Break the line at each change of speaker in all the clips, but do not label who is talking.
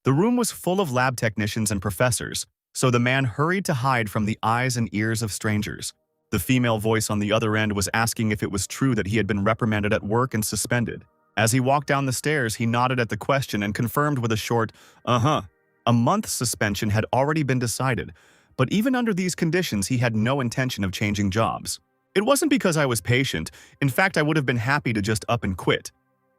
The room was full of lab technicians and professors, so the man hurried to hide from the eyes and ears of strangers. The female voice on the other end was asking if it was true that he had been reprimanded at work and suspended. As he walked down the stairs, he nodded at the question and confirmed with a short, "Uh-huh." A month's suspension had already been decided, but even under these conditions, he had no intention of changing jobs. It wasn't because I was patient. In fact, I would have been happy to just up and quit.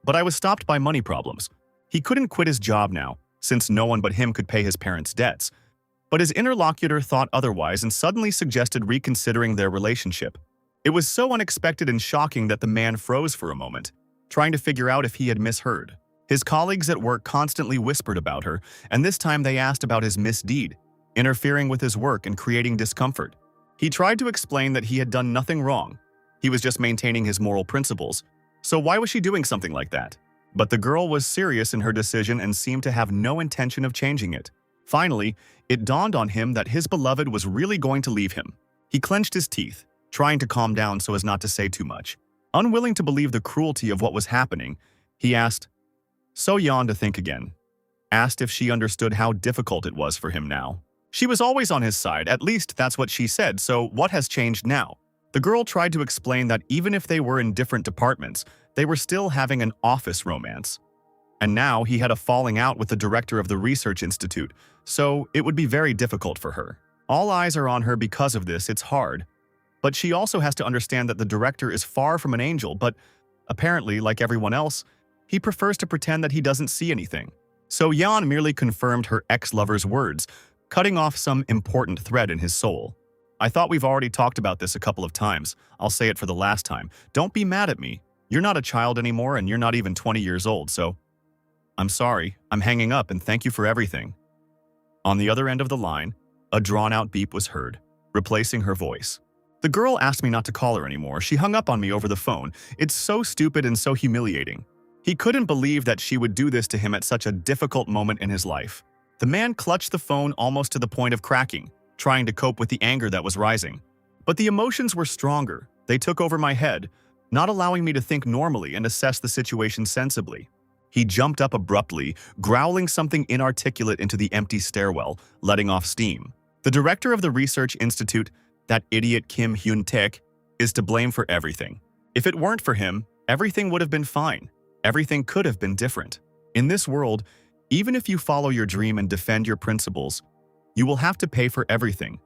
But I was stopped by money problems. He couldn't quit his job now, since no one but him could pay his parents' debts. But his interlocutor thought otherwise and suddenly suggested reconsidering their relationship. It was so unexpected and shocking that the man froze for a moment, trying to figure out if he had misheard. His colleagues at work constantly whispered about her, and this time they asked about his misdeed, interfering with his work and creating discomfort. He tried to explain that he had done nothing wrong. He was just maintaining his moral principles. So why was she doing something like that? But the girl was serious in her decision and seemed to have no intention of changing it. Finally, it dawned on him that his beloved was really going to leave him. He clenched his teeth, trying to calm down so as not to say too much. Unwilling to believe the cruelty of what was happening, he asked, so yawned to think again. Asked if she understood how difficult it was for him now. She was always on his side, at least that's what she said, so what has changed now? The girl tried to explain that even if they were in different departments, they were still having an office romance. And now he had a falling out with the director of the research institute, so it would be very difficult for her. All eyes are on her because of this, it's hard. But she also has to understand that the director is far from an angel, but apparently, like everyone else, he prefers to pretend that he doesn't see anything. So Yan merely confirmed her ex-lover's words, cutting off some important thread in his soul. I thought we've already talked about this a couple of times. I'll say it for the last time. Don't be mad at me. You're not a child anymore and you're not even 20 years old, so I'm sorry. I'm hanging up and thank you for everything. On the other end of the line, a drawn-out beep was heard, replacing her voice. The girl asked me not to call her anymore. She hung up on me over the phone. It's so stupid and so humiliating. He couldn't believe that she would do this to him at such a difficult moment in his life. The man clutched the phone almost to the point of cracking, trying to cope with the anger that was rising. But the emotions were stronger. They took over my head, not allowing me to think normally and assess the situation sensibly. He jumped up abruptly, growling something inarticulate into the empty stairwell, letting off steam. The director of the research institute, that idiot Kim Hyun-taek, is to blame for everything. If it weren't for him, everything would have been fine. Everything could have been different. In this world, even if you follow your dream and defend your principles, you will have to pay for everything.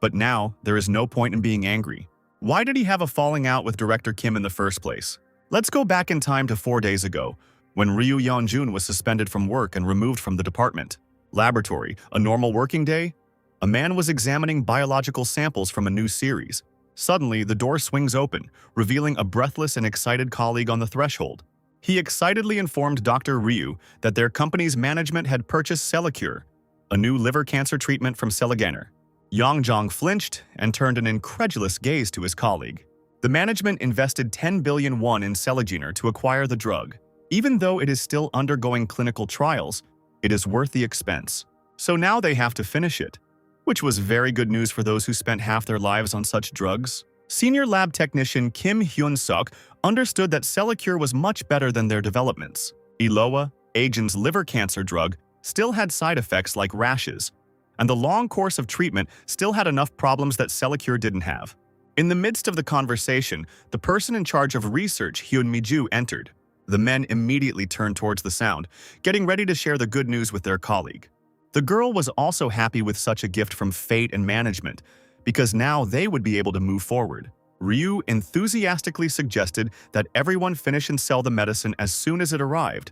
But now, there is no point in being angry. Why did he have a falling out with Director Kim in the first place? Let's go back in time to 4 days ago, when Ryu Yeonjun was suspended from work and removed from the department. Laboratory, a normal working day? A man was examining biological samples from a new series. Suddenly, the door swings open, revealing a breathless and excited colleague on the threshold. He excitedly informed Dr. Ryu that their company's management had purchased Celicure, a new liver cancer treatment from Celicure. Yongjong flinched and turned an incredulous gaze to his colleague. The management invested 10 billion won in Celicure to acquire the drug. Even though it is still undergoing clinical trials, it is worth the expense. So now they have to finish it, which was very good news for those who spent half their lives on such drugs. Senior lab technician Kim Hyun-suk understood that Celicure was much better than their developments. Eloa, Agent's liver cancer drug, still had side effects like rashes, and the long course of treatment still had enough problems that Celicure didn't have. In the midst of the conversation, the person in charge of research, Hyun Mi-ju, entered. The men immediately turned towards the sound, getting ready to share the good news with their colleague. The girl was also happy with such a gift from fate and management, because now they would be able to move forward. Ryu enthusiastically suggested that everyone finish and sell the medicine as soon as it arrived.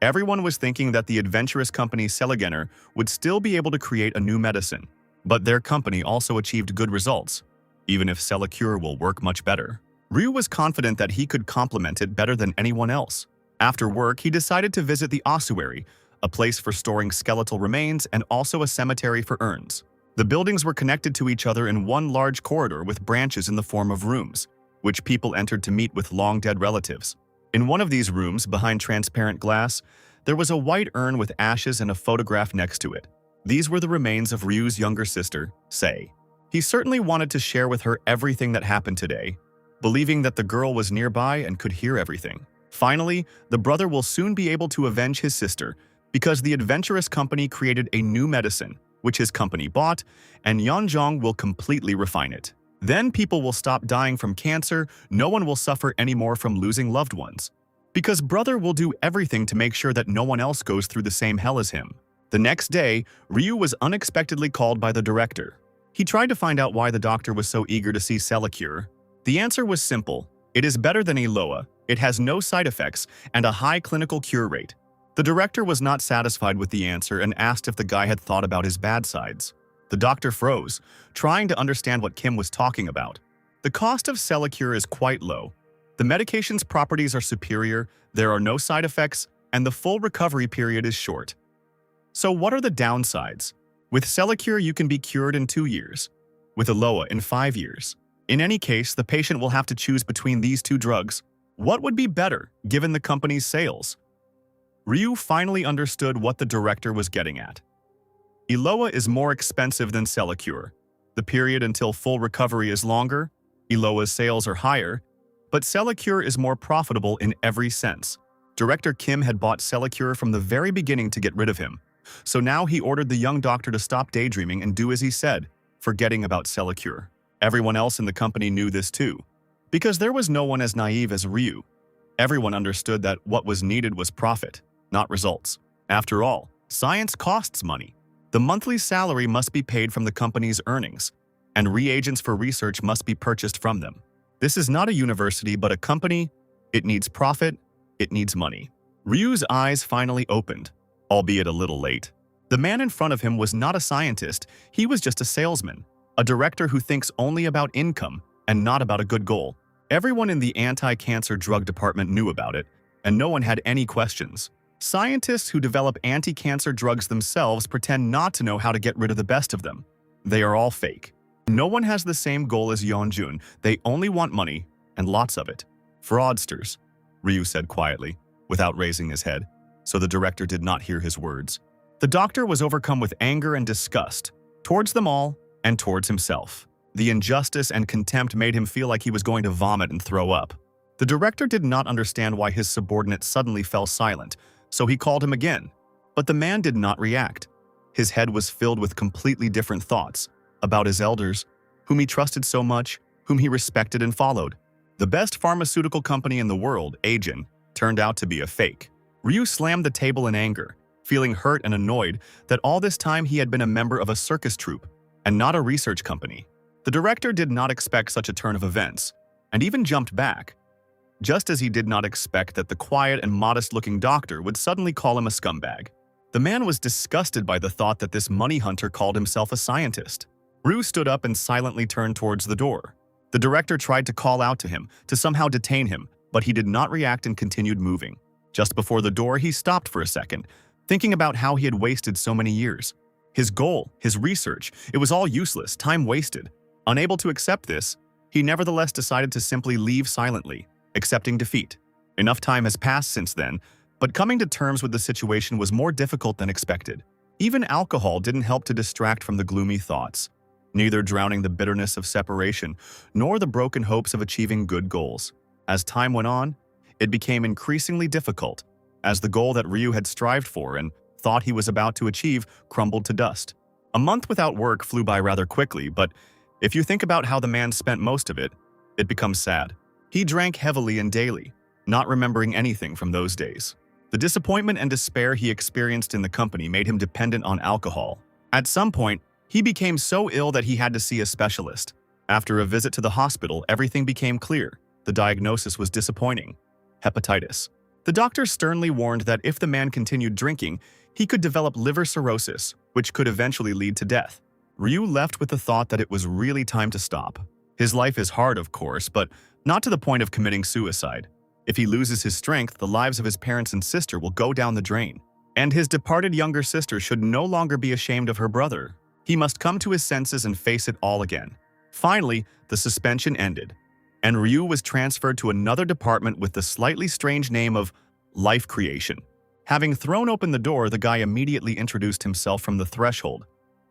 Everyone was thinking that the adventurous company Celicure would still be able to create a new medicine, but their company also achieved good results, even if Celicure will work much better. Ryu was confident that he could complement it better than anyone else. After work, he decided to visit the ossuary, a place for storing skeletal remains and also a cemetery for urns. The buildings were connected to each other in one large corridor with branches in the form of rooms, which people entered to meet with long-dead relatives. In one of these rooms, behind transparent glass, there was a white urn with ashes and a photograph next to it. These were the remains of Ryu's younger sister, Sei. He certainly wanted to share with her everything that happened today, believing that the girl was nearby and could hear everything. Finally, the brother will soon be able to avenge his sister, because the adventurous company created a new medicine, which his company bought, and Yanzhong will completely refine it. Then people will stop dying from cancer, no one will suffer anymore from losing loved ones. Because brother will do everything to make sure that no one else goes through the same hell as him. The next day, Ryu was unexpectedly called by the director. He tried to find out why the doctor was so eager to see Celicure. The answer was simple. It is better than Eloa, it has no side effects, and a high clinical cure rate. The director was not satisfied with the answer and asked if the guy had thought about his bad sides. The doctor froze, trying to understand what Kim was talking about. The cost of Celicure is quite low. The medication's properties are superior, there are no side effects, and the full recovery period is short. So what are the downsides? With Celicure, you can be cured in 2 years. With Eloa, in 5 years. In any case, the patient will have to choose between these two drugs. What would be better, given the company's sales? Ryu finally understood what the director was getting at. Eloa is more expensive than Celicure. The period until full recovery is longer, Eloa's sales are higher, but Celicure is more profitable in every sense. Director Kim had bought Celicure from the very beginning to get rid of him. So now he ordered the young doctor to stop daydreaming and do as he said, forgetting about Celicure. Everyone else in the company knew this too, because there was no one as naive as Ryu. Everyone understood that what was needed was profit, not results. After all, science costs money. The monthly salary must be paid from the company's earnings, and reagents for research must be purchased from them. This is not a university but a company. It needs profit, it needs money. Ryu's eyes finally opened, albeit a little late. The man in front of him was not a scientist, he was just a salesman, a director who thinks only about income and not about a good goal. Everyone in the anti-cancer drug department knew about it, and no one had any questions. Scientists who develop anti-cancer drugs themselves pretend not to know how to get rid of the best of them. They are all fake. No one has the same goal as Yeonjun, they only want money, and lots of it. Fraudsters, Ryu said quietly, without raising his head, so the director did not hear his words. The doctor was overcome with anger and disgust, towards them all and towards himself. The injustice and contempt made him feel like he was going to vomit and throw up. The director did not understand why his subordinate suddenly fell silent, so he called him again. But the man did not react. His head was filled with completely different thoughts about his elders, whom he trusted so much, whom he respected and followed. The best pharmaceutical company in the world, Agin, turned out to be a fake. Ryu slammed the table in anger, feeling hurt and annoyed that all this time he had been a member of a circus troupe and not a research company. The director did not expect such a turn of events, and even jumped back, just as he did not expect that the quiet and modest-looking doctor would suddenly call him a scumbag. The man was disgusted by the thought that this money hunter called himself a scientist. Ryu stood up and silently turned towards the door. The director tried to call out to him, to somehow detain him, but he did not react and continued moving. Just before the door, he stopped for a second, thinking about how he had wasted so many years. His goal, his research, it was all useless, time wasted. Unable to accept this, he nevertheless decided to simply leave silently, accepting defeat. Enough time has passed since then, but coming to terms with the situation was more difficult than expected. Even alcohol didn't help to distract from the gloomy thoughts, neither drowning the bitterness of separation nor the broken hopes of achieving good goals. As time went on, it became increasingly difficult, as the goal that Ryu had strived for and thought he was about to achieve crumbled to dust. A month without work flew by rather quickly, but if you think about how the man spent most of it, it becomes sad. He drank heavily and daily, not remembering anything from those days. The disappointment and despair he experienced in the company made him dependent on alcohol. At some point, he became so ill that he had to see a specialist. After a visit to the hospital, everything became clear. The diagnosis was disappointing: hepatitis. The doctor sternly warned that if the man continued drinking, he could develop liver cirrhosis, which could eventually lead to death. Ryu left with the thought that it was really time to stop. His life is hard, of course, but not to the point of committing suicide. If he loses his strength, the lives of his parents and sister will go down the drain. And his departed younger sister should no longer be ashamed of her brother. He must come to his senses and face it all again. Finally, the suspension ended, and Ryu was transferred to another department with the slightly strange name of Life Creation. Having thrown open the door, the guy immediately introduced himself from the threshold,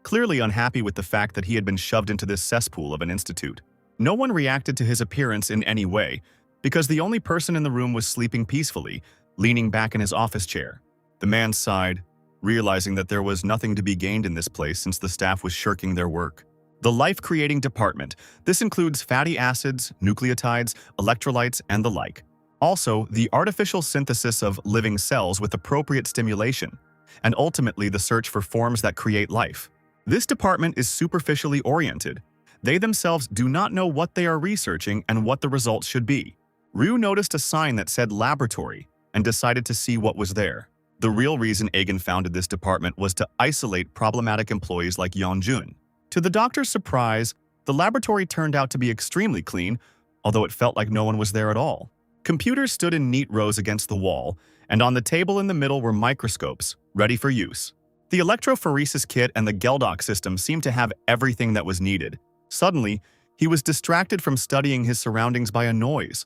clearly unhappy with the fact that he had been shoved into this cesspool of an institute. No one reacted to his appearance in any way, because the only person in the room was sleeping peacefully, leaning back in his office chair. The man sighed, realizing that there was nothing to be gained in this place since the staff was shirking their work. The life-creating department. This includes fatty acids, nucleotides, electrolytes, and the like. Also, the artificial synthesis of living cells with appropriate stimulation, and ultimately the search for forms that create life. This department is superficially oriented. They themselves do not know what they are researching and what the results should be. Ryu noticed a sign that said laboratory and decided to see what was there. The real reason Agen founded this department was to isolate problematic employees like Yeonjun. To the doctor's surprise, the laboratory turned out to be extremely clean, although it felt like no one was there at all. Computers stood in neat rows against the wall, and on the table in the middle were microscopes, ready for use. The electrophoresis kit and the Geldoc system seemed to have everything that was needed. Suddenly, he was distracted from studying his surroundings by a noise.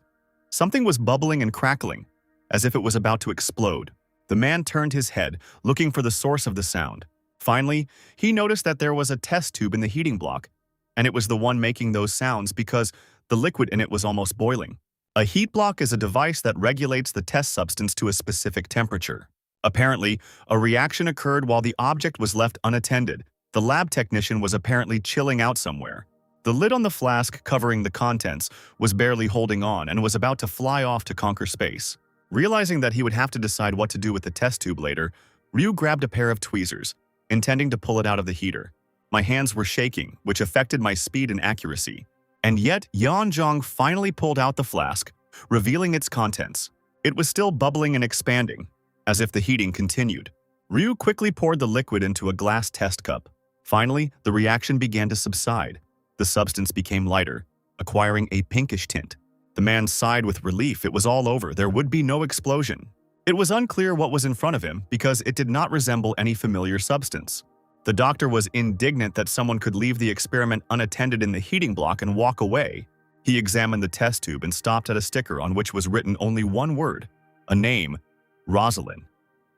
Something was bubbling and crackling, as if it was about to explode. The man turned his head, looking for the source of the sound. Finally, he noticed that there was a test tube in the heating block, and it was the one making those sounds because the liquid in it was almost boiling. A heat block is a device that regulates the test substance to a specific temperature. Apparently, a reaction occurred while the object was left unattended. The lab technician was apparently chilling out somewhere. The lid on the flask covering the contents was barely holding on and was about to fly off to conquer space. Realizing that he would have to decide what to do with the test tube later, Ryu grabbed a pair of tweezers, intending to pull it out of the heater. My hands were shaking, which affected my speed and accuracy. And yet, Yeonjong finally pulled out the flask, revealing its contents. It was still bubbling and expanding, as if the heating continued. Ryu quickly poured the liquid into a glass test cup. Finally, the reaction began to subside. The substance became lighter, acquiring a pinkish tint. The man sighed with relief. It was all over. There would be no explosion. It was unclear what was in front of him because it did not resemble any familiar substance. The doctor was indignant that someone could leave the experiment unattended in the heating block and walk away. He examined the test tube and stopped at a sticker on which was written only one word, a name, Rosaline.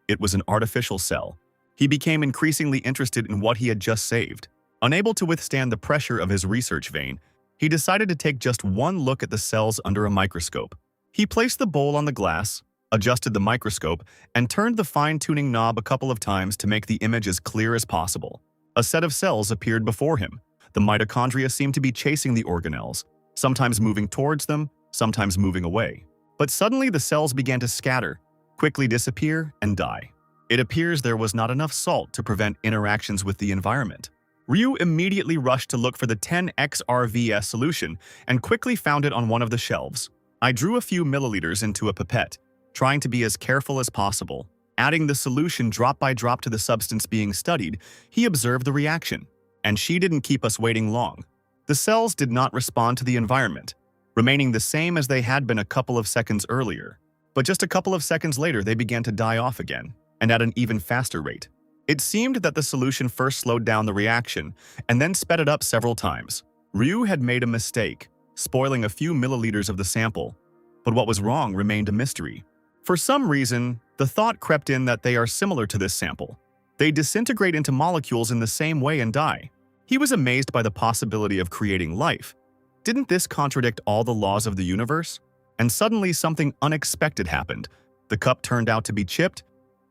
It was an artificial cell. He became increasingly interested in what he had just saved. Unable to withstand the pressure of his research vein, he decided to take just one look at the cells under a microscope. He placed the bowl on the glass, adjusted the microscope, and turned the fine-tuning knob a couple of times to make the image as clear as possible. A set of cells appeared before him. The mitochondria seemed to be chasing the organelles, sometimes moving towards them, sometimes moving away. But suddenly the cells began to scatter, quickly disappear, and die. It appears there was not enough salt to prevent interactions with the environment. Ryu immediately rushed to look for the 10xRVS solution and quickly found it on one of the shelves. I drew a few milliliters into a pipette, trying to be as careful as possible. Adding the solution drop by drop to the substance being studied, he observed the reaction. And she didn't keep us waiting long. The cells did not respond to the environment, remaining the same as they had been a couple of seconds earlier. But just a couple of seconds later, they began to die off again, and at an even faster rate. It seemed that the solution first slowed down the reaction and then sped it up several times. Ryu had made a mistake, spoiling a few milliliters of the sample, but what was wrong remained a mystery. For some reason, the thought crept in that they are similar to this sample. They disintegrate into molecules in the same way and die. He was amazed by the possibility of creating life. Didn't this contradict all the laws of the universe? And suddenly something unexpected happened. The cup turned out to be chipped,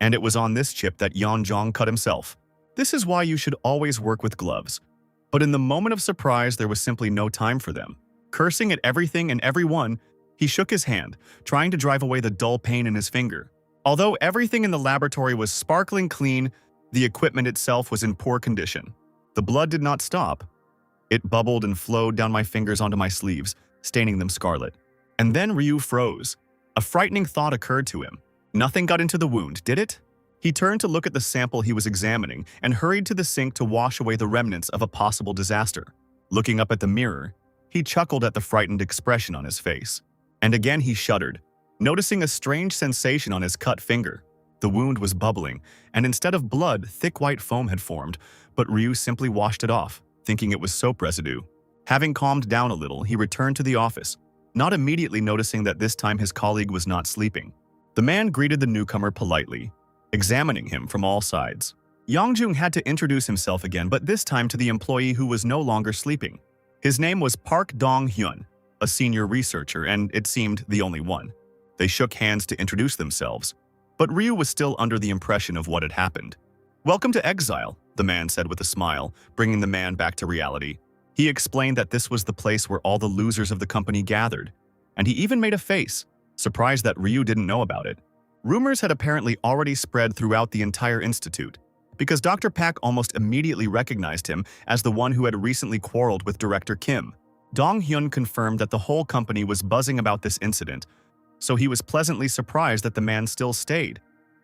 and it was on this chip that Yeonjong cut himself. This is why you should always work with gloves. But in the moment of surprise, there was simply no time for them. Cursing at everything and everyone, he shook his hand, trying to drive away the dull pain in his finger. Although everything in the laboratory was sparkling clean, the equipment itself was in poor condition. The blood did not stop. It bubbled and flowed down my fingers onto my sleeves, staining them scarlet. And then Ryu froze. A frightening thought occurred to him. Nothing got into the wound, did it? He turned to look at the sample he was examining and hurried to the sink to wash away the remnants of a possible disaster. Looking up at the mirror, he chuckled at the frightened expression on his face. And again he shuddered, noticing a strange sensation on his cut finger. The wound was bubbling, and instead of blood, thick white foam had formed, but Ryu simply washed it off, thinking it was soap residue. Having calmed down a little, he returned to the office, not immediately noticing that this time his colleague was not sleeping. The man greeted the newcomer politely, examining him from all sides. Yeonjung had to introduce himself again, but this time to the employee who was no longer sleeping. His name was Park Dong-hyun, a senior researcher, and it seemed the only one. They shook hands to introduce themselves, but Ryu was still under the impression of what had happened. "Welcome to exile," the man said with a smile, bringing the man back to reality. He explained that this was the place where all the losers of the company gathered, and he even made a face, surprised that Ryu didn't know about it. Rumors had apparently already spread throughout the entire institute, because Dr. Pak almost immediately recognized him as the one who had recently quarreled with Director Kim. Dong Hyun confirmed that the whole company was buzzing about this incident, so he was pleasantly surprised that the man still stayed,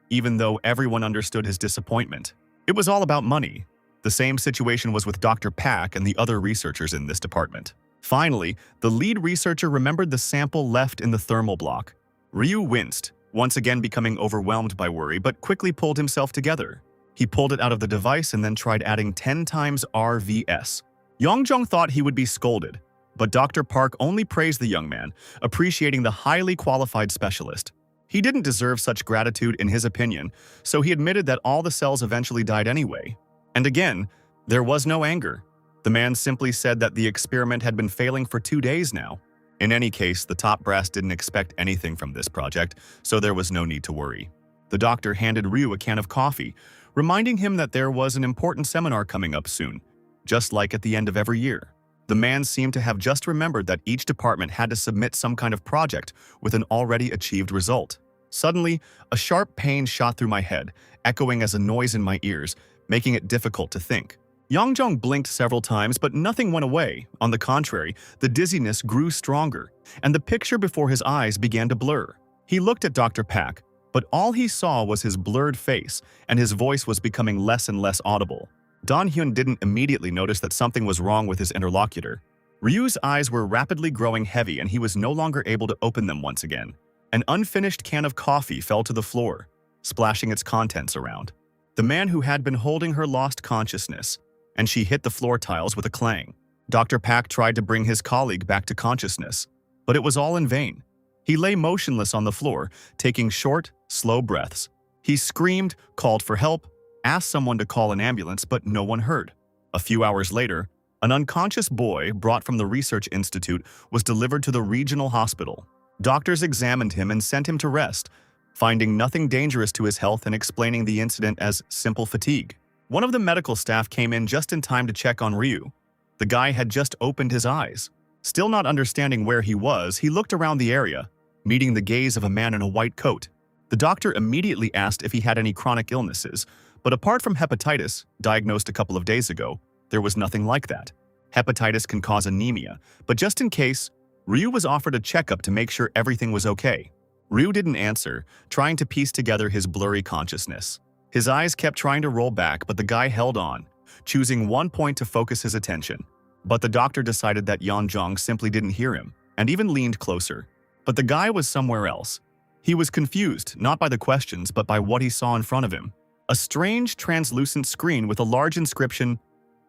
even though everyone understood his disappointment. It was all about money. The same situation was with Dr. Pak and the other researchers in this department. Finally, the lead researcher remembered the sample left in the thermal block. Ryu winced, once again becoming overwhelmed by worry, but quickly pulled himself together. He pulled it out of the device and then tried adding 10 times RVS. Yongjong thought he would be scolded, but Dr. Park only praised the young man, appreciating the highly qualified specialist. He didn't deserve such gratitude in his opinion, so he admitted that all the cells eventually died anyway. And again, there was no anger. The man simply said that the experiment had been failing for 2 days now. In any case, the top brass didn't expect anything from this project, so there was no need to worry. The doctor handed Ryu a can of coffee, reminding him that there was an important seminar coming up soon, just like at the end of every year. The man seemed to have just remembered that each department had to submit some kind of project with an already achieved result. Suddenly, a sharp pain shot through my head, echoing as a noise in my ears, making it difficult to think. Yongjong blinked several times, but nothing went away. On the contrary, the dizziness grew stronger, and the picture before his eyes began to blur. He looked at Dr. Pak, but all he saw was his blurred face, and his voice was becoming less and less audible. Don Hyun didn't immediately notice that something was wrong with his interlocutor. Ryu's eyes were rapidly growing heavy, and he was no longer able to open them once again. An unfinished can of coffee fell to the floor, splashing its contents around. The man who had been holding her lost consciousness, and she hit the floor tiles with a clang. Dr. Pak tried to bring his colleague back to consciousness, but it was all in vain. He lay motionless on the floor, taking short, slow breaths. He screamed, called for help, asked someone to call an ambulance, but no one heard. A few hours later, an unconscious boy brought from the research institute was delivered to the regional hospital. Doctors examined him and sent him to rest, finding nothing dangerous to his health and explaining the incident as simple fatigue. One of the medical staff came in just in time to check on Ryu. The guy had just opened his eyes. Still not understanding where he was, he looked around the area, meeting the gaze of a man in a white coat. The doctor immediately asked if he had any chronic illnesses, but apart from hepatitis, diagnosed a couple of days ago, there was nothing like that. Hepatitis can cause anemia, but just in case, Ryu was offered a checkup to make sure everything was okay. Ryu didn't answer, trying to piece together his blurry consciousness. His eyes kept trying to roll back, but the guy held on, choosing one point to focus his attention. But the doctor decided that Yongjong simply didn't hear him, and even leaned closer. But the guy was somewhere else. He was confused, not by the questions, but by what he saw in front of him. A strange, translucent screen with a large inscription,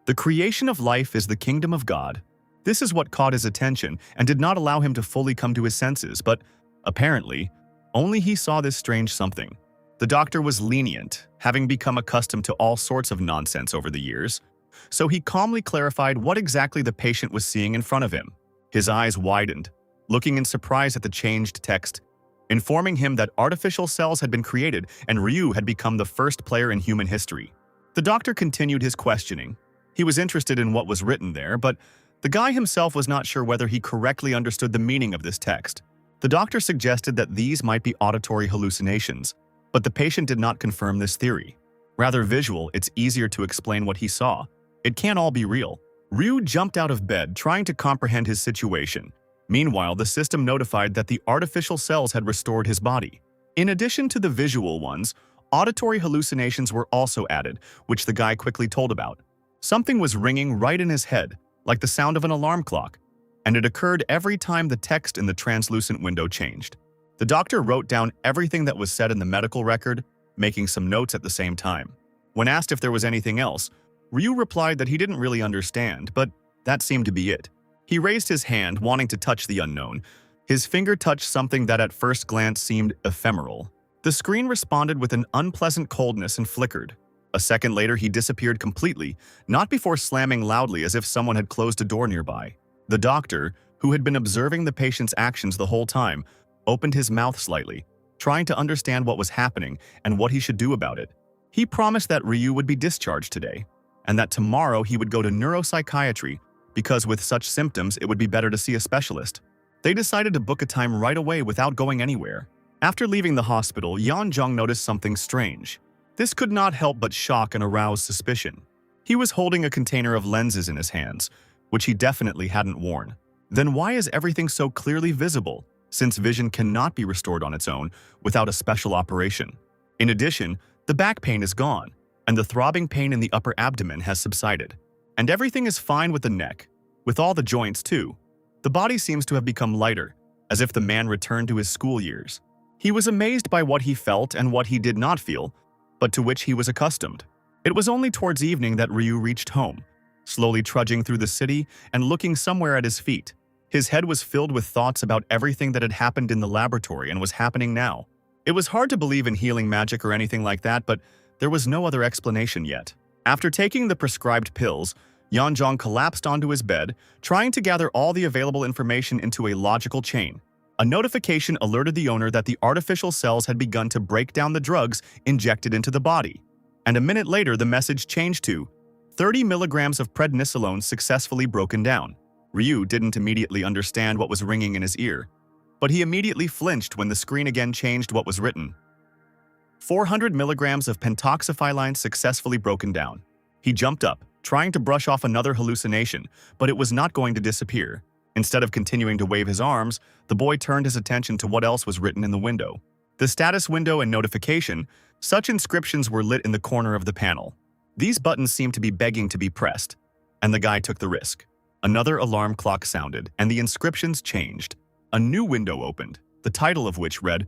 "The creation of life is the kingdom of God." This is what caught his attention and did not allow him to fully come to his senses, but apparently, only he saw this strange something. The doctor was lenient, having become accustomed to all sorts of nonsense over the years, so he calmly clarified what exactly the patient was seeing in front of him. His eyes widened, looking in surprise at the changed text, informing him that artificial cells had been created and Ryu had become the first player in human history. The doctor continued his questioning. He was interested in what was written there, but the guy himself was not sure whether he correctly understood the meaning of this text. The doctor suggested that these might be auditory hallucinations, but the patient did not confirm this theory. Rather visual, it's easier to explain what he saw. It can't all be real. Ryu jumped out of bed, trying to comprehend his situation. Meanwhile, the system notified that the artificial cells had restored his body. In addition to the visual ones, auditory hallucinations were also added, which the guy quickly told about. Something was ringing right in his head, like the sound of an alarm clock, and it occurred every time the text in the translucent window changed. The doctor wrote down everything that was said in the medical record, making some notes at the same time. When asked if there was anything else, Ryu replied that he didn't really understand, but that seemed to be it. He raised his hand, wanting to touch the unknown. His finger touched something that at first glance seemed ephemeral. The screen responded with an unpleasant coldness and flickered. A second later, he disappeared completely, not before slamming loudly as if someone had closed a door nearby. The doctor, who had been observing the patient's actions the whole time, opened his mouth slightly, trying to understand what was happening and what he should do about it. He promised that Ryu would be discharged today, and that tomorrow he would go to neuropsychiatry because with such symptoms it would be better to see a specialist. They decided to book a time right away without going anywhere. After leaving the hospital, Yeonjong noticed something strange. This could not help but shock and arouse suspicion. He was holding a container of lenses in his hands, which he definitely hadn't worn. Then why is everything so clearly visible, since vision cannot be restored on its own without a special operation? In addition, the back pain is gone, and the throbbing pain in the upper abdomen has subsided. And everything is fine with the neck, with all the joints too. The body seems to have become lighter, as if the man returned to his school years. He was amazed by what he felt and what he did not feel, but to which he was accustomed. It was only towards evening that Ryu reached home, slowly trudging through the city and looking somewhere at his feet. His head was filled with thoughts about everything that had happened in the laboratory and was happening now. It was hard to believe in healing magic or anything like that, but there was no other explanation yet. After taking the prescribed pills, Yeonjong collapsed onto his bed, trying to gather all the available information into a logical chain. A notification alerted the owner that the artificial cells had begun to break down the drugs injected into the body. And a minute later, the message changed to 30 milligrams of prednisolone successfully broken down. Ryu didn't immediately understand what was ringing in his ear, but he immediately flinched when the screen again changed what was written. 400 milligrams of pentoxifylline successfully broken down. He jumped up, trying to brush off another hallucination, but it was not going to disappear. Instead of continuing to wave his arms, the boy turned his attention to what else was written in the window. The status window and notification, such inscriptions were lit in the corner of the panel. These buttons seemed to be begging to be pressed, and the guy took the risk. Another alarm clock sounded, and the inscriptions changed. A new window opened, the title of which read,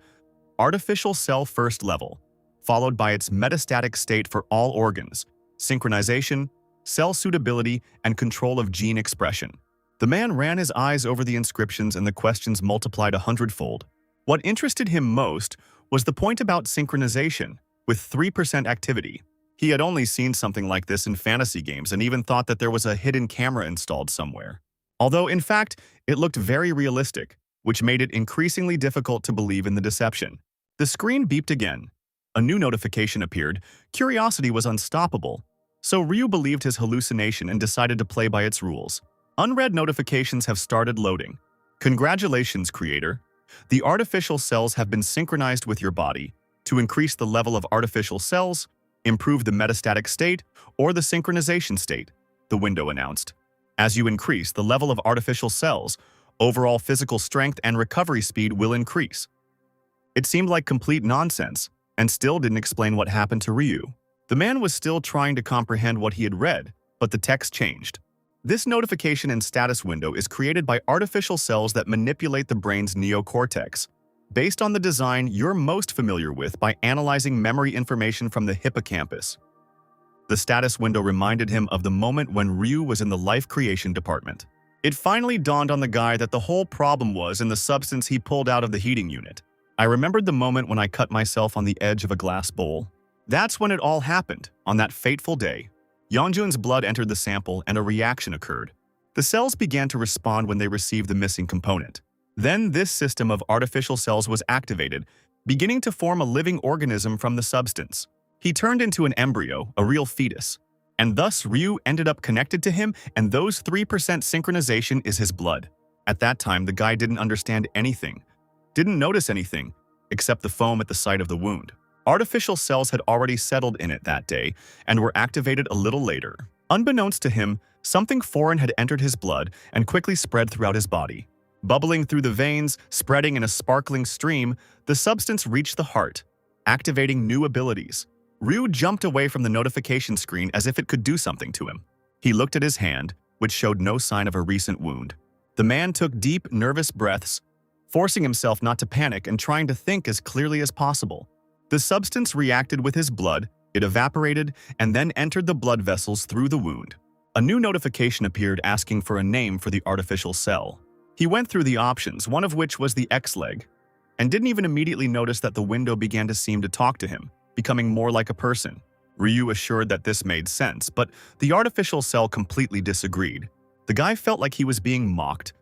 Artificial Cell First Level, followed by its metastatic state for all organs, synchronization, cell suitability, and control of gene expression. The man ran his eyes over the inscriptions and the questions multiplied 100-fold. What interested him most was the point about synchronization, with 3% activity. He had only seen something like this in fantasy games and even thought that there was a hidden camera installed somewhere. Although, in fact, it looked very realistic, which made it increasingly difficult to believe in the deception. The screen beeped again. A new notification appeared. Curiosity was unstoppable, so Ryu believed his hallucination and decided to play by its rules. Unread notifications have started loading. Congratulations, creator. The artificial cells have been synchronized with your body to increase the level of artificial cells, improve the metastatic state, or the synchronization state, the window announced. As you increase the level of artificial cells, overall physical strength and recovery speed will increase. It seemed like complete nonsense, and still didn't explain what happened to Ryu. The man was still trying to comprehend what he had read, but the text changed. This notification and status window is created by artificial cells that manipulate the brain's neocortex, based on the design you're most familiar with by analyzing memory information from the hippocampus. The status window reminded him of the moment when Ryu was in the life creation department. It finally dawned on the guy that the whole problem was in the substance he pulled out of the heating unit. I remembered the moment when I cut myself on the edge of a glass bowl. That's when it all happened, on that fateful day. Yeonjun's blood entered the sample and a reaction occurred. The cells began to respond when they received the missing component. Then this system of artificial cells was activated, beginning to form a living organism from the substance. He turned into an embryo, a real fetus. And thus Ryu ended up connected to him, and those 3% synchronization is his blood. At that time, the guy didn't understand anything, didn't notice anything, except the foam at the site of the wound. Artificial cells had already settled in it that day and were activated a little later. Unbeknownst to him, something foreign had entered his blood and quickly spread throughout his body. Bubbling through the veins, spreading in a sparkling stream, the substance reached the heart, activating new abilities. Ryu jumped away from the notification screen as if it could do something to him. He looked at his hand, which showed no sign of a recent wound. The man took deep, nervous breaths, forcing himself not to panic and trying to think as clearly as possible. The substance reacted with his blood, it evaporated, and then entered the blood vessels through the wound. A new notification appeared asking for a name for the artificial cell. He went through the options, one of which was the X-leg, and didn't even immediately notice that the window began to seem to talk to him, becoming more like a person. Ryu assured that this made sense, but the artificial cell completely disagreed. The guy felt like he was being mocked.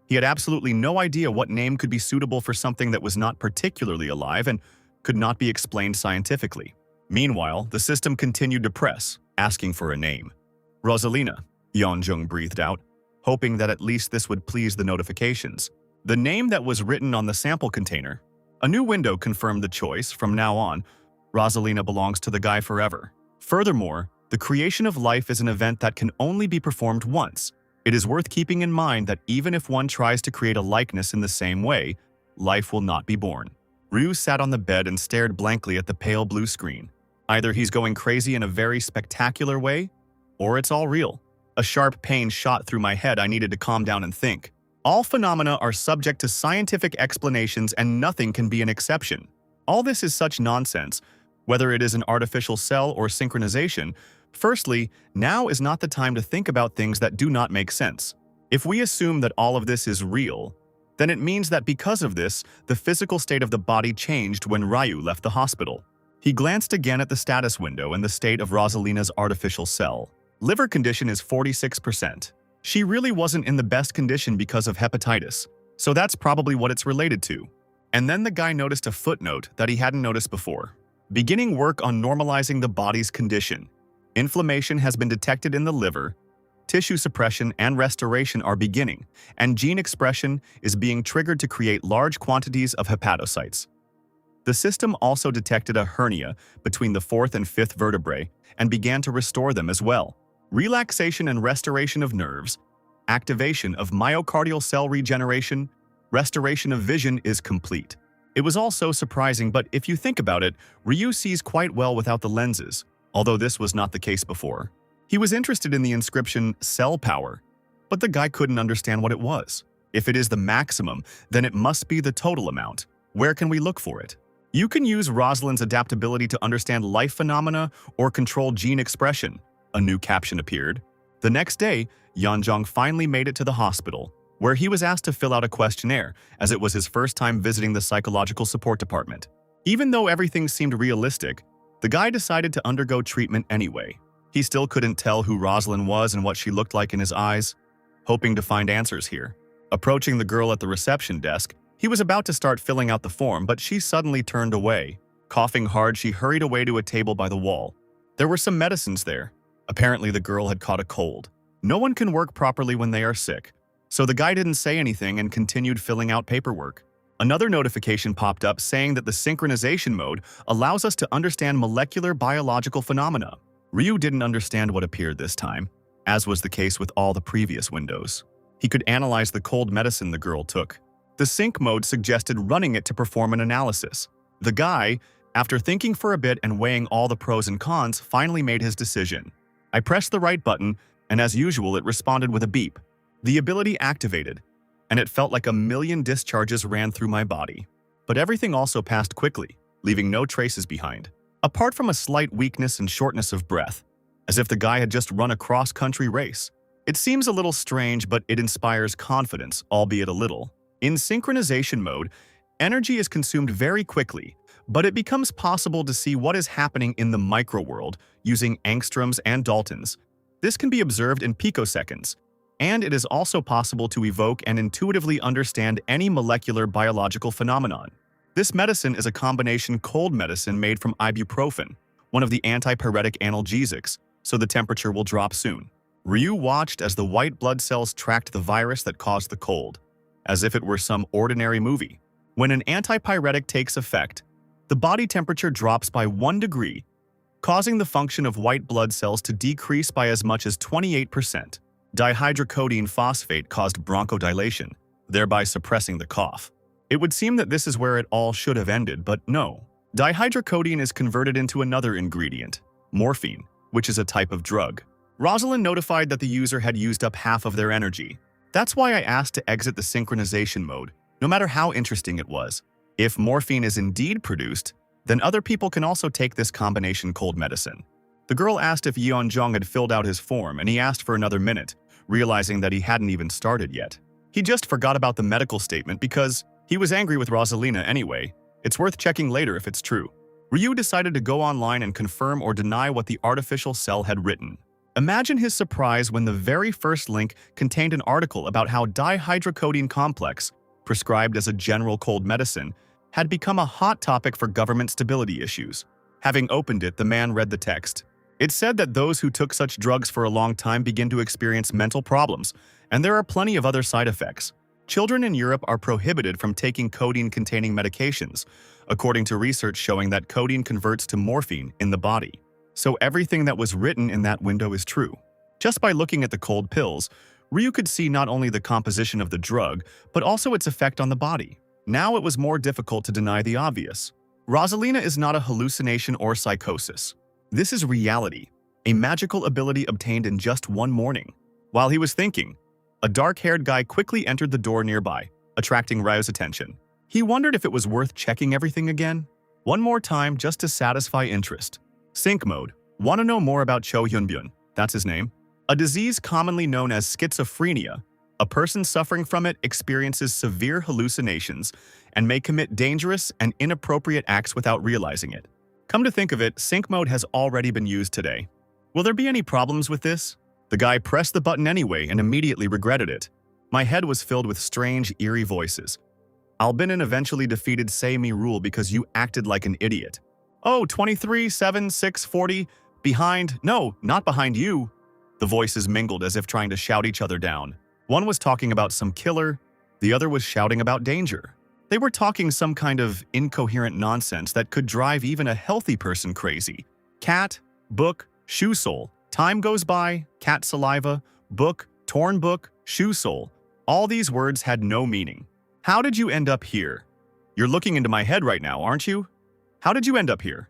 He had absolutely no idea what name could be suitable for something that was not particularly alive and could not be explained scientifically. Meanwhile, the system continued to press, asking for a name. Rosalina, Yeonjung breathed out, hoping that at least this would please the notifications. The name that was written on the sample container. A new window confirmed the choice. From now on, Rosalina belongs to the guy forever. Furthermore, the creation of life is an event that can only be performed once. It is worth keeping in mind that even if one tries to create a likeness in the same way, life will not be born. Ryu sat on the bed and stared blankly at the pale blue screen. Either he's going crazy in a very spectacular way, or it's all real. A sharp pain shot through my head. I needed to calm down and think. All phenomena are subject to scientific explanations and nothing can be an exception. All this is such nonsense, whether it is an artificial cell or synchronization. Firstly, now is not the time to think about things that do not make sense. If we assume that all of this is real, then it means that because of this, the physical state of the body changed when Ryu left the hospital. He glanced again at the status window and the state of Rosalina's artificial cell. Liver condition is 46%. She really wasn't in the best condition because of hepatitis, so that's probably what it's related to. And then the guy noticed a footnote that he hadn't noticed before. Beginning work on normalizing the body's condition. Inflammation has been detected in the liver, tissue suppression and restoration are beginning, and gene expression is being triggered to create large quantities of hepatocytes. The system also detected a hernia between the fourth and fifth vertebrae and began to restore them as well. Relaxation and restoration of nerves, activation of myocardial cell regeneration, restoration of vision is complete. It was all so surprising, but if you think about it, Ryu sees quite well without the lenses, although this was not the case before. He was interested in the inscription cell power, but the guy couldn't understand what it was. If it is the maximum, then it must be the total amount. Where can we look for it? You can use Rosaline's adaptability to understand life phenomena or control gene expression. A new caption appeared. The next day, Yeonjung finally made it to the hospital, where he was asked to fill out a questionnaire, as it was his first time visiting the psychological support department. Even though everything seemed realistic, the guy decided to undergo treatment anyway. He still couldn't tell who Rosaline was and what she looked like in his eyes, hoping to find answers here. Approaching the girl at the reception desk, he was about to start filling out the form, but she suddenly turned away. Coughing hard, she hurried away to a table by the wall. There were some medicines there. Apparently, the girl had caught a cold. No one can work properly when they are sick, so the guy didn't say anything and continued filling out paperwork. Another notification popped up saying that the synchronization mode allows us to understand molecular biological phenomena. Ryu didn't understand what appeared this time, as was the case with all the previous windows. He could analyze the cold medicine the girl took. The sync mode suggested running it to perform an analysis. The guy, after thinking for a bit and weighing all the pros and cons, finally made his decision. I pressed the right button, and as usual, it responded with a beep. The ability activated, and it felt like 1,000,000 discharges ran through my body. But everything also passed quickly, leaving no traces behind. Apart from a slight weakness and shortness of breath, as if the guy had just run a cross-country race. It seems a little strange, but it inspires confidence, albeit a little. In synchronization mode, energy is consumed very quickly, but it becomes possible to see what is happening in the microworld using angstroms and daltons. This can be observed in picoseconds, and it is also possible to evoke and intuitively understand any molecular biological phenomenon. This medicine is a combination cold medicine made from ibuprofen, one of the antipyretic analgesics, so the temperature will drop soon. Ryu watched as the white blood cells tracked the virus that caused the cold, as if it were some ordinary movie. When an antipyretic takes effect, the body temperature drops by 1 degree, causing the function of white blood cells to decrease by as much as 28%. Dihydrocodeine phosphate caused bronchodilation, thereby suppressing the cough. It would seem that this is where it all should have ended, but no. Dihydrocodeine is converted into another ingredient, morphine, which is a type of drug. Rosaline notified that the user had used up half of their energy. That's why I asked to exit the synchronization mode, no matter how interesting it was. If morphine is indeed produced, then other people can also take this combination cold medicine. The girl asked if Yeonjung had filled out his form, and he asked for another minute, realizing that he hadn't even started yet. He just forgot about the medical statement because he was angry with Rosalina anyway. It's worth checking later if it's true. Ryu decided to go online and confirm or deny what the artificial cell had written. Imagine his surprise when the very first link contained an article about how dihydrocodeine complex, prescribed as a general cold medicine, had become a hot topic for government stability issues. Having opened it, the man read the text. It said that those who took such drugs for a long time begin to experience mental problems, and there are plenty of other side effects. Children in Europe are prohibited from taking codeine-containing medications, according to research showing that codeine converts to morphine in the body. So everything that was written in that window is true. Just by looking at the cold pills, Ryu could see not only the composition of the drug, but also its effect on the body. Now it was more difficult to deny the obvious. Rosaline is not a hallucination or psychosis. This is reality, a magical ability obtained in just one morning. While he was thinking, a dark-haired guy quickly entered the door nearby, attracting Ryu's attention. He wondered if it was worth checking everything again. One more time just to satisfy interest. Sync mode. Want to know more about Cho Hyunbyun? That's his name. A disease commonly known as schizophrenia. A person suffering from it experiences severe hallucinations and may commit dangerous and inappropriate acts without realizing it. Come to think of it, sync mode has already been used today. Will there be any problems with this? The guy pressed the button anyway and immediately regretted it. My head was filled with strange, eerie voices. Albinin eventually defeated Say Me Rule because you acted like an idiot. Oh, 23, 7, 6, 40. Behind. No, not behind you. The voices mingled as if trying to shout each other down. One was talking about some killer, the other was shouting about danger. They were talking some kind of incoherent nonsense that could drive even a healthy person crazy. Cat, book, shoe sole. Time goes by, cat saliva, book, torn book, shoe sole. All these words had no meaning. How did you end up here? You're looking into my head right now, aren't you? How did you end up here?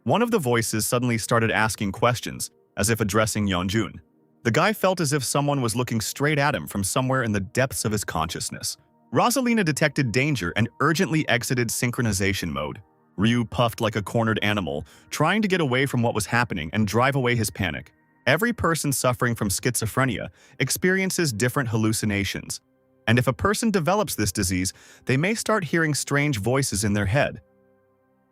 One of the voices suddenly started asking questions, as if addressing Yeonjun. The guy felt as if someone was looking straight at him from somewhere in the depths of his consciousness. Rosalina detected danger and urgently exited synchronization mode. Ryu puffed like a cornered animal, trying to get away from what was happening and drive away his panic. Every person suffering from schizophrenia experiences different hallucinations. And if a person develops this disease, they may start hearing strange voices in their head.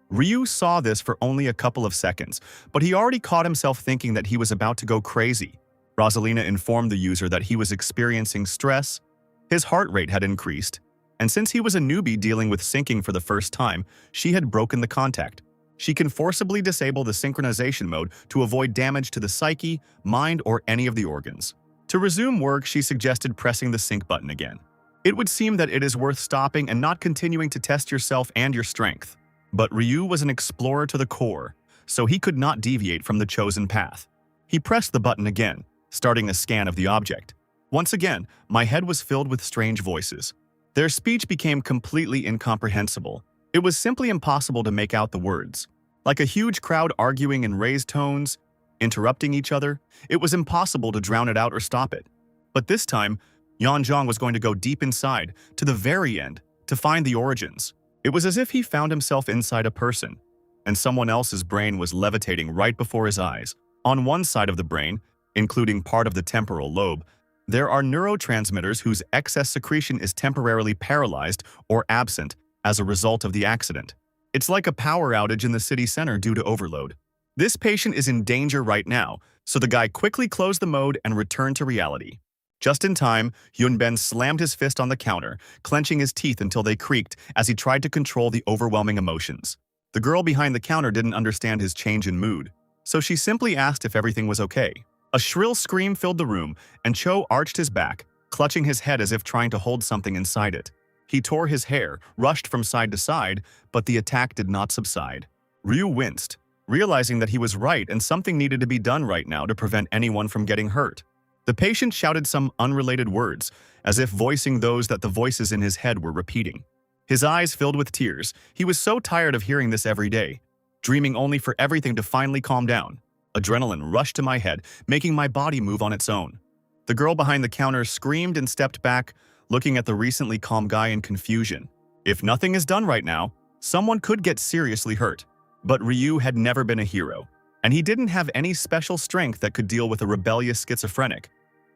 Ryu saw this for only a couple of seconds, but he already caught himself thinking that he was about to go crazy. Rosalina informed the user that he was experiencing stress. His heart rate had increased, and since he was a newbie dealing with syncing for the first time, she had broken the contact. She can forcibly disable the synchronization mode to avoid damage to the psyche, mind, or any of the organs. To resume work, she suggested pressing the sync button again. It would seem that it is worth stopping and not continuing to test yourself and your strength. But Ryu was an explorer to the core, so he could not deviate from the chosen path. He pressed the button again, starting a scan of the object. Once again, my head was filled with strange voices. Their speech became completely incomprehensible. It was simply impossible to make out the words. Like a huge crowd arguing in raised tones, interrupting each other, it was impossible to drown it out or stop it. But this time, Yeonjong was going to go deep inside, to the very end, to find the origins. It was as if he found himself inside a person, and someone else's brain was levitating right before his eyes. On one side of the brain, including part of the temporal lobe, there are neurotransmitters whose excess secretion is temporarily paralyzed or absent as a result of the accident. It's like a power outage in the city center due to overload. This patient is in danger right now, so the guy quickly closed the mode and returned to reality. Just in time, Yunben slammed his fist on the counter, clenching his teeth until they creaked as he tried to control the overwhelming emotions. The girl behind the counter didn't understand his change in mood, so she simply asked if everything was okay. A shrill scream filled the room, and Cho arched his back, clutching his head as if trying to hold something inside it. He tore his hair, rushed from side to side, but the attack did not subside. Ryu winced, realizing that he was right and something needed to be done right now to prevent anyone from getting hurt. The patient shouted some unrelated words, as if voicing those that the voices in his head were repeating. His eyes filled with tears. He was so tired of hearing this every day, dreaming only for everything to finally calm down. Adrenaline rushed to my head, making my body move on its own. The girl behind the counter screamed and stepped back, looking at the recently calm guy in confusion. If nothing is done right now, someone could get seriously hurt. But Ryu had never been a hero, and he didn't have any special strength that could deal with a rebellious schizophrenic.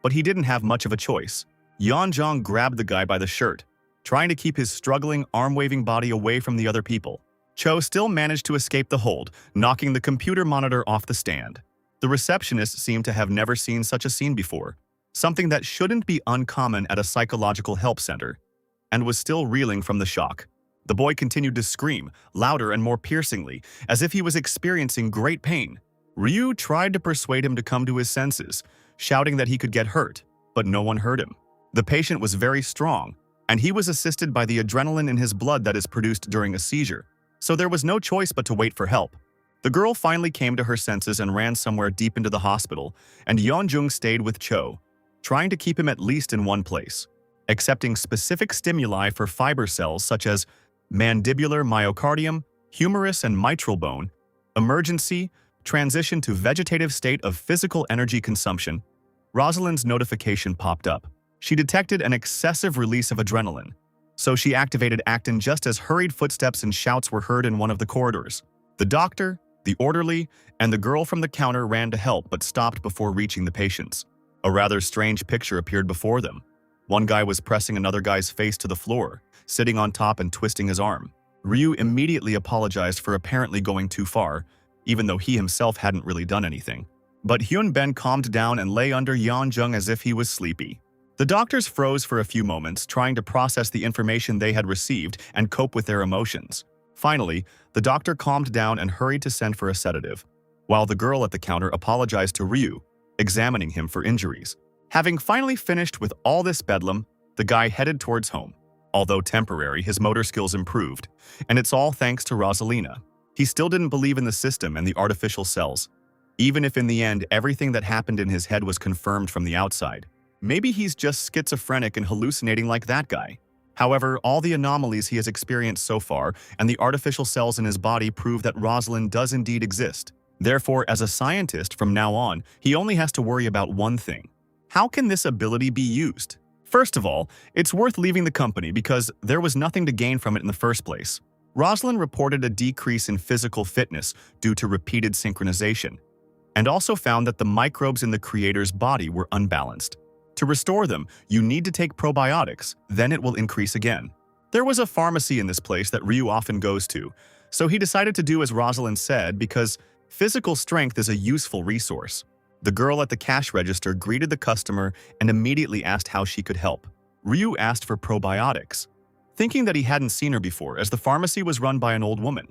But he didn't have much of a choice. Yeonjong grabbed the guy by the shirt, trying to keep his struggling, arm-waving body away from the other people. Cho still managed to escape the hold, knocking the computer monitor off the stand. The receptionist seemed to have never seen such a scene before, something that shouldn't be uncommon at a psychological help center, and was still reeling from the shock. The boy continued to scream, louder and more piercingly, as if he was experiencing great pain. Ryu tried to persuade him to come to his senses, shouting that he could get hurt, but no one heard him. The patient was very strong, and he was assisted by the adrenaline in his blood that is produced during a seizure, so there was no choice but to wait for help. The girl finally came to her senses and ran somewhere deep into the hospital, and Yeonjung stayed with Cho, trying to keep him at least in one place, accepting specific stimuli for fiber cells such as mandibular myocardium, humerus and mitral bone, emergency, transition to vegetative state of physical energy consumption. Rosaline's notification popped up. She detected an excessive release of adrenaline, so she activated Acton just as hurried footsteps and shouts were heard in one of the corridors. The doctor, the orderly, and the girl from the counter ran to help but stopped before reaching the patients. A rather strange picture appeared before them. One guy was pressing another guy's face to the floor, sitting on top and twisting his arm. Ryu immediately apologized for apparently going too far, even though he himself hadn't really done anything. But Hyun-ben calmed down and lay under Yeonjung as if he was sleepy. The doctors froze for a few moments, trying to process the information they had received and cope with their emotions. Finally, the doctor calmed down and hurried to send for a sedative, while the girl at the counter apologized to Ryu, examining him for injuries. Having finally finished with all this bedlam, the guy headed towards home. Although temporary, his motor skills improved, and it's all thanks to Rosalina. He still didn't believe in the system and the artificial cells, even if in the end everything that happened in his head was confirmed from the outside. Maybe he's just schizophrenic and hallucinating like that guy. However, all the anomalies he has experienced so far and the artificial cells in his body prove that Rosaline does indeed exist. Therefore, as a scientist from now on, he only has to worry about one thing. How can this ability be used? First of all, it's worth leaving the company because there was nothing to gain from it in the first place. Rosaline reported a decrease in physical fitness due to repeated synchronization, and also found that the microbes in the creator's body were unbalanced. To restore them, you need to take probiotics, then it will increase again. There was a pharmacy in this place that Ryu often goes to, so he decided to do as Rosaline said because physical strength is a useful resource. The girl at the cash register greeted the customer and immediately asked how she could help. Ryu asked for probiotics, thinking that he hadn't seen her before as the pharmacy was run by an old woman.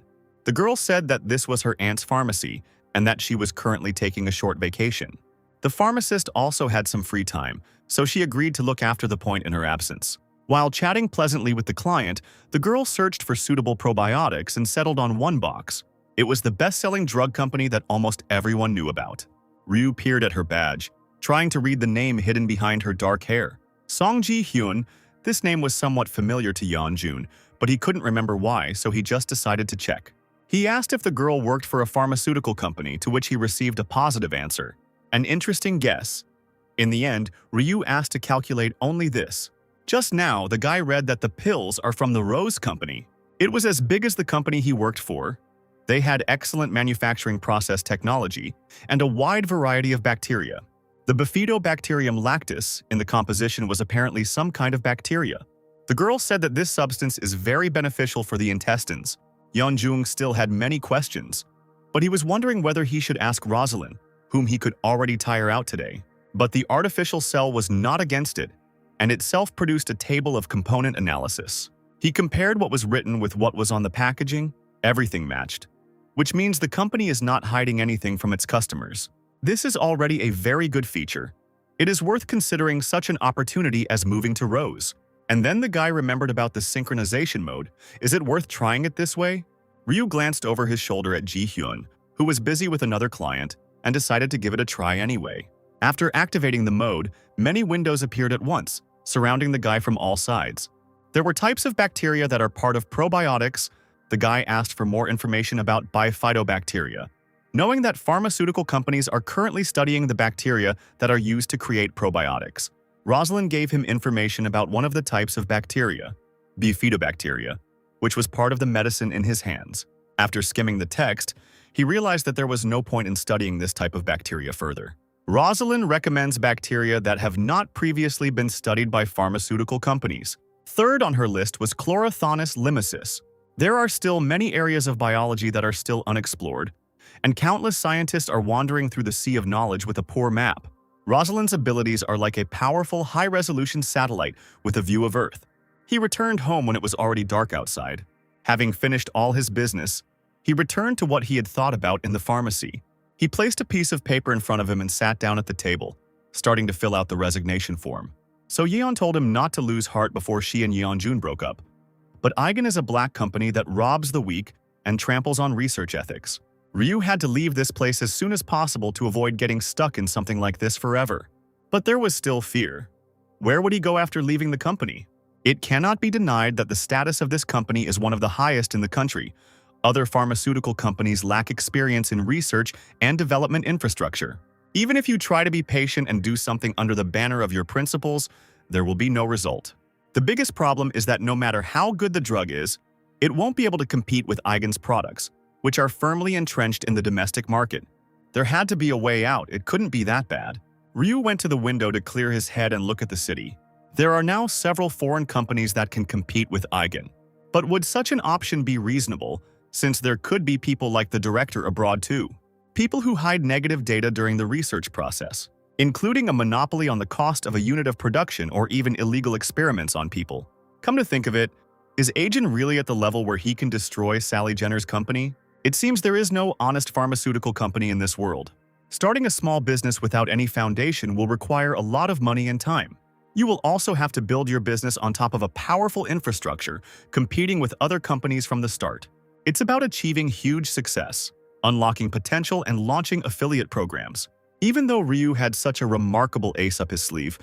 The girl said that this was her aunt's pharmacy and that she was currently taking a short vacation. The pharmacist also had some free time, so she agreed to look after the point in her absence. While chatting pleasantly with the client, the girl searched for suitable probiotics and settled on one box. It was the best-selling drug company that almost everyone knew about. Ryu peered at her badge, trying to read the name hidden behind her dark hair. Song Ji-hyun. This name was somewhat familiar to Yeonjun, but he couldn't remember why, so he just decided to check. He asked if the girl worked for a pharmaceutical company, to which he received a positive answer. An interesting guess. In the end, Ryu asked to calculate only this. Just now, the guy read that the pills are from the Rose Company. It was as big as the company he worked for. They had excellent manufacturing process technology and a wide variety of bacteria. The Bifidobacterium lactis in the composition was apparently some kind of bacteria. The girl said that this substance is very beneficial for the intestines. Yeonjung still had many questions, but he was wondering whether he should ask Rosaline, whom he could already tire out today. But the artificial cell was not against it, and itself produced a table of component analysis. He compared what was written with what was on the packaging. Everything matched, which means the company is not hiding anything from its customers. This is already a very good feature. It is worth considering such an opportunity as moving to Rose. And then the guy remembered about the synchronization mode. Is it worth trying it this way? Ryu glanced over his shoulder at Ji-hyun, who was busy with another client, and decided to give it a try anyway. After activating the mode, many windows appeared at once, surrounding the guy from all sides. There were types of bacteria that are part of probiotics. The guy asked for more information about bifidobacteria, knowing that pharmaceutical companies are currently studying the bacteria that are used to create probiotics. Rosaline gave him information about one of the types of bacteria, bifidobacteria, which was part of the medicine in his hands. After skimming the text, he realized that there was no point in studying this type of bacteria further. Rosaline recommends bacteria that have not previously been studied by pharmaceutical companies. Third on her list was Chlorothanus limasis. There are still many areas of biology that are still unexplored, and countless scientists are wandering through the sea of knowledge with a poor map. Rosaline's abilities are like a powerful, high-resolution satellite with a view of Earth. He returned home when it was already dark outside. Having finished all his business, he returned to what he had thought about in the pharmacy. He placed a piece of paper in front of him and sat down at the table, starting to fill out the resignation form. So Yeon told him not to lose heart before she and Yeonjun broke up. But Eigen is a black company that robs the weak and tramples on research ethics. Ryu had to leave this place as soon as possible to avoid getting stuck in something like this forever. But there was still fear. Where would he go after leaving the company? It cannot be denied that the status of this company is one of the highest in the country. Other pharmaceutical companies lack experience in research and development infrastructure. Even if you try to be patient and do something under the banner of your principles, there will be no result. The biggest problem is that no matter how good the drug is, it won't be able to compete with Eigen's products, which are firmly entrenched in the domestic market. There had to be a way out. It couldn't be that bad. Ryu went to the window to clear his head and look at the city. There are now several foreign companies that can compete with Eigen. But would such an option be reasonable, since there could be people like the director abroad too? People who hide negative data during the research process, including a monopoly on the cost of a unit of production or even illegal experiments on people. Come to think of it, is Eigen really at the level where he can destroy Sally Jenner's company? It seems there is no honest pharmaceutical company in this world. Starting a small business without any foundation will require a lot of money and time. You will also have to build your business on top of a powerful infrastructure, competing with other companies from the start. It's about achieving huge success, unlocking potential, and launching affiliate programs. Even though Ryu had such a remarkable ace up his sleeve,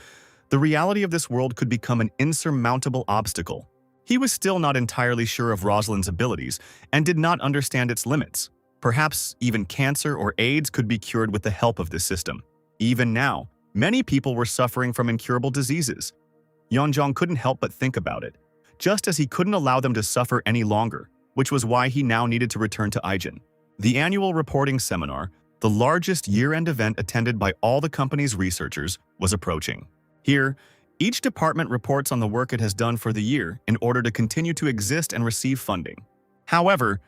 the reality of this world could become an insurmountable obstacle. He was still not entirely sure of Rosaline's abilities and did not understand its limits. Perhaps even cancer or AIDS could be cured with the help of this system. Even now, many people were suffering from incurable diseases. Yeonjong couldn't help but think about it, just as he couldn't allow them to suffer any longer, which was why he now needed to return to Eigen. The annual reporting seminar, the largest year-end event attended by all the company's researchers, was approaching. Here, each department reports on the work it has done for the year in order to continue to exist and receive funding. However,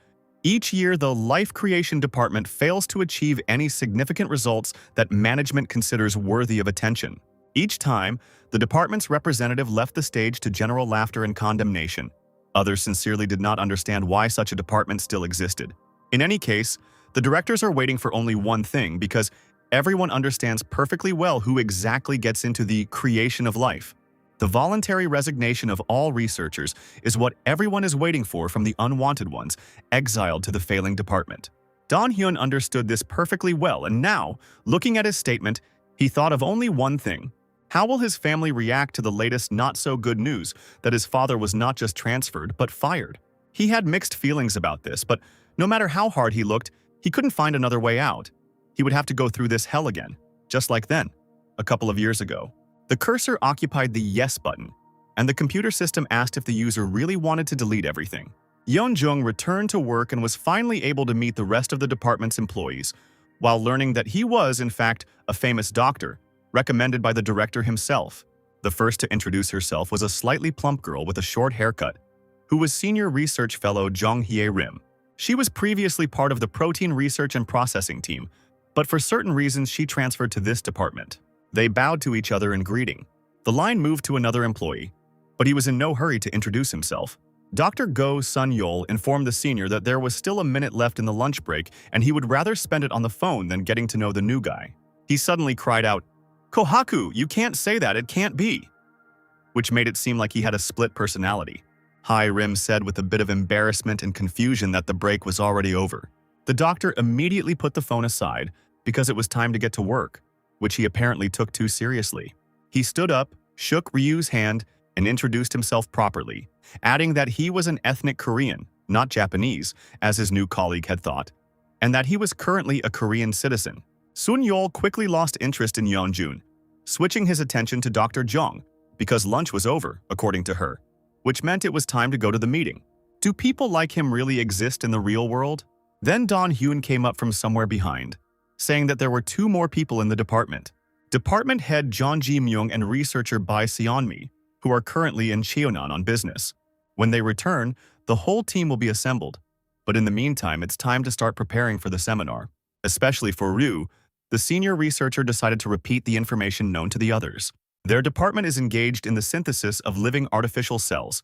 each year the Life Creation Department fails to achieve any significant results that management considers worthy of attention. Each time, the department's representative left the stage to general laughter and condemnation. Others sincerely did not understand why such a department still existed. In any case, the directors are waiting for only one thing because everyone understands perfectly well who exactly gets into the creation of life. The voluntary resignation of all researchers is what everyone is waiting for from the unwanted ones, exiled to the failing department. Don Hyun understood this perfectly well, and now, looking at his statement, he thought of only one thing. How will his family react to the latest not-so-good news that his father was not just transferred, but fired? He had mixed feelings about this, but no matter how hard he looked, he couldn't find another way out. He would have to go through this hell again, just like then, a couple of years ago. The cursor occupied the Yes button, and the computer system asked if the user really wanted to delete everything. Yeonjung returned to work and was finally able to meet the rest of the department's employees, while learning that he was, in fact, a famous doctor, recommended by the director himself. The first to introduce herself was a slightly plump girl with a short haircut, who was senior research fellow Jong Hye-rim. She was previously part of the protein research and processing team, but for certain reasons she transferred to this department. They bowed to each other in greeting. The line moved to another employee, but he was in no hurry to introduce himself. Dr. Go Sun-yeol informed the senior that there was still a minute left in the lunch break and he would rather spend it on the phone than getting to know the new guy. He suddenly cried out, "Kohaku, you can't say that, it can't be," which made it seem like he had a split personality. Hye-rim said with a bit of embarrassment and confusion that the break was already over. The doctor immediately put the phone aside because it was time to get to work, which he apparently took too seriously. He stood up, shook Ryu's hand, and introduced himself properly, adding that he was an ethnic Korean, not Japanese, as his new colleague had thought, and that he was currently a Korean citizen. Sun-yeol quickly lost interest in Yeonjun, switching his attention to Dr. Jong, because lunch was over, according to her, which meant it was time to go to the meeting. Do people like him really exist in the real world? Then Don Hyun came up from somewhere behind, saying that there were two more people in the department. Department head Jeon Ji-myung and researcher Bai Seonmi, who are currently in Cheonan on business. When they return, the whole team will be assembled. But in the meantime, it's time to start preparing for the seminar. Especially for Ryu, the senior researcher decided to repeat the information known to the others. Their department is engaged in the synthesis of living artificial cells,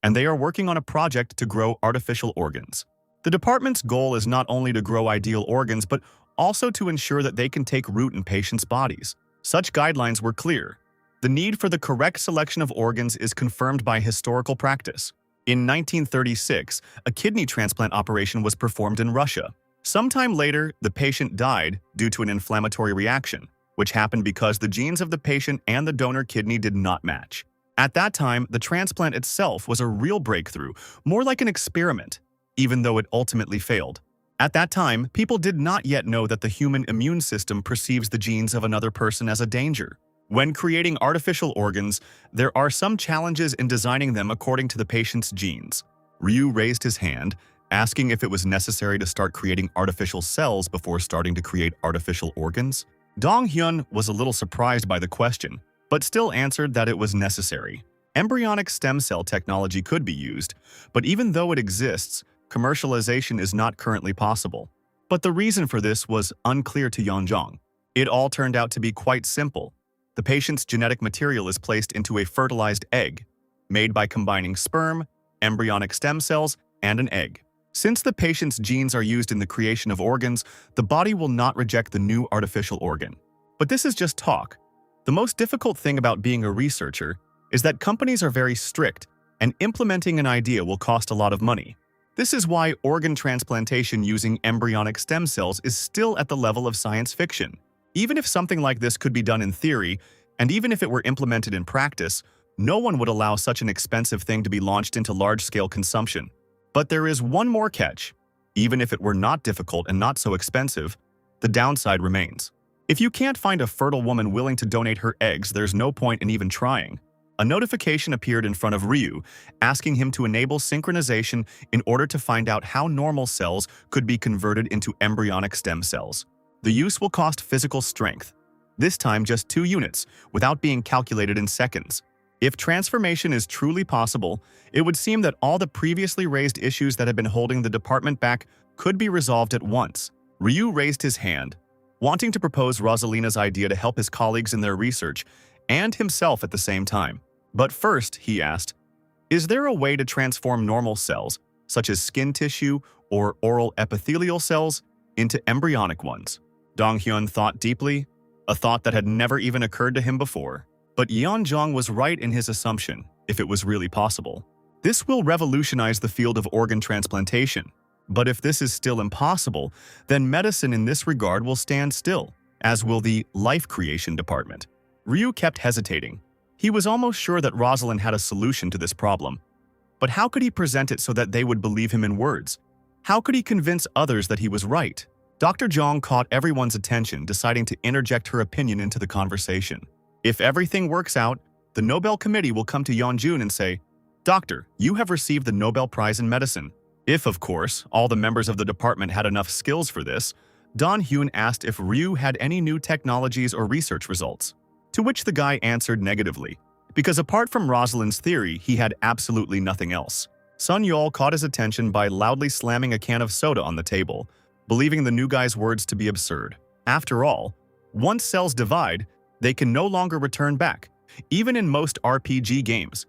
and they are working on a project to grow artificial organs. The department's goal is not only to grow ideal organs, but also to ensure that they can take root in patients' bodies. Such guidelines were clear. The need for the correct selection of organs is confirmed by historical practice. In 1936, a kidney transplant operation was performed in Russia. Sometime later, the patient died due to an inflammatory reaction, which happened because the genes of the patient and the donor kidney did not match. At that time, the transplant itself was a real breakthrough, more like an experiment, even though it ultimately failed. At that time, people did not yet know that the human immune system perceives the genes of another person as a danger. When creating artificial organs, there are some challenges in designing them according to the patient's genes. Ryu raised his hand, asking if it was necessary to start creating artificial cells before starting to create artificial organs. Dong-hyun was a little surprised by the question, but still answered that it was necessary. Embryonic stem cell technology could be used, but even though it exists, commercialization is not currently possible. But the reason for this was unclear to Yeonjong. It all turned out to be quite simple. The patient's genetic material is placed into a fertilized egg, made by combining sperm, embryonic stem cells, and an egg. Since the patient's genes are used in the creation of organs, the body will not reject the new artificial organ. But this is just talk. The most difficult thing about being a researcher is that companies are very strict, and implementing an idea will cost a lot of money. This is why organ transplantation using embryonic stem cells is still at the level of science fiction. Even if something like this could be done in theory, and even if it were implemented in practice, no one would allow such an expensive thing to be launched into large-scale consumption. But there is one more catch. Even if it were not difficult and not so expensive, the downside remains. If you can't find a fertile woman willing to donate her eggs, there's no point in even trying. A notification appeared in front of Ryu, asking him to enable synchronization in order to find out how normal cells could be converted into embryonic stem cells. The use will cost physical strength, this time just 2 units, without being calculated in seconds. If transformation is truly possible, it would seem that all the previously raised issues that had been holding the department back could be resolved at once. Ryu raised his hand, wanting to propose Rosalina's idea to help his colleagues in their research, and himself at the same time. But first, he asked, is there a way to transform normal cells, such as skin tissue or oral epithelial cells, into embryonic ones? Dong-hyun thought deeply, a thought that had never even occurred to him before. But Yeonjong was right in his assumption, if it was really possible. This will revolutionize the field of organ transplantation. But if this is still impossible, then medicine in this regard will stand still, as will the life creation department. Ryu kept hesitating. He was almost sure that Rosaline had a solution to this problem. But how could he present it so that they would believe him in words? How could he convince others that he was right? Dr. Jong caught everyone's attention, deciding to interject her opinion into the conversation. If everything works out, the Nobel Committee will come to Yeonjun and say, "Doctor, you have received the Nobel Prize in Medicine." If, of course, all the members of the department had enough skills for this, Don-hyun asked if Ryu had any new technologies or research results. To which the guy answered negatively, because apart from Rosaline's theory, he had absolutely nothing else. Sun Yeol caught his attention by loudly slamming a can of soda on the table, believing the new guy's words to be absurd. After all, once cells divide, they can no longer return back, even in most RPG games.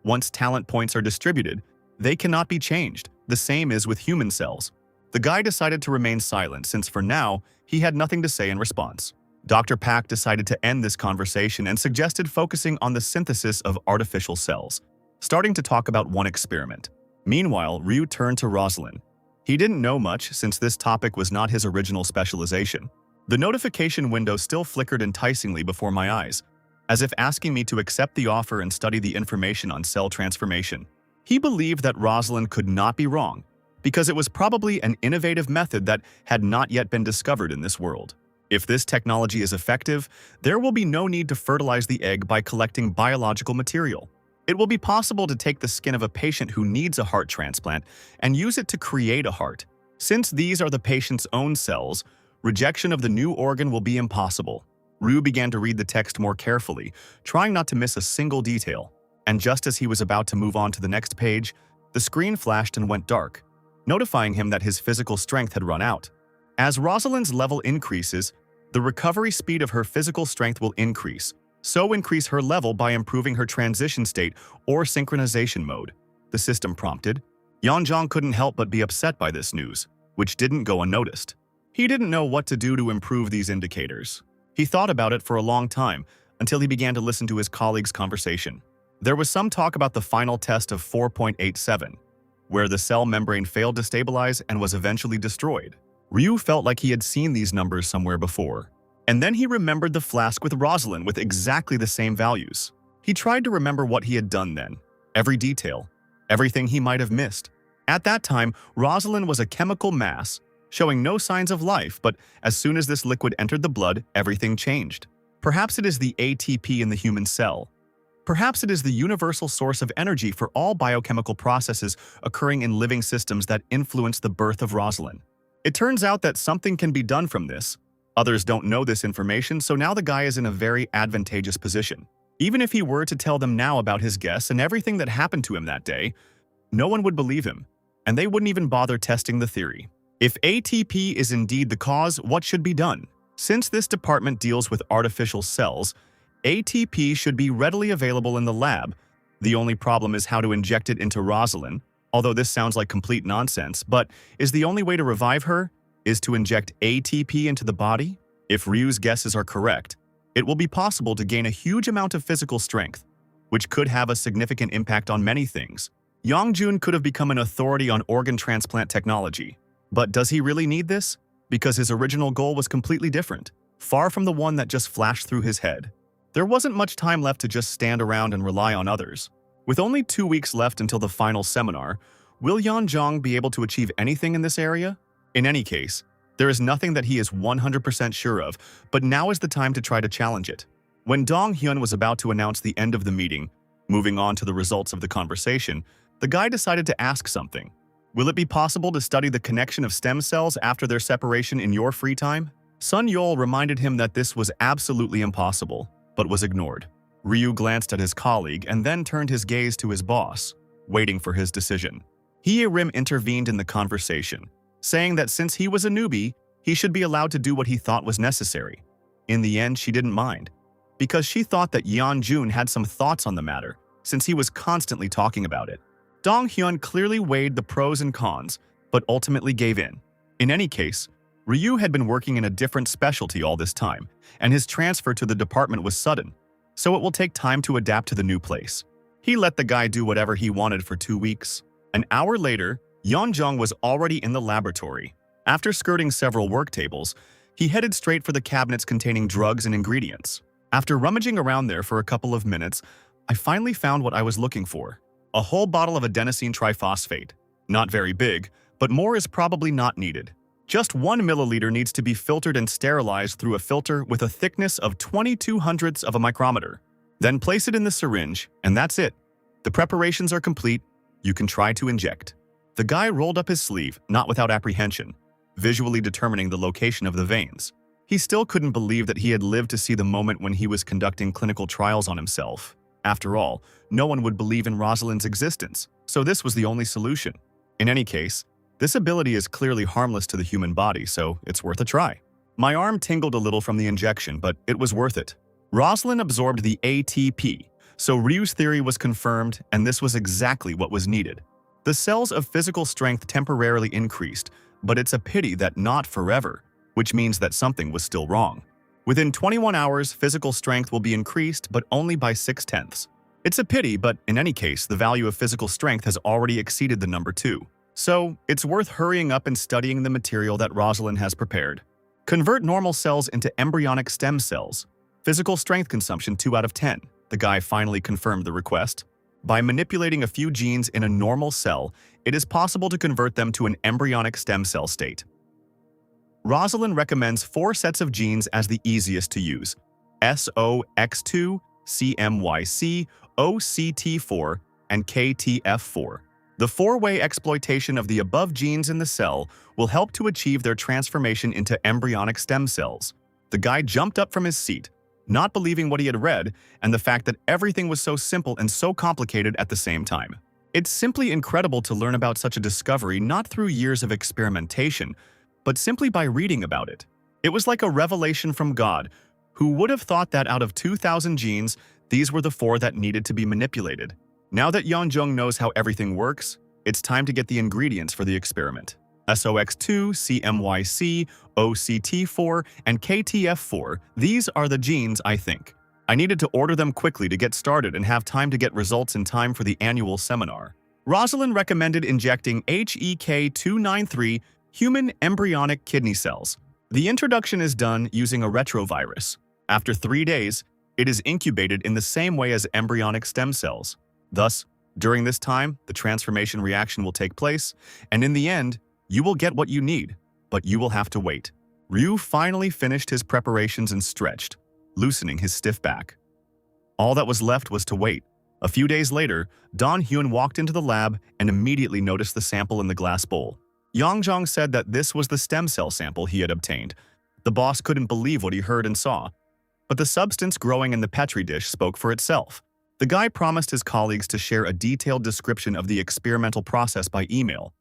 Once talent points are distributed, they cannot be changed. The same is with human cells. The guy decided to remain silent since for now, he had nothing to say in response. Dr. Pak decided to end this conversation and suggested focusing on the synthesis of artificial cells, starting to talk about one experiment. Meanwhile, Ryu turned to Rosaline. He didn't know much since this topic was not his original specialization. The notification window still flickered enticingly before my eyes, as if asking me to accept the offer and study the information on cell transformation. He believed that Rosaline could not be wrong, because it was probably an innovative method that had not yet been discovered in this world. If this technology is effective, there will be no need to fertilize the egg by collecting biological material. It will be possible to take the skin of a patient who needs a heart transplant and use it to create a heart. Since these are the patient's own cells, rejection of the new organ will be impossible. Ryu began to read the text more carefully, trying not to miss a single detail. And just as he was about to move on to the next page, the screen flashed and went dark, notifying him that his physical strength had run out. As Rosaline's level increases, the recovery speed of her physical strength will increase, so increase her level by improving her transition state or synchronization mode. the system prompted. Yeonjong couldn't help but be upset by this news, which didn't go unnoticed. He didn't know what to do to improve these indicators. He thought about it for a long time until he began to listen to his colleagues' conversation. There was some talk about the final test of 4.87, where the cell membrane failed to stabilize and was eventually destroyed. Ryu felt like he had seen these numbers somewhere before. And then he remembered the flask with Rosaline with exactly the same values. He tried to remember what he had done then, every detail, everything he might have missed. At that time, Rosaline was a chemical mass, showing no signs of life, but as soon as this liquid entered the blood, everything changed. Perhaps it is the ATP in the human cell. Perhaps it is the universal source of energy for all biochemical processes occurring in living systems that influence the birth of Rosaline. It turns out that something can be done from this. Others don't know this information, so now the guy is in a very advantageous position. Even if he were to tell them now about his guess and everything that happened to him that day, no one would believe him, and they wouldn't even bother testing the theory. If ATP is indeed the cause, what should be done? Since this department deals with artificial cells, ATP should be readily available in the lab. The only problem is how to inject it into Rosaline, although this sounds like complete nonsense, but is the only way to revive her is to inject ATP into the body? If Ryu's guesses are correct, it will be possible to gain a huge amount of physical strength, which could have a significant impact on many things. Yongjun could have become an authority on organ transplant technology. But does he really need this? Because his original goal was completely different, far from the one that just flashed through his head. There wasn't much time left to just stand around and rely on others. With only 2 weeks left until the final seminar, will Yeonjong be able to achieve anything in this area? In any case, there is nothing that he is 100% sure of, but now is the time to try to challenge it. When Dong Hyun was about to announce the end of the meeting, moving on to the results of the conversation, the guy decided to ask something. Will it be possible to study the connection of stem cells after their separation in your free time? Sun Yol reminded him that this was absolutely impossible, but was ignored. Ryu glanced at his colleague and then turned his gaze to his boss, waiting for his decision. Hye-rim intervened in the conversation, saying that since he was a newbie, he should be allowed to do what he thought was necessary. In the end, she didn't mind, because she thought that Yeonjun had some thoughts on the matter, since he was constantly talking about it. Dong Hyun clearly weighed the pros and cons, but ultimately gave in. In any case, Ryu had been working in a different specialty all this time, and his transfer to the department was sudden, so it will take time to adapt to the new place. He let the guy do whatever he wanted for 2 weeks. An hour later, Yeonjong was already in the laboratory. After skirting several work tables, he headed straight for the cabinets containing drugs and ingredients. After rummaging around there for a couple of minutes, I finally found what I was looking for. A whole bottle of adenosine triphosphate. Not very big, but more is probably not needed. Just 1 milliliter needs to be filtered and sterilized through a filter with a thickness of 0.22 of a micrometer. Then place it in the syringe, and that's it. The preparations are complete. You can try to inject. The guy rolled up his sleeve, not without apprehension, visually determining the location of the veins. He still couldn't believe that he had lived to see the moment when he was conducting clinical trials on himself. After all, no one would believe in Rosaline's existence, so this was the only solution. In any case, this ability is clearly harmless to the human body, so it's worth a try. My arm tingled a little from the injection, but it was worth it. Rosaline absorbed the ATP, so Ryu's theory was confirmed, and this was exactly what was needed. The cells of physical strength temporarily increased, but it's a pity that not forever, which means that something was still wrong. Within 21 hours, physical strength will be increased, but only by 0.6. It's a pity, but in any case, the value of physical strength has already exceeded the number 2. So, it's worth hurrying up and studying the material that Rosaline has prepared. Convert normal cells into embryonic stem cells. Physical strength consumption 2 out of 10. The guy finally confirmed the request. By manipulating a few genes in a normal cell, it is possible to convert them to an embryonic stem cell state. Rosaline recommends 4 sets of genes as the easiest to use: SOX2, CMYC, OCT4, and KTF4. The 4-way exploitation of the above genes in the cell will help to achieve their transformation into embryonic stem cells. The guy jumped up from his seat, not believing what he had read and the fact that everything was so simple and so complicated at the same time. It's simply incredible to learn about such a discovery not through years of experimentation, but simply by reading about it. It was like a revelation from God, who would have thought that out of 2,000 genes, these were the 4 that needed to be manipulated. Now that Yeonjung knows how everything works, it's time to get the ingredients for the experiment. SOX2, CMYC, OCT4, and KTF4, these are the genes, I think. I needed to order them quickly to get started and have time to get results in time for the annual seminar. Rosaline recommended injecting HEK293 human embryonic kidney cells. The introduction is done using a retrovirus. After 3 days, it is incubated in the same way as embryonic stem cells. Thus, during this time, the transformation reaction will take place, and in the end, you will get what you need, but you will have to wait. Ryu finally finished his preparations and stretched, loosening his stiff back. All that was left was to wait. A few days later, Don Hyun walked into the lab and immediately noticed the sample in the glass bowl. Yeonjung said that this was the stem cell sample he had obtained. The boss couldn't believe what he heard and saw. But the substance growing in the Petri dish spoke for itself. The guy promised his colleagues to share a detailed description of the experimental process by email.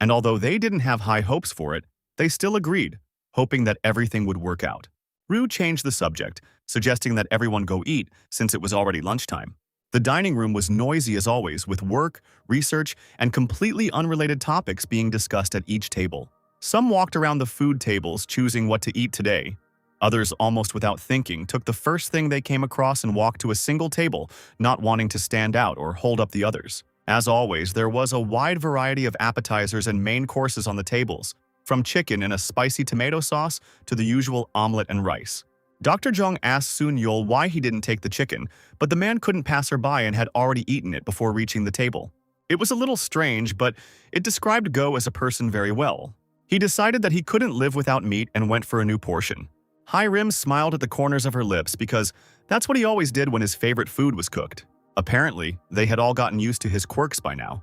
And although they didn't have high hopes for it, they still agreed, hoping that everything would work out. Ryu changed the subject, suggesting that everyone go eat since it was already lunchtime. The dining room was noisy as always, with work, research, and completely unrelated topics being discussed at each table. Some walked around the food tables choosing what to eat today. Others, almost without thinking, took the first thing they came across and walked to a single table, not wanting to stand out or hold up the others. As always, there was a wide variety of appetizers and main courses on the tables, from chicken in a spicy tomato sauce to the usual omelet and rice. Dr. Jung asked Sun Yul why he didn't take the chicken, but the man couldn't pass her by and had already eaten it before reaching the table. It was a little strange, but it described Go as a person very well. He decided that he couldn't live without meat and went for a new portion. Hi-Rim smiled at the corners of her lips because that's what he always did when his favorite food was cooked. Apparently, they had all gotten used to his quirks by now.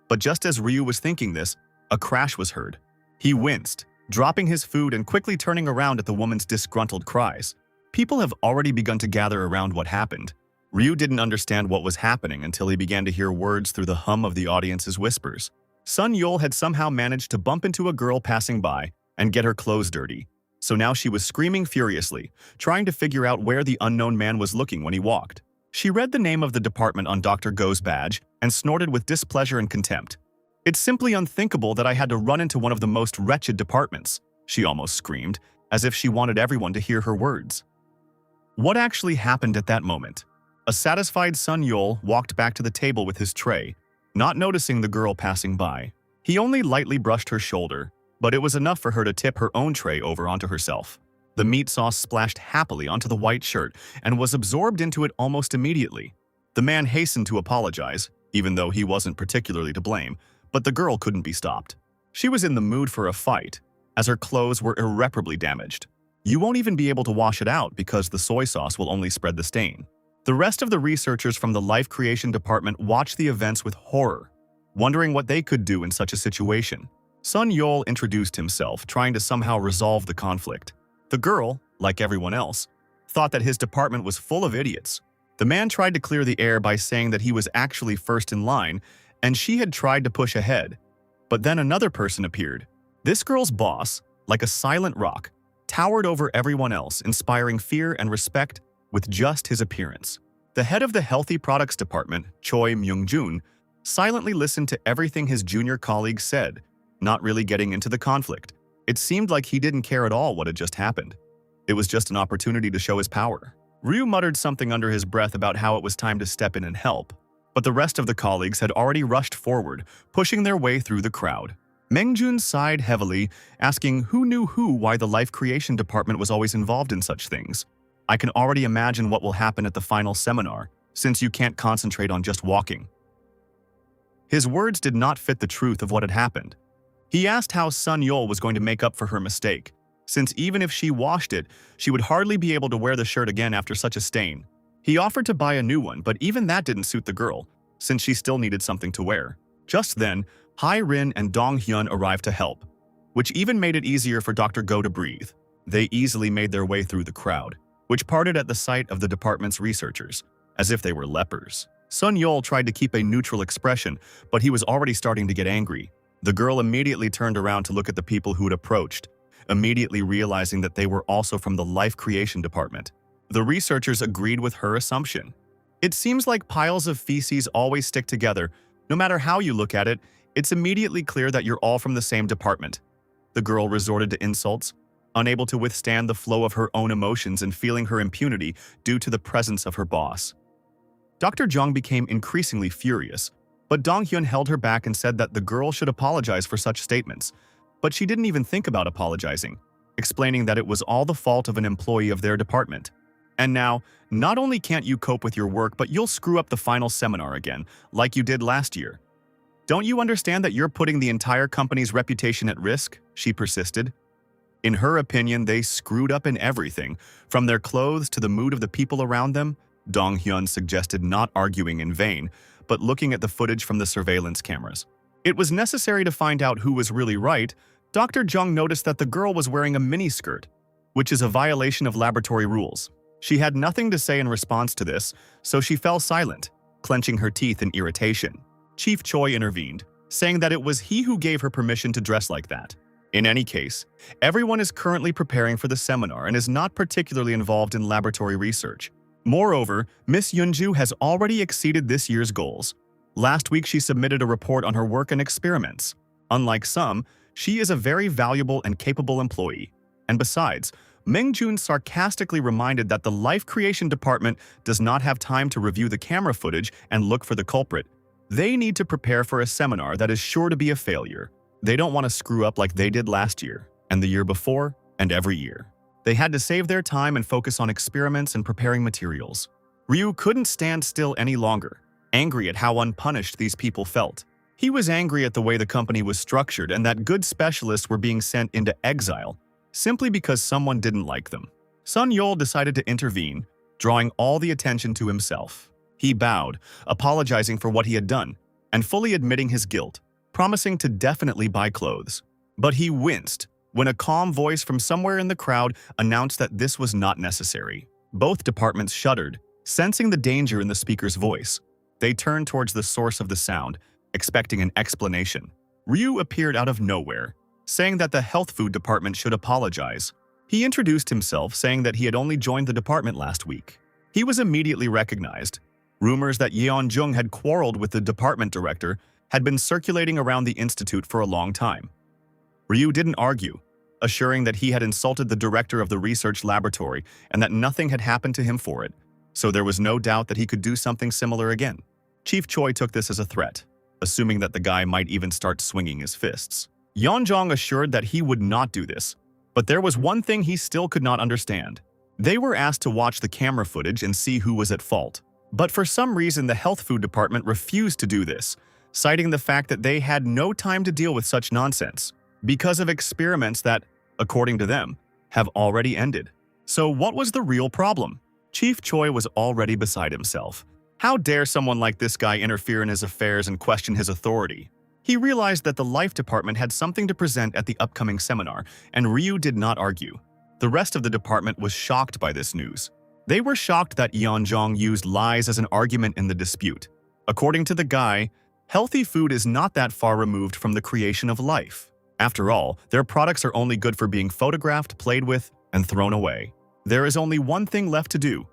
But just as Ryu was thinking this, a crash was heard. He winced, dropping his food and quickly turning around at the woman's disgruntled cries. People have already begun to gather around what happened. Ryu didn't understand what was happening until he began to hear words through the hum of the audience's whispers. Sun Yul had somehow managed to bump into a girl passing by and get her clothes dirty. So now she was screaming furiously, trying to figure out where the unknown man was looking when he walked. She read the name of the department on Dr. Go's badge and snorted with displeasure and contempt. "It's simply unthinkable that I had to run into one of the most wretched departments," she almost screamed, as if she wanted everyone to hear her words. What actually happened at that moment? A satisfied Sun Yul walked back to the table with his tray, not noticing the girl passing by. He only lightly brushed her shoulder, but it was enough for her to tip her own tray over onto herself. The meat sauce splashed happily onto the white shirt and was absorbed into it almost immediately. The man hastened to apologize, even though he wasn't particularly to blame, but the girl couldn't be stopped. She was in the mood for a fight, as her clothes were irreparably damaged. You won't even be able to wash it out because the soy sauce will only spread the stain. The rest of the researchers from the Life Creation Department watched the events with horror, wondering what they could do in such a situation. Sun Yul introduced himself, trying to somehow resolve the conflict. The girl, like everyone else, thought that his department was full of idiots. The man tried to clear the air by saying that he was actually first in line, and she had tried to push ahead. But then another person appeared. This girl's boss, like a silent rock, towered over everyone else, inspiring fear and respect with just his appearance. The head of the Healthy Products Department, Choi Myung-jun, silently listened to everything his junior colleagues said, not really getting into the conflict. It seemed like he didn't care at all what had just happened. It was just an opportunity to show his power. Ryu muttered something under his breath about how it was time to step in and help, but the rest of the colleagues had already rushed forward, pushing their way through the crowd. Mengjun sighed heavily, asking who knew why the Life Creation Department was always involved in such things. I can already imagine what will happen at the final seminar, since you can't concentrate on just walking. His words did not fit the truth of what had happened. He asked how Sun Yul was going to make up for her mistake, since even if she washed it, she would hardly be able to wear the shirt again after such a stain. He offered to buy a new one, but even that didn't suit the girl, since she still needed something to wear. Just then, Hai Rin and Dong Hyun arrived to help, which even made it easier for Dr. Go to breathe. They easily made their way through the crowd, which parted at the sight of the department's researchers, as if they were lepers. Sun Yul tried to keep a neutral expression, but he was already starting to get angry. The girl immediately turned around to look at the people who had approached, immediately realizing that they were also from the Life Creation Department. The researchers agreed with her assumption. It seems like piles of feces always stick together. No matter how you look at it, it's immediately clear that you're all from the same department. The girl resorted to insults, unable to withstand the flow of her own emotions and feeling her impunity due to the presence of her boss. Dr. Jung became increasingly furious, but Dong Hyun held her back and said that the girl should apologize for such statements. But she didn't even think about apologizing, explaining that it was all the fault of an employee of their department. And now, not only can't you cope with your work, but you'll screw up the final seminar again, like you did last year. Don't you understand that you're putting the entire company's reputation at risk? She persisted. In her opinion, they screwed up in everything, from their clothes to the mood of the people around them. Dong Hyun suggested not arguing in vain, but looking at the footage from the surveillance cameras. It was necessary to find out who was really right. Dr. Jung noticed that the girl was wearing a miniskirt, which is a violation of laboratory rules. She had nothing to say in response to this, so she fell silent, clenching her teeth in irritation. Chief Choi intervened, saying that it was he who gave her permission to dress like that. In any case, everyone is currently preparing for the seminar and is not particularly involved in laboratory research. Moreover, Miss Yunju has already exceeded this year's goals. Last week, she submitted a report on her work and experiments. Unlike some, she is a very valuable and capable employee. And besides, Mingjun sarcastically reminded that the Life Creation Department does not have time to review the camera footage and look for the culprit. They need to prepare for a seminar that is sure to be a failure. They don't want to screw up like they did last year, and the year before, and every year. They had to save their time and focus on experiments and preparing materials. Ryu couldn't stand still any longer, angry at how unpunished these people felt. He was angry at the way the company was structured and that good specialists were being sent into exile simply because someone didn't like them. Sun Yol decided to intervene, drawing all the attention to himself. He bowed, apologizing for what he had done, and fully admitting his guilt, promising to definitely buy clothes. But he winced when a calm voice from somewhere in the crowd announced that this was not necessary. Both departments shuddered, sensing the danger in the speaker's voice. They turned towards the source of the sound, expecting an explanation. Ryu appeared out of nowhere, saying that the health food department should apologize. He introduced himself, saying that he had only joined the department last week. He was immediately recognized. Rumors that Yeon Jung had quarreled with the department director had been circulating around the institute for a long time. Ryu didn't argue, assuring that he had insulted the director of the research laboratory and that nothing had happened to him for it, so there was no doubt that he could do something similar again. Chief Choi took this as a threat, assuming that the guy might even start swinging his fists. Yeonjong assured that he would not do this, but there was one thing he still could not understand. They were asked to watch the camera footage and see who was at fault. But for some reason, the health food department refused to do this, citing the fact that they had no time to deal with such nonsense, because of experiments that, according to them, have already ended. So what was the real problem? Chief Choi was already beside himself. How dare someone like this guy interfere in his affairs and question his authority? He realized that the Life Department had something to present at the upcoming seminar, and Ryu did not argue. The rest of the department was shocked by this news. They were shocked that Yeonjong used lies as an argument in the dispute. According to the guy, healthy food is not that far removed from the creation of life. After all, their products are only good for being photographed, played with, and thrown away. There is only one thing left to do.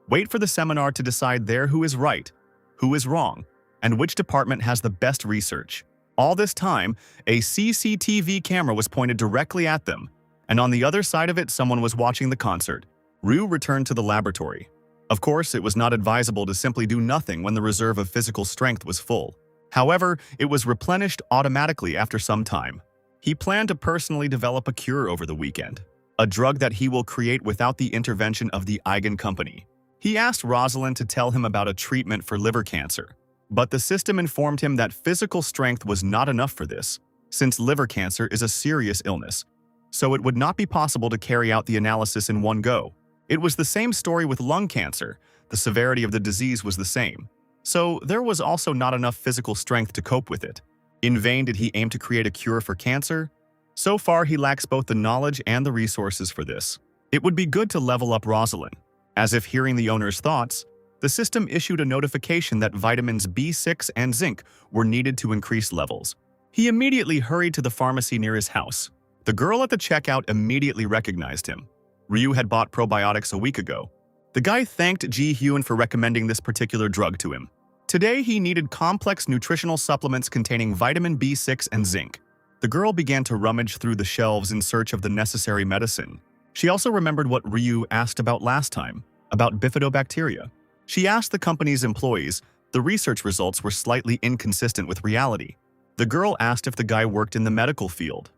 Wait for the seminar to decide there who is right, who is wrong, and which department has the best research. All this time, a CCTV camera was pointed directly at them, and on the other side of it, someone was watching the concert. Ryu returned to the laboratory. Of course, it was not advisable to simply do nothing when the reserve of physical strength was full. However, it was replenished automatically after some time. He planned to personally develop a cure over the weekend, a drug that he will create without the intervention of the Eigen company. He asked Rosaline to tell him about a treatment for liver cancer, but the system informed him that physical strength was not enough for this, since liver cancer is a serious illness, so it would not be possible to carry out the analysis in one go. It was the same story with lung cancer. The severity of the disease was the same, so there was also not enough physical strength to cope with it. In vain did he aim to create a cure for cancer. So far, he lacks both the knowledge and the resources for this. It would be good to level up Rosaline. As if hearing the owner's thoughts, the system issued a notification that vitamins B6 and zinc were needed to increase levels. He immediately hurried to the pharmacy near his house. The girl at the checkout immediately recognized him. Ryu had bought probiotics a week ago. The guy thanked Ji-hyun for recommending this particular drug to him. Today, he needed complex nutritional supplements containing vitamin B6 and zinc. The girl began to rummage through the shelves in search of the necessary medicine. She also remembered what Ryu asked about last time, about bifidobacteria. She asked the company's employees. The research results were slightly inconsistent with reality. The girl asked if the guy worked in the medical field.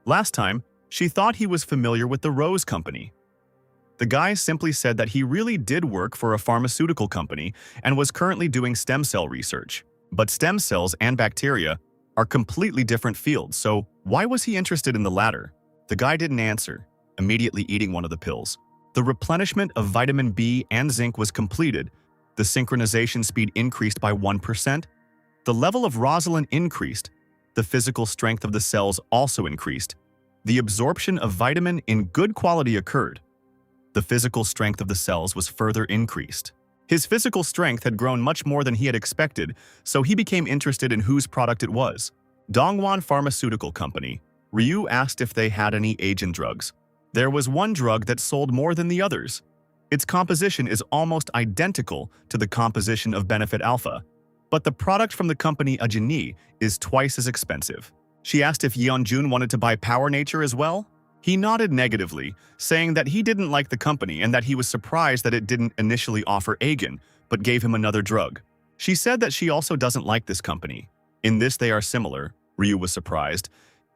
Last time, she thought he was familiar with the Rose Company. The guy simply said that he really did work for a pharmaceutical company and was currently doing stem cell research. But stem cells and bacteria are completely different fields, so why was he interested in the latter? The guy didn't answer, immediately eating one of the pills. The replenishment of vitamin B and zinc was completed. The synchronization speed increased by 1%. The level of Rosaline increased. The physical strength of the cells also increased. The absorption of vitamin in good quality occurred. The physical strength of the cells was further increased. His physical strength had grown much more than he had expected, so he became interested in whose product it was. Dongwon Pharmaceutical Company. Ryu asked if they had any agent drugs. There was one drug that sold more than the others. Its composition is almost identical to the composition of Benefit Alpha, but the product from the company Ajini is twice as expensive. She asked if Yeonjun wanted to buy Power Nature as well. He nodded negatively, saying that he didn't like the company and that he was surprised that it didn't initially offer Agen, but gave him another drug. She said that she also doesn't like this company. In this they are similar. Ryu was surprised.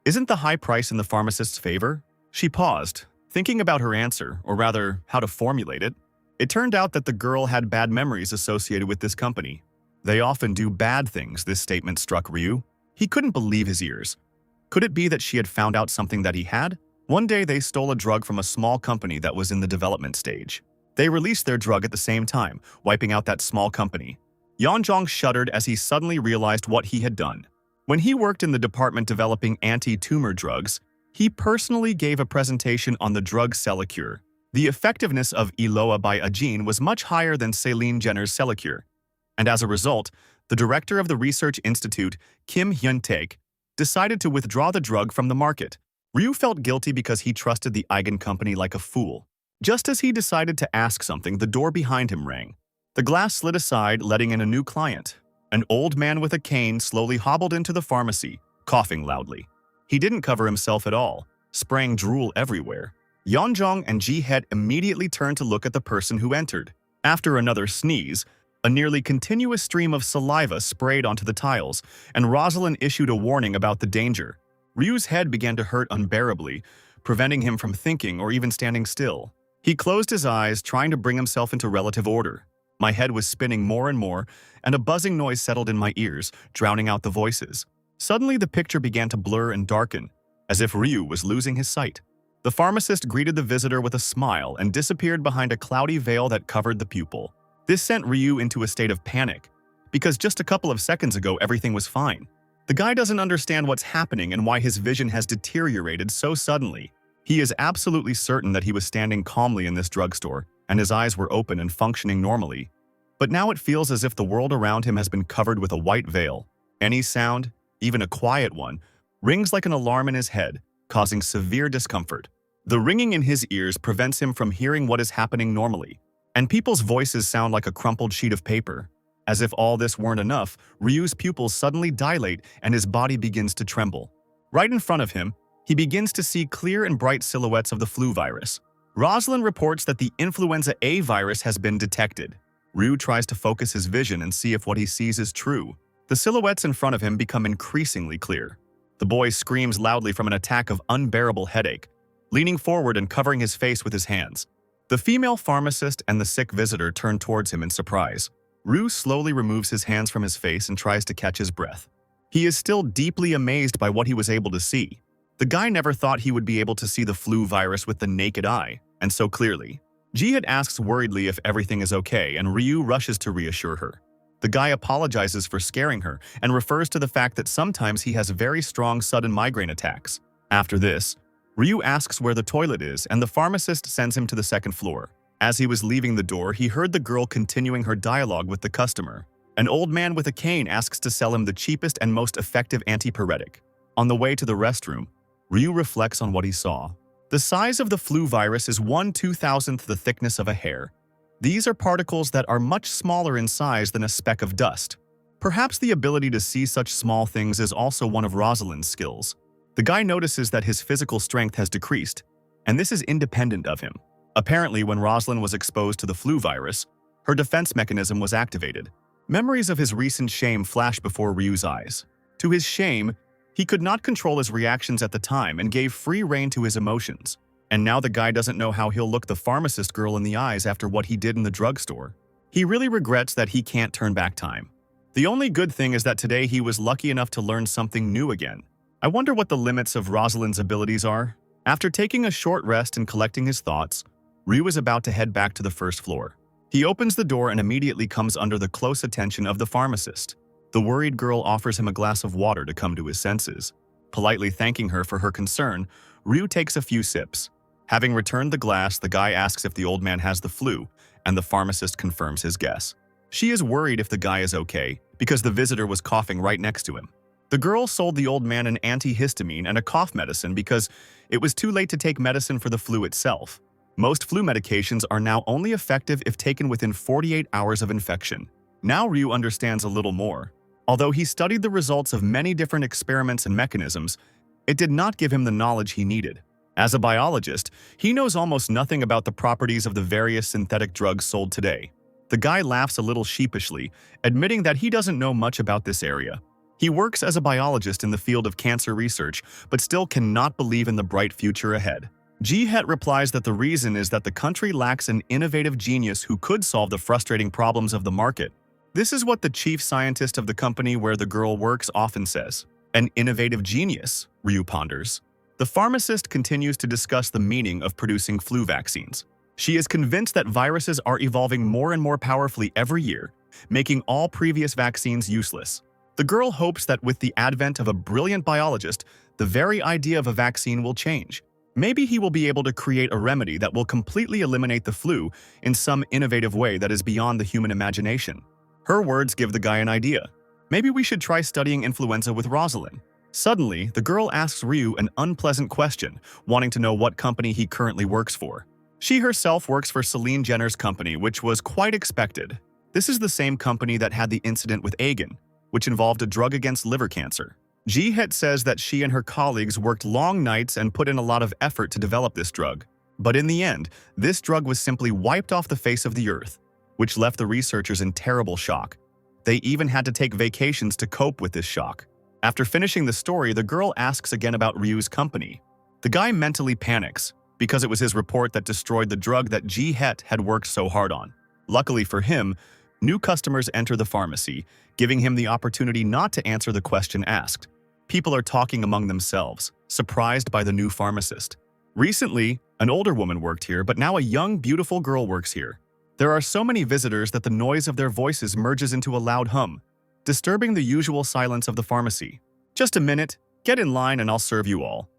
Isn't the high price in the pharmacist's favor? She paused, thinking about her answer, or rather, how to formulate it. It turned out that the girl had bad memories associated with this company. They often do bad things, this statement struck Ryu. He couldn't believe his ears. Could it be that she had found out something that he had? One day they stole a drug from a small company that was in the development stage. They released their drug at the same time, wiping out that small company. Yeonjong shuddered as he suddenly realized what he had done. When he worked in the department developing anti-tumor drugs, he personally gave a presentation on the drug Celicure. The effectiveness of Eloa by Ajin was much higher than Celine Jenner's Celicure. And as a result, the director of the research institute, Kim Hyun-taek, decided to withdraw the drug from the market. Ryu felt guilty because he trusted the Eigen company like a fool. Just as he decided to ask something, the door behind him rang. The glass slid aside, letting in a new client. An old man with a cane slowly hobbled into the pharmacy, coughing loudly. He didn't cover himself at all, spraying drool everywhere. Yeonjong and Ji-het immediately turned to look at the person who entered. After another sneeze, a nearly continuous stream of saliva sprayed onto the tiles, and Rosaline issued a warning about the danger. Ryu's head began to hurt unbearably, preventing him from thinking or even standing still. He closed his eyes, trying to bring himself into relative order. My head was spinning more and more, and a buzzing noise settled in my ears, drowning out the voices. Suddenly, the picture began to blur and darken, as if Ryu was losing his sight. The pharmacist greeted the visitor with a smile and disappeared behind a cloudy veil that covered the pupil. This sent Ryu into a state of panic, because just a couple of seconds ago everything was fine. The guy doesn't understand what's happening and why his vision has deteriorated so suddenly. He is absolutely certain that he was standing calmly in this drugstore, and his eyes were open and functioning normally. But now it feels as if the world around him has been covered with a white veil. Any sound, even a quiet one, rings like an alarm in his head, causing severe discomfort. The ringing in his ears prevents him from hearing what is happening normally, and people's voices sound like a crumpled sheet of paper. As if all this weren't enough, Ryu's pupils suddenly dilate and his body begins to tremble. Right in front of him, he begins to see clear and bright silhouettes of the flu virus. Rosaline reports that the influenza A virus has been detected. Ryu tries to focus his vision and see if what he sees is true. The silhouettes in front of him become increasingly clear. The boy screams loudly from an attack of unbearable headache, leaning forward and covering his face with his hands. The female pharmacist and the sick visitor turn towards him in surprise. Ryu slowly removes his hands from his face and tries to catch his breath. He is still deeply amazed by what he was able to see. The guy never thought he would be able to see the flu virus with the naked eye, and so clearly. Ji-het asks worriedly if everything is okay, and Ryu rushes to reassure her. The guy apologizes for scaring her and refers to the fact that sometimes he has very strong sudden migraine attacks. After this, Ryu asks where the toilet is, and the pharmacist sends him to the second floor. As he was leaving the door, he heard the girl continuing her dialogue with the customer. An old man with a cane asks to sell him the cheapest and most effective antipyretic. On the way to the restroom, Ryu reflects on what he saw. The size of the flu virus is 1/2000th the thickness of a hair. These are particles that are much smaller in size than a speck of dust. Perhaps the ability to see such small things is also one of Rosaline's skills. The guy notices that his physical strength has decreased, and this is independent of him. Apparently, when Rosaline was exposed to the flu virus, her defense mechanism was activated. Memories of his recent shame flashed before Ryu's eyes. To his shame, he could not control his reactions at the time and gave free rein to his emotions. And now the guy doesn't know how he'll look the pharmacist girl in the eyes after what he did in the drugstore. He really regrets that he can't turn back time. The only good thing is that today he was lucky enough to learn something new again. I wonder what the limits of Rosaline's abilities are. After taking a short rest and collecting his thoughts, Ryu is about to head back to the first floor. He opens the door and immediately comes under the close attention of the pharmacist. The worried girl offers him a glass of water to come to his senses. Politely thanking her for her concern, Ryu takes a few sips. Having returned the glass, the guy asks if the old man has the flu, and the pharmacist confirms his guess. She is worried if the guy is okay, because the visitor was coughing right next to him. The girl sold the old man an antihistamine and a cough medicine because it was too late to take medicine for the flu itself. Most flu medications are now only effective if taken within 48 hours of infection. Now Ryu understands a little more. Although he studied the results of many different experiments and mechanisms, it did not give him the knowledge he needed. As a biologist, he knows almost nothing about the properties of the various synthetic drugs sold today. The guy laughs a little sheepishly, admitting that he doesn't know much about this area. He works as a biologist in the field of cancer research, but still cannot believe in the bright future ahead. Ji-Het replies that the reason is that the country lacks an innovative genius who could solve the frustrating problems of the market. This is what the chief scientist of the company where the girl works often says. An innovative genius, Ryu ponders. The pharmacist continues to discuss the meaning of producing flu vaccines. She is convinced that viruses are evolving more and more powerfully every year, making all previous vaccines useless. The girl hopes that with the advent of a brilliant biologist, the very idea of a vaccine will change. Maybe he will be able to create a remedy that will completely eliminate the flu in some innovative way that is beyond the human imagination. Her words give the guy an idea. Maybe we should try studying influenza with Rosaline. Suddenly, the girl asks Ryu an unpleasant question, wanting to know what company he currently works for. She herself works for Celine Jenner's company, which was quite expected. This is the same company that had the incident with Aegon, which involved a drug against liver cancer. Ji-Het says that she and her colleagues worked long nights and put in a lot of effort to develop this drug. But in the end, this drug was simply wiped off the face of the earth, which left the researchers in terrible shock. They even had to take vacations to cope with this shock. After finishing the story, the girl asks again about Ryu's company. The guy mentally panics, because it was his report that destroyed the drug that Ji-Het had worked so hard on. Luckily for him, new customers enter the pharmacy, giving him the opportunity not to answer the question asked. People are talking among themselves, surprised by the new pharmacist. Recently, an older woman worked here, but now a young, beautiful girl works here. There are so many visitors that the noise of their voices merges into a loud hum, disturbing the usual silence of the pharmacy. Just a minute, get in line and I'll serve you all.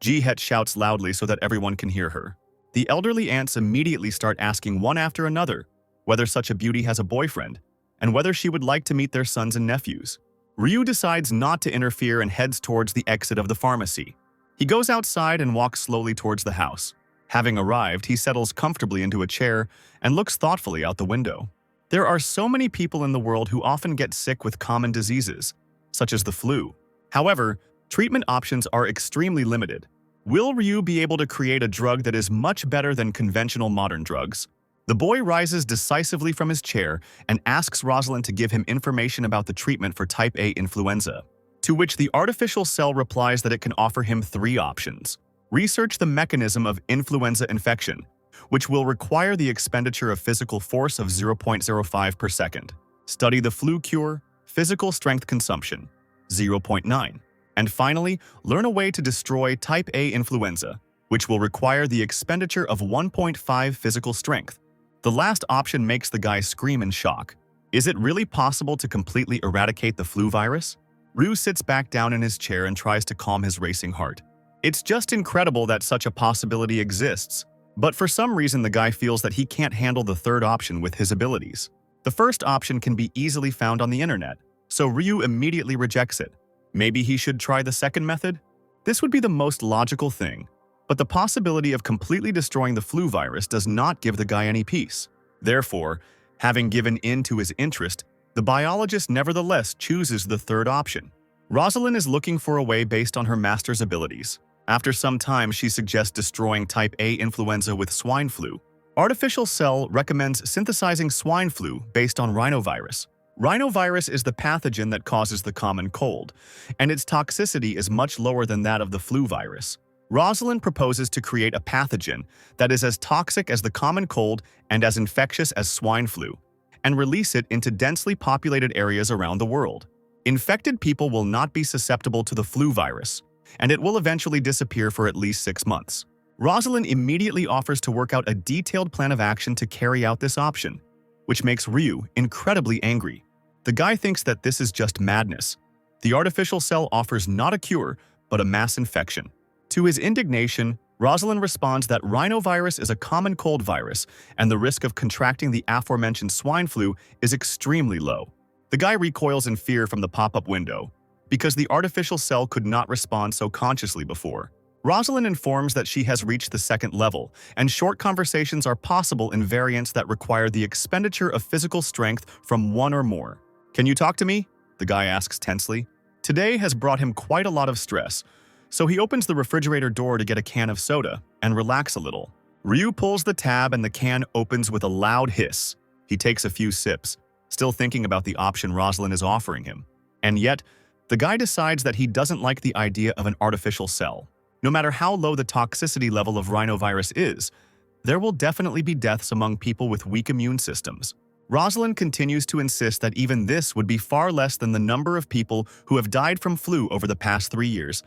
Ji-Het shouts loudly so that everyone can hear her. The elderly aunts immediately start asking one after another whether such a beauty has a boyfriend, and whether she would like to meet their sons and nephews. Ryu decides not to interfere and heads towards the exit of the pharmacy. He goes outside and walks slowly towards the house. Having arrived, he settles comfortably into a chair and looks thoughtfully out the window. There are so many people in the world who often get sick with common diseases, such as the flu. However, treatment options are extremely limited. Will Ryu be able to create a drug that is much better than conventional modern drugs? The boy rises decisively from his chair and asks Rosaline to give him information about the treatment for type A influenza, to which the artificial cell replies that it can offer him 3 options. Research the mechanism of influenza infection, which will require the expenditure of physical force of 0.05 per second. Study the flu cure, physical strength consumption, 0.9. And finally, learn a way to destroy type A influenza, which will require the expenditure of 1.5 physical strength. The last option makes the guy scream in shock. Is it really possible to completely eradicate the flu virus? Ryu sits back down in his chair and tries to calm his racing heart. It's just incredible that such a possibility exists. But for some reason, the guy feels that he can't handle the third option with his abilities. The first option can be easily found on the internet, so Ryu immediately rejects it. Maybe he should try the second method? This would be the most logical thing. But the possibility of completely destroying the flu virus does not give the guy any peace. Therefore, having given in to his interest, the biologist nevertheless chooses the third option. Rosaline is looking for a way based on her master's abilities. After some time, she suggests destroying type A influenza with swine flu. Artificial Cell recommends synthesizing swine flu based on rhinovirus. Rhinovirus is the pathogen that causes the common cold, and its toxicity is much lower than that of the flu virus. Rosaline proposes to create a pathogen that is as toxic as the common cold and as infectious as swine flu, and release it into densely populated areas around the world. Infected people will not be susceptible to the flu virus, and it will eventually disappear for at least 6 months. Rosaline immediately offers to work out a detailed plan of action to carry out this option, which makes Ryu incredibly angry. The guy thinks that this is just madness. The artificial cell offers not a cure, but a mass infection. To his indignation, Rosaline responds that rhinovirus is a common cold virus, and the risk of contracting the aforementioned swine flu is extremely low. The guy recoils in fear from the pop-up window, because the artificial cell could not respond so consciously before. Rosaline informs that she has reached the second level, and short conversations are possible in variants that require the expenditure of physical strength from one or more. "Can you talk to me?" the guy asks tensely. Today has brought him quite a lot of stress, so he opens the refrigerator door to get a can of soda and relax a little. Ryu pulls the tab and the can opens with a loud hiss. He takes a few sips, still thinking about the option Rosaline is offering him. And yet, the guy decides that he doesn't like the idea of an artificial cell. No matter how low the toxicity level of rhinovirus is, there will definitely be deaths among people with weak immune systems. Rosaline continues to insist that even this would be far less than the number of people who have died from flu over the past 3 years,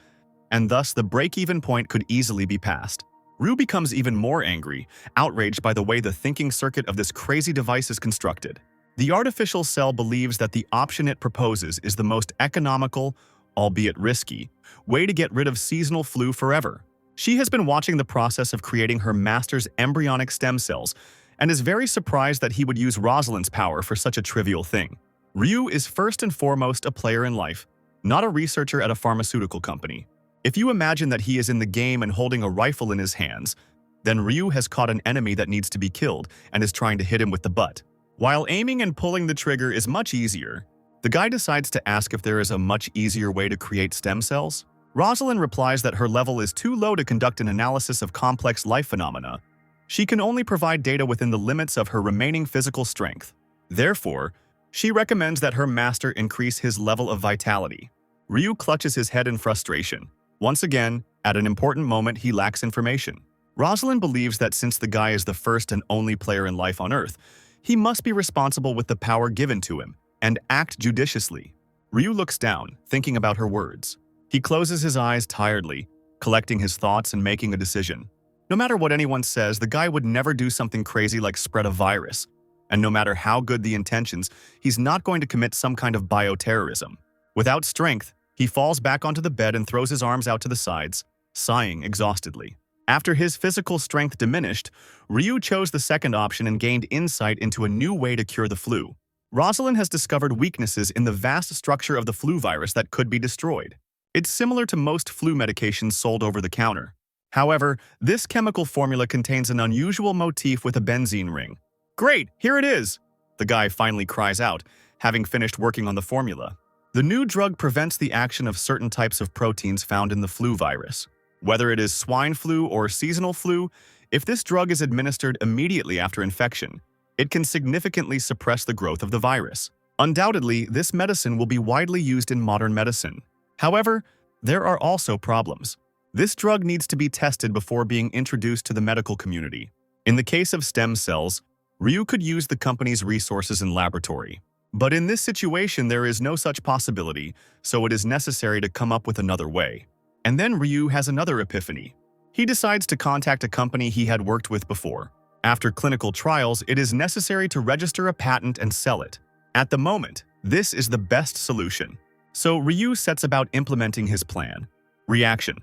and thus the break-even point could easily be passed. Ryu becomes even more angry, outraged by the way the thinking circuit of this crazy device is constructed. The artificial cell believes that the option it proposes is the most economical, albeit risky, way to get rid of seasonal flu forever. She has been watching the process of creating her master's embryonic stem cells and is very surprised that he would use Rosaline's power for such a trivial thing. Ryu is first and foremost a player in life, not a researcher at a pharmaceutical company. If you imagine that he is in the game and holding a rifle in his hands, then Ryu has caught an enemy that needs to be killed and is trying to hit him with the butt. While aiming and pulling the trigger is much easier, the guy decides to ask if there is a much easier way to create stem cells. Rosaline replies that her level is too low to conduct an analysis of complex life phenomena. She can only provide data within the limits of her remaining physical strength. Therefore, she recommends that her master increase his level of vitality. Ryu clutches his head in frustration. Once again, at an important moment, he lacks information. Rosaline believes that since the guy is the first and only player in life on Earth, he must be responsible with the power given to him and act judiciously. Ryu looks down, thinking about her words. He closes his eyes tiredly, collecting his thoughts and making a decision. No matter what anyone says, the guy would never do something crazy like spread a virus. And no matter how good the intentions, he's not going to commit some kind of bioterrorism. Without strength, he falls back onto the bed and throws his arms out to the sides, sighing exhaustedly. After his physical strength diminished, Ryu chose the second option and gained insight into a new way to cure the flu. Rosaline has discovered weaknesses in the vast structure of the flu virus that could be destroyed. It's similar to most flu medications sold over the counter. However, this chemical formula contains an unusual motif with a benzene ring. "Great, here it is!" the guy finally cries out, having finished working on the formula. The new drug prevents the action of certain types of proteins found in the flu virus. Whether it is swine flu or seasonal flu, if this drug is administered immediately after infection, it can significantly suppress the growth of the virus. Undoubtedly, this medicine will be widely used in modern medicine. However, there are also problems. This drug needs to be tested before being introduced to the medical community. In the case of stem cells, Ryu could use the company's resources in laboratory. But in this situation, there is no such possibility, so it is necessary to come up with another way. And then Ryu has another epiphany. He decides to contact a company he had worked with before. After clinical trials, it is necessary to register a patent and sell it. At the moment, this is the best solution. So Ryu sets about implementing his plan. Reaction.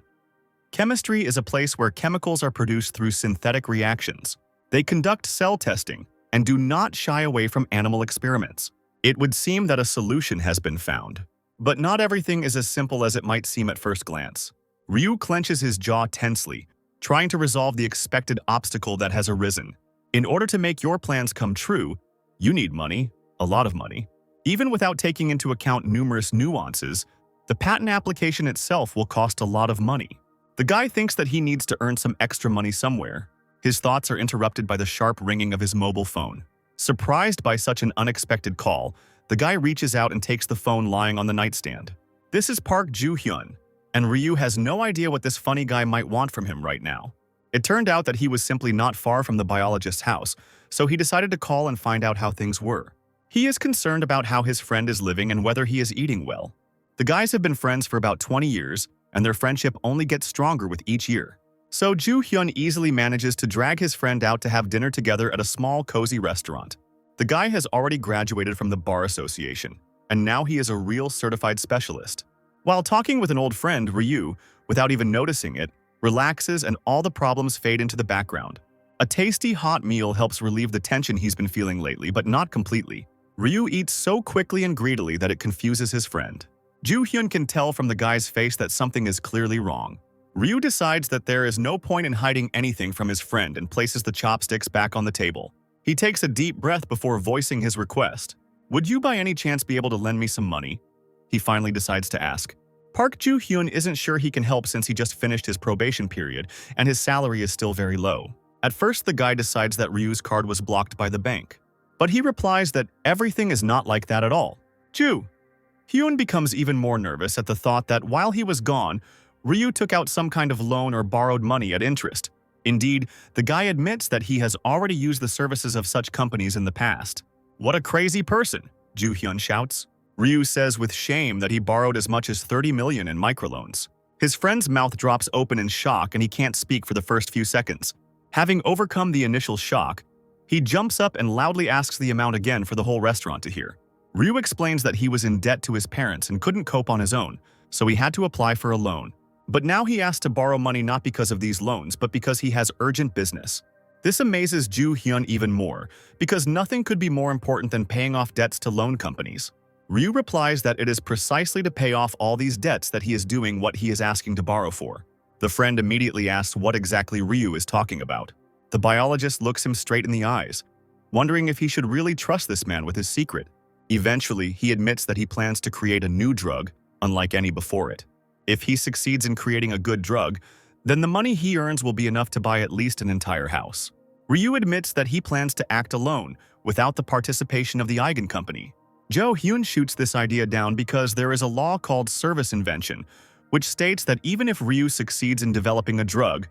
Chemistry is a place where chemicals are produced through synthetic reactions. They conduct cell testing and do not shy away from animal experiments. It would seem that a solution has been found. But not everything is as simple as it might seem at first glance. Ryu clenches his jaw tensely, trying to resolve the expected obstacle that has arisen. In order to make your plans come true, you need money, a lot of money. Even without taking into account numerous nuances, the patent application itself will cost a lot of money. The guy thinks that he needs to earn some extra money somewhere. His thoughts are interrupted by the sharp ringing of his mobile phone. Surprised by such an unexpected call, the guy reaches out and takes the phone lying on the nightstand. This is Park Joo-hyun, and Ryu has no idea what this funny guy might want from him right now. It turned out that he was simply not far from the biologist's house, so he decided to call and find out how things were. He is concerned about how his friend is living and whether he is eating well. The guys have been friends for about 20 years, and their friendship only gets stronger with each year. So Joo-hyun easily manages to drag his friend out to have dinner together at a small, cozy restaurant. The guy has already graduated from the bar association, and now he is a real certified specialist. While talking with an old friend, Ryu, without even noticing it, relaxes and all the problems fade into the background. A tasty hot meal helps relieve the tension he's been feeling lately, but not completely. Ryu eats so quickly and greedily that it confuses his friend. Joo-hyun can tell from the guy's face that something is clearly wrong. Ryu decides that there is no point in hiding anything from his friend and places the chopsticks back on the table. He takes a deep breath before voicing his request. "Would you by any chance be able to lend me some money?" He finally decides to ask. Park Joo-hyun isn't sure he can help since he just finished his probation period and his salary is still very low. At first, the guy decides that Ryu's card was blocked by the bank. But he replies that everything is not like that at all. Joo-hyun becomes even more nervous at the thought that while he was gone, Ryu took out some kind of loan or borrowed money at interest. Indeed, the guy admits that he has already used the services of such companies in the past. "What a crazy person," Joo-hyun shouts. Ryu says with shame that he borrowed as much as 30 million in microloans. His friend's mouth drops open in shock and he can't speak for the first few seconds. Having overcome the initial shock, he jumps up and loudly asks the amount again for the whole restaurant to hear. Ryu explains that he was in debt to his parents and couldn't cope on his own, so he had to apply for a loan. But now he asks to borrow money not because of these loans, but because he has urgent business. This amazes Joo-hyun even more, because nothing could be more important than paying off debts to loan companies. Ryu replies that it is precisely to pay off all these debts that he is doing what he is asking to borrow for. The friend immediately asks what exactly Ryu is talking about. The biologist looks him straight in the eyes, wondering if he should really trust this man with his secret. Eventually, he admits that he plans to create a new drug, unlike any before it. If he succeeds in creating a good drug, then the money he earns will be enough to buy at least an entire house. Ryu admits that he plans to act alone, without the participation of the Eigen company. Joo-hyun shoots this idea down because there is a law called service invention, which states that even if Ryu succeeds in developing a drug,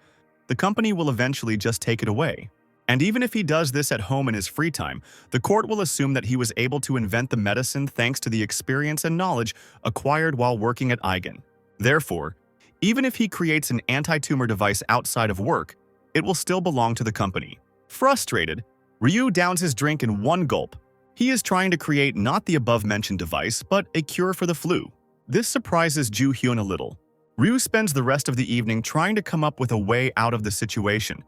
the company will eventually just take it away. And even if he does this at home in his free time, the court will assume that he was able to invent the medicine thanks to the experience and knowledge acquired while working at Eigen. Therefore, even if he creates an anti-tumor device outside of work, it will still belong to the company. Frustrated, Ryu downs his drink in one gulp. He is trying to create not the above-mentioned device, but a cure for the flu. This surprises Joo-hyun a little. Ryu spends the rest of the evening trying to come up with a way out of the situation,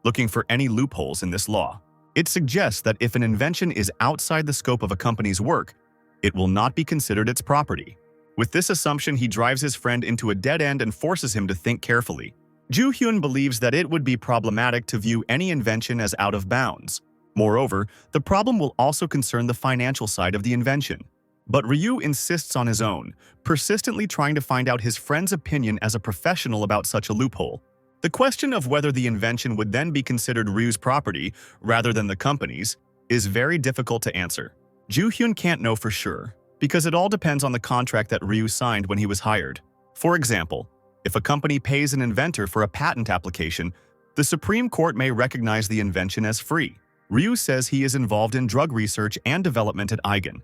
looking for any loopholes in this law. It suggests that if an invention is outside the scope of a company's work, it will not be considered its property. With this assumption, he drives his friend into a dead end and forces him to think carefully. Joo-hyun believes that it would be problematic to view any invention as out of bounds. Moreover, the problem will also concern the financial side of the invention. But Ryu insists on his own, persistently trying to find out his friend's opinion as a professional about such a loophole. The question of whether the invention would then be considered Ryu's property rather than the company's is very difficult to answer. Joo-hyun can't know for sure, because it all depends on the contract that Ryu signed when he was hired. For example, if a company pays an inventor for a patent application, the Supreme Court may recognize the invention as free. Ryu says he is involved in drug research and development at Eigen,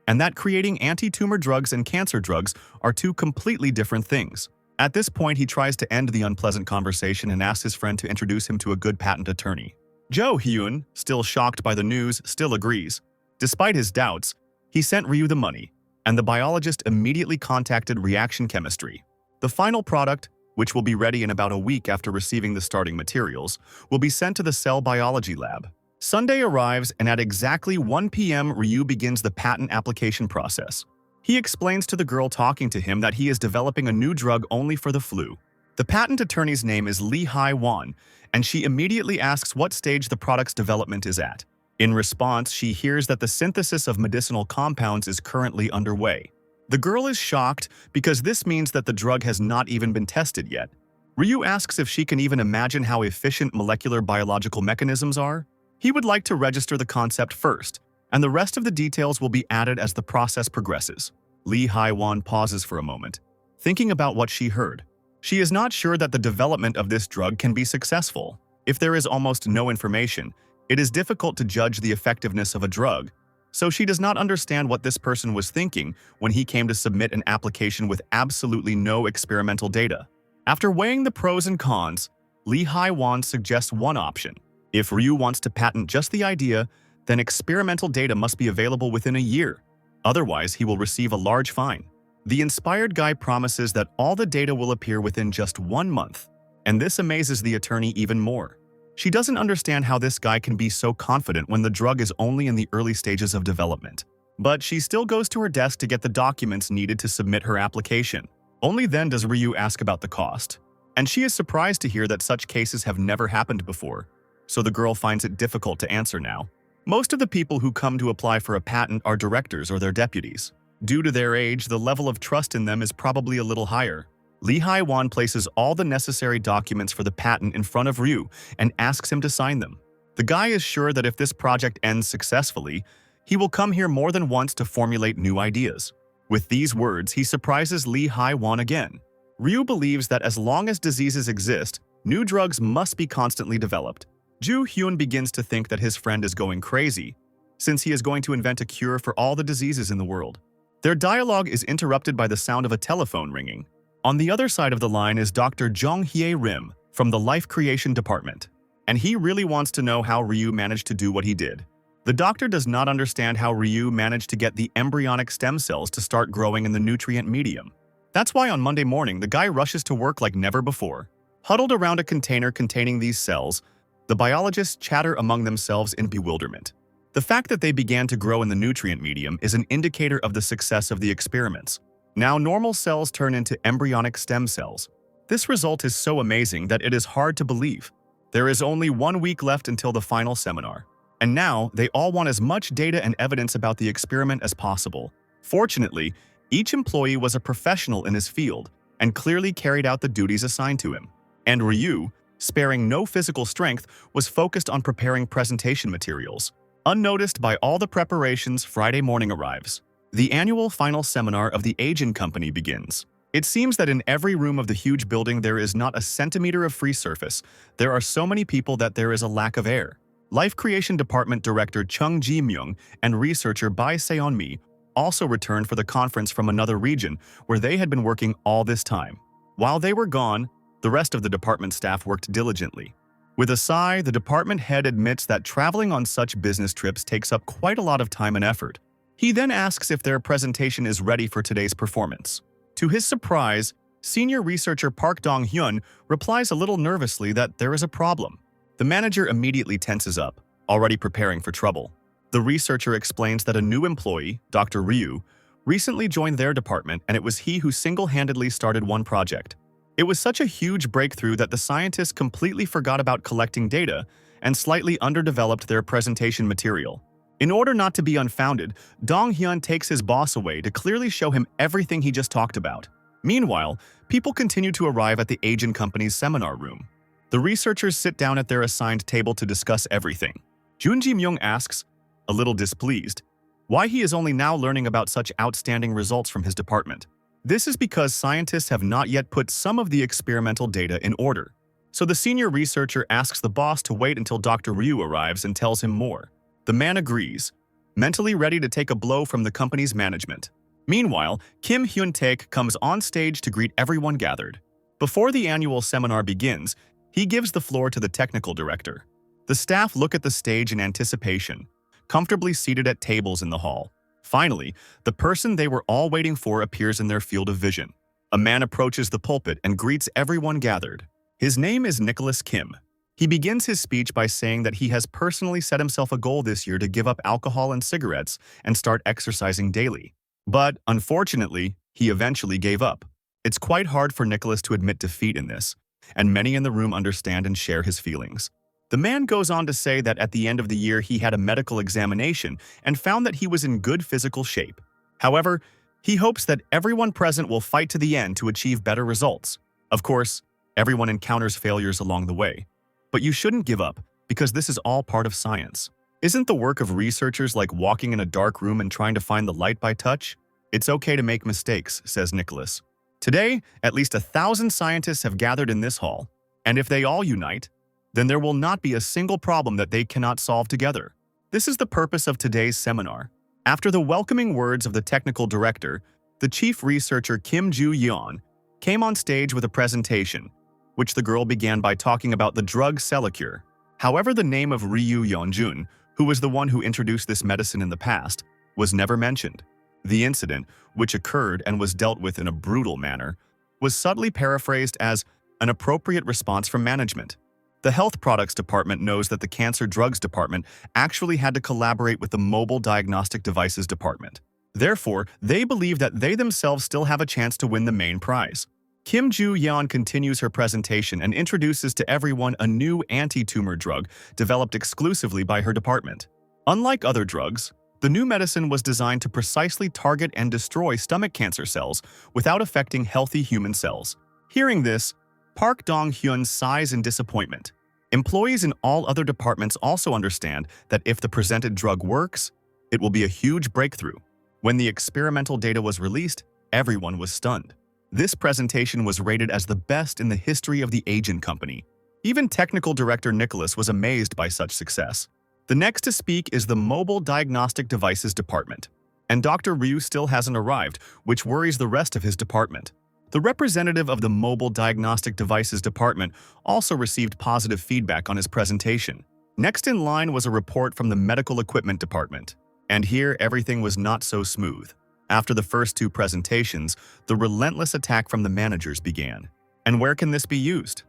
and that creating anti-tumor drugs and cancer drugs are two completely different things. At this point, he tries to end the unpleasant conversation and asks his friend to introduce him to a good patent attorney. Joo-hyun, still shocked by the news, still agrees. Despite his doubts, he sent Ryu the money, and the biologist immediately contacted Reaction Chemistry. The final product, which will be ready in about a week after receiving the starting materials, will be sent to the cell biology lab. Sunday arrives, and at exactly 1 p.m. Ryu begins the patent application process. He explains to the girl talking to him that he is developing a new drug only for the flu. The patent attorney's name is Lee Hai-won, and she immediately asks what stage the product's development is at. In response, she hears that the synthesis of medicinal compounds is currently underway. The girl is shocked because this means that the drug has not even been tested yet. Ryu asks if she can even imagine how efficient molecular biological mechanisms are. He would like to register the concept first, and the rest of the details will be added as the process progresses. Lee Hai-won pauses for a moment, thinking about what she heard. She is not sure that the development of this drug can be successful. If there is almost no information, it is difficult to judge the effectiveness of a drug, so she does not understand what this person was thinking when he came to submit an application with absolutely no experimental data. After weighing the pros and cons, Lee Hai-won suggests one option. If Ryu wants to patent just the idea, then experimental data must be available within a year. Otherwise, he will receive a large fine. The inspired guy promises that all the data will appear within just 1 month, and this amazes the attorney even more. She doesn't understand how this guy can be so confident when the drug is only in the early stages of development. But she still goes to her desk to get the documents needed to submit her application. Only then does Ryu ask about the cost, and she is surprised to hear that such cases have never happened before, so the girl finds it difficult to answer now. Most of the people who come to apply for a patent are directors or their deputies. Due to their age, the level of trust in them is probably a little higher. Lee Hai-won places all the necessary documents for the patent in front of Ryu and asks him to sign them. The guy is sure that if this project ends successfully, he will come here more than once to formulate new ideas. With these words, he surprises Lee Hai-won again. Ryu believes that as long as diseases exist, new drugs must be constantly developed. Ju-hyun begins to think that his friend is going crazy, since he is going to invent a cure for all the diseases in the world. Their dialogue is interrupted by the sound of a telephone ringing. On the other side of the line is Dr. Jong Hye-rim from the Life Creation Department, and he really wants to know how Ryu managed to do what he did. The doctor does not understand how Ryu managed to get the embryonic stem cells to start growing in the nutrient medium. That's why on Monday morning, the guy rushes to work like never before. Huddled around a container containing these cells, the biologists chatter among themselves in bewilderment. The fact that they began to grow in the nutrient medium is an indicator of the success of the experiments. Now normal cells turn into embryonic stem cells. This result is so amazing that it is hard to believe. There is only 1 week left until the final seminar. And now they all want as much data and evidence about the experiment as possible. Fortunately, each employee was a professional in his field and clearly carried out the duties assigned to him. And Ryu, sparing no physical strength, was focused on preparing presentation materials. Unnoticed by all the preparations, Friday morning arrives. The annual final seminar of the Agent Company begins. It seems that in every room of the huge building there is not a centimeter of free surface. There are so many people that there is a lack of air. Life Creation Department Director Chung Ji-myung and researcher Bai Seon-mi also returned for the conference from another region where they had been working all this time. While they were gone, the rest of the department staff worked diligently. With a sigh, the department head admits that traveling on such business trips takes up quite a lot of time and effort. He then asks if their presentation is ready for today's performance. To his surprise, senior researcher Park Dong-hyun replies a little nervously that there is a problem. The manager immediately tenses up, already preparing for trouble. The researcher explains that a new employee, Dr. Ryu, recently joined their department, and it was he who single-handedly started one project. It was such a huge breakthrough that the scientists completely forgot about collecting data and slightly underdeveloped their presentation material. In order not to be unfounded, Dong-hyun takes his boss away to clearly show him everything he just talked about. Meanwhile, people continue to arrive at the Agent Company's seminar room. The researchers sit down at their assigned table to discuss everything. Jun Ji-myung asks, a little displeased, why he is only now learning about such outstanding results from his department. This is because scientists have not yet put some of the experimental data in order. So the senior researcher asks the boss to wait until Dr. Ryu arrives and tells him more. The man agrees, mentally ready to take a blow from the company's management. Meanwhile, Kim Hyun-taek comes on stage to greet everyone gathered. Before the annual seminar begins, he gives the floor to the technical director. The staff look at the stage in anticipation, comfortably seated at tables in the hall. Finally, the person they were all waiting for appears in their field of vision. A man approaches the pulpit and greets everyone gathered. His name is Nicholas Kim. He begins his speech by saying that he has personally set himself a goal this year to give up alcohol and cigarettes and start exercising daily. But, unfortunately, he eventually gave up. It's quite hard for Nicholas to admit defeat in this, and many in the room understand and share his feelings. The man goes on to say that at the end of the year he had a medical examination and found that he was in good physical shape. However, he hopes that everyone present will fight to the end to achieve better results. Of course, everyone encounters failures along the way. But you shouldn't give up, because this is all part of science. Isn't the work of researchers like walking in a dark room and trying to find the light by touch? It's okay to make mistakes, says Nicholas. Today, at least 1,000 scientists have gathered in this hall, and if they all unite, then there will not be a single problem that they cannot solve together. This is the purpose of today's seminar. After the welcoming words of the technical director, the chief researcher Kim Joo-yeon came on stage with a presentation, which the girl began by talking about the drug Celicure. However, the name of Ryu Yeonjun, who was the one who introduced this medicine in the past, was never mentioned. The incident, which occurred and was dealt with in a brutal manner, was subtly paraphrased as an appropriate response from management. The Health Products Department knows that the Cancer Drugs Department actually had to collaborate with the Mobile Diagnostic Devices Department. Therefore, they believe that they themselves still have a chance to win the main prize. Kim Joo-yeon continues her presentation and introduces to everyone a new anti-tumor drug developed exclusively by her department. Unlike other drugs, the new medicine was designed to precisely target and destroy stomach cancer cells without affecting healthy human cells. Hearing this, Park Dong-hyun sighs in disappointment. Employees in all other departments also understand that if the presented drug works, it will be a huge breakthrough. When the experimental data was released, everyone was stunned. This presentation was rated as the best in the history of the agent company. Even technical director Nicholas was amazed by such success. The next to speak is the Mobile Diagnostic Devices Department, and Dr. Ryu still hasn't arrived, which worries the rest of his department. The representative of the Mobile Diagnostic Devices Department also received positive feedback on his presentation. Next in line was a report from the Medical Equipment Department, and here everything was not so smooth. After the first two presentations, the relentless attack from the managers began. And where can this be used?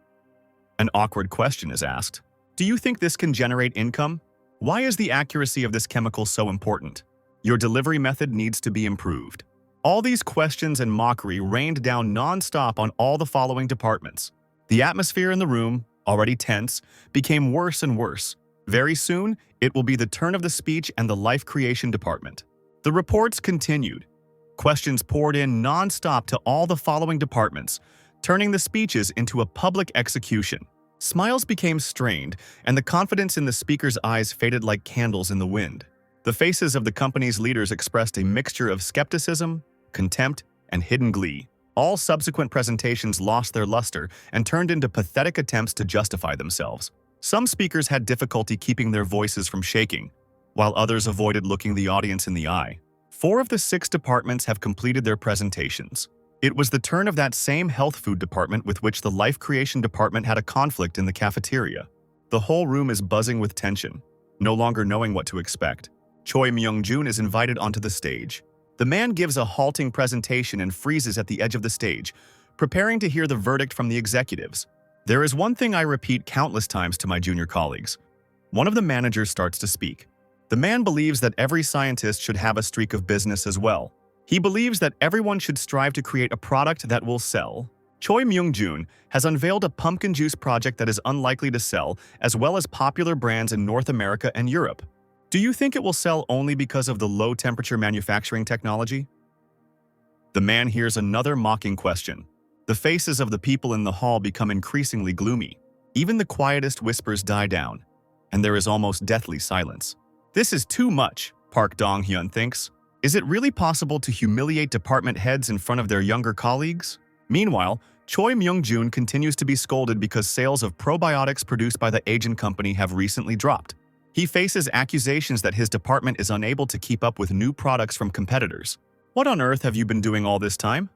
An awkward question is asked. Do you think this can generate income? Why is the accuracy of this chemical so important? Your delivery method needs to be improved. All these questions and mockery rained down non-stop on all the following departments. The atmosphere in the room, already tense, became worse and worse. Very soon, it will be the turn of the speech and the life creation department. The reports continued. Questions poured in non-stop to all the following departments, turning the speeches into a public execution. Smiles became strained, and the confidence in the speaker's eyes faded like candles in the wind. The faces of the company's leaders expressed a mixture of skepticism, contempt, and hidden glee. All subsequent presentations lost their luster and turned into pathetic attempts to justify themselves. Some speakers had difficulty keeping their voices from shaking, while others avoided looking the audience in the eye. 4 of the 6 departments have completed their presentations. It was the turn of that same health food department with which the life creation department had a conflict in the cafeteria. The whole room is buzzing with tension, no longer knowing what to expect. Choi Myung-jun is invited onto the stage. The man gives a halting presentation and freezes at the edge of the stage, preparing to hear the verdict from the executives. There is one thing I repeat countless times to my junior colleagues. One of the managers starts to speak. The man believes that every scientist should have a streak of business as well. He believes that everyone should strive to create a product that will sell. Choi Myung-jun has unveiled a pumpkin juice project that is unlikely to sell, as well as popular brands in North America and Europe. Do you think it will sell only because of the low-temperature manufacturing technology? The man hears another mocking question. The faces of the people in the hall become increasingly gloomy. Even the quietest whispers die down, and there is almost deathly silence. This is too much, Park Dong-hyun thinks. Is it really possible to humiliate department heads in front of their younger colleagues? Meanwhile, Choi Myung-jun continues to be scolded because sales of probiotics produced by the agent company have recently dropped. He faces accusations that his department is unable to keep up with new products from competitors. What on earth have you been doing all this time?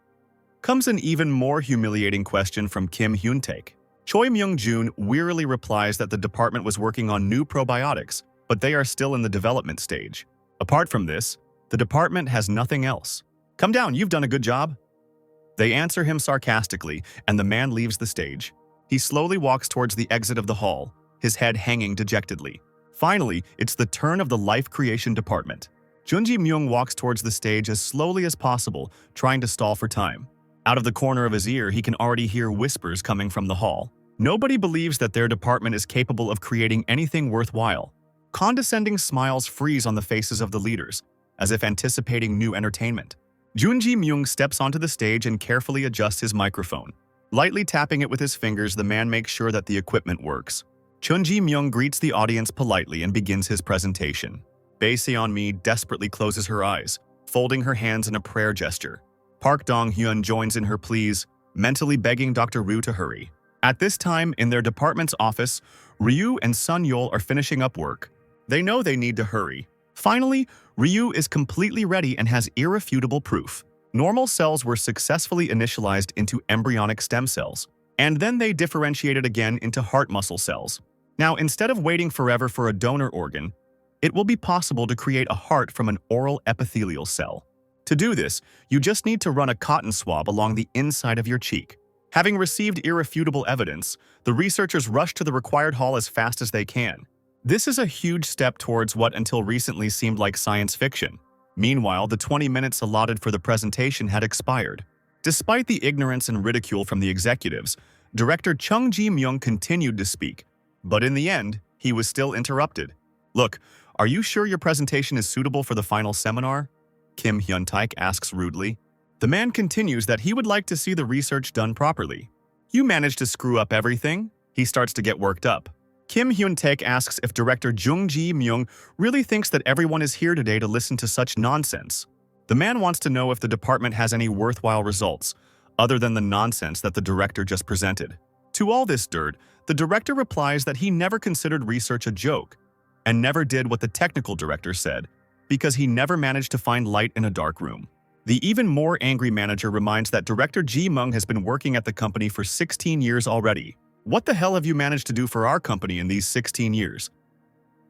Comes an even more humiliating question from Kim Hyun-taek. Choi Myung-jun wearily replies that the department was working on new probiotics, but they are still in the development stage. Apart from this, the department has nothing else. Come down, you've done a good job. They answer him sarcastically, and the man leaves the stage. He slowly walks towards the exit of the hall, his head hanging dejectedly. Finally, it's the turn of the life creation department. Junji Myung walks towards the stage as slowly as possible, trying to stall for time. Out of the corner of his ear, he can already hear whispers coming from the hall. Nobody believes that their department is capable of creating anything worthwhile. Condescending smiles freeze on the faces of the leaders, as if anticipating new entertainment. Junji Myung steps onto the stage and carefully adjusts his microphone. Lightly tapping it with his fingers, the man makes sure that the equipment works. Junji Myung greets the audience politely and begins his presentation. Bae Seon-mi desperately closes her eyes, folding her hands in a prayer gesture. Park Dong-hyun joins in her pleas, mentally begging Dr. Ryu to hurry. At this time, in their department's office, Ryu and Sun Yol are finishing up work. They know they need to hurry. Finally, Ryu is completely ready and has irrefutable proof. Normal cells were successfully initialized into embryonic stem cells, and then they differentiated again into heart muscle cells. Now, instead of waiting forever for a donor organ, it will be possible to create a heart from an oral epithelial cell. To do this, you just need to run a cotton swab along the inside of your cheek. Having received irrefutable evidence, the researchers rush to the required hall as fast as they can. This is a huge step towards what until recently seemed like science fiction. Meanwhile, the 20 minutes allotted for the presentation had expired. Despite the ignorance and ridicule from the executives, director Chung Ji-myung continued to speak. But in the end, he was still interrupted. "Look, are you sure your presentation is suitable for the final seminar?" Kim Hyun-taek asks rudely. The man continues that he would like to see the research done properly. "You managed to screw up everything?" He starts to get worked up. Kim Hyun-taek asks if director Jung Ji-myung really thinks that everyone is here today to listen to such nonsense. The man wants to know if the department has any worthwhile results, other than the nonsense that the director just presented. To all this dirt, the director replies that he never considered research a joke, and never did what the technical director said, because he never managed to find light in a dark room. The even more angry manager reminds that director Ji-myung has been working at the company for 16 years already. "What the hell have you managed to do for our company in these 16 years?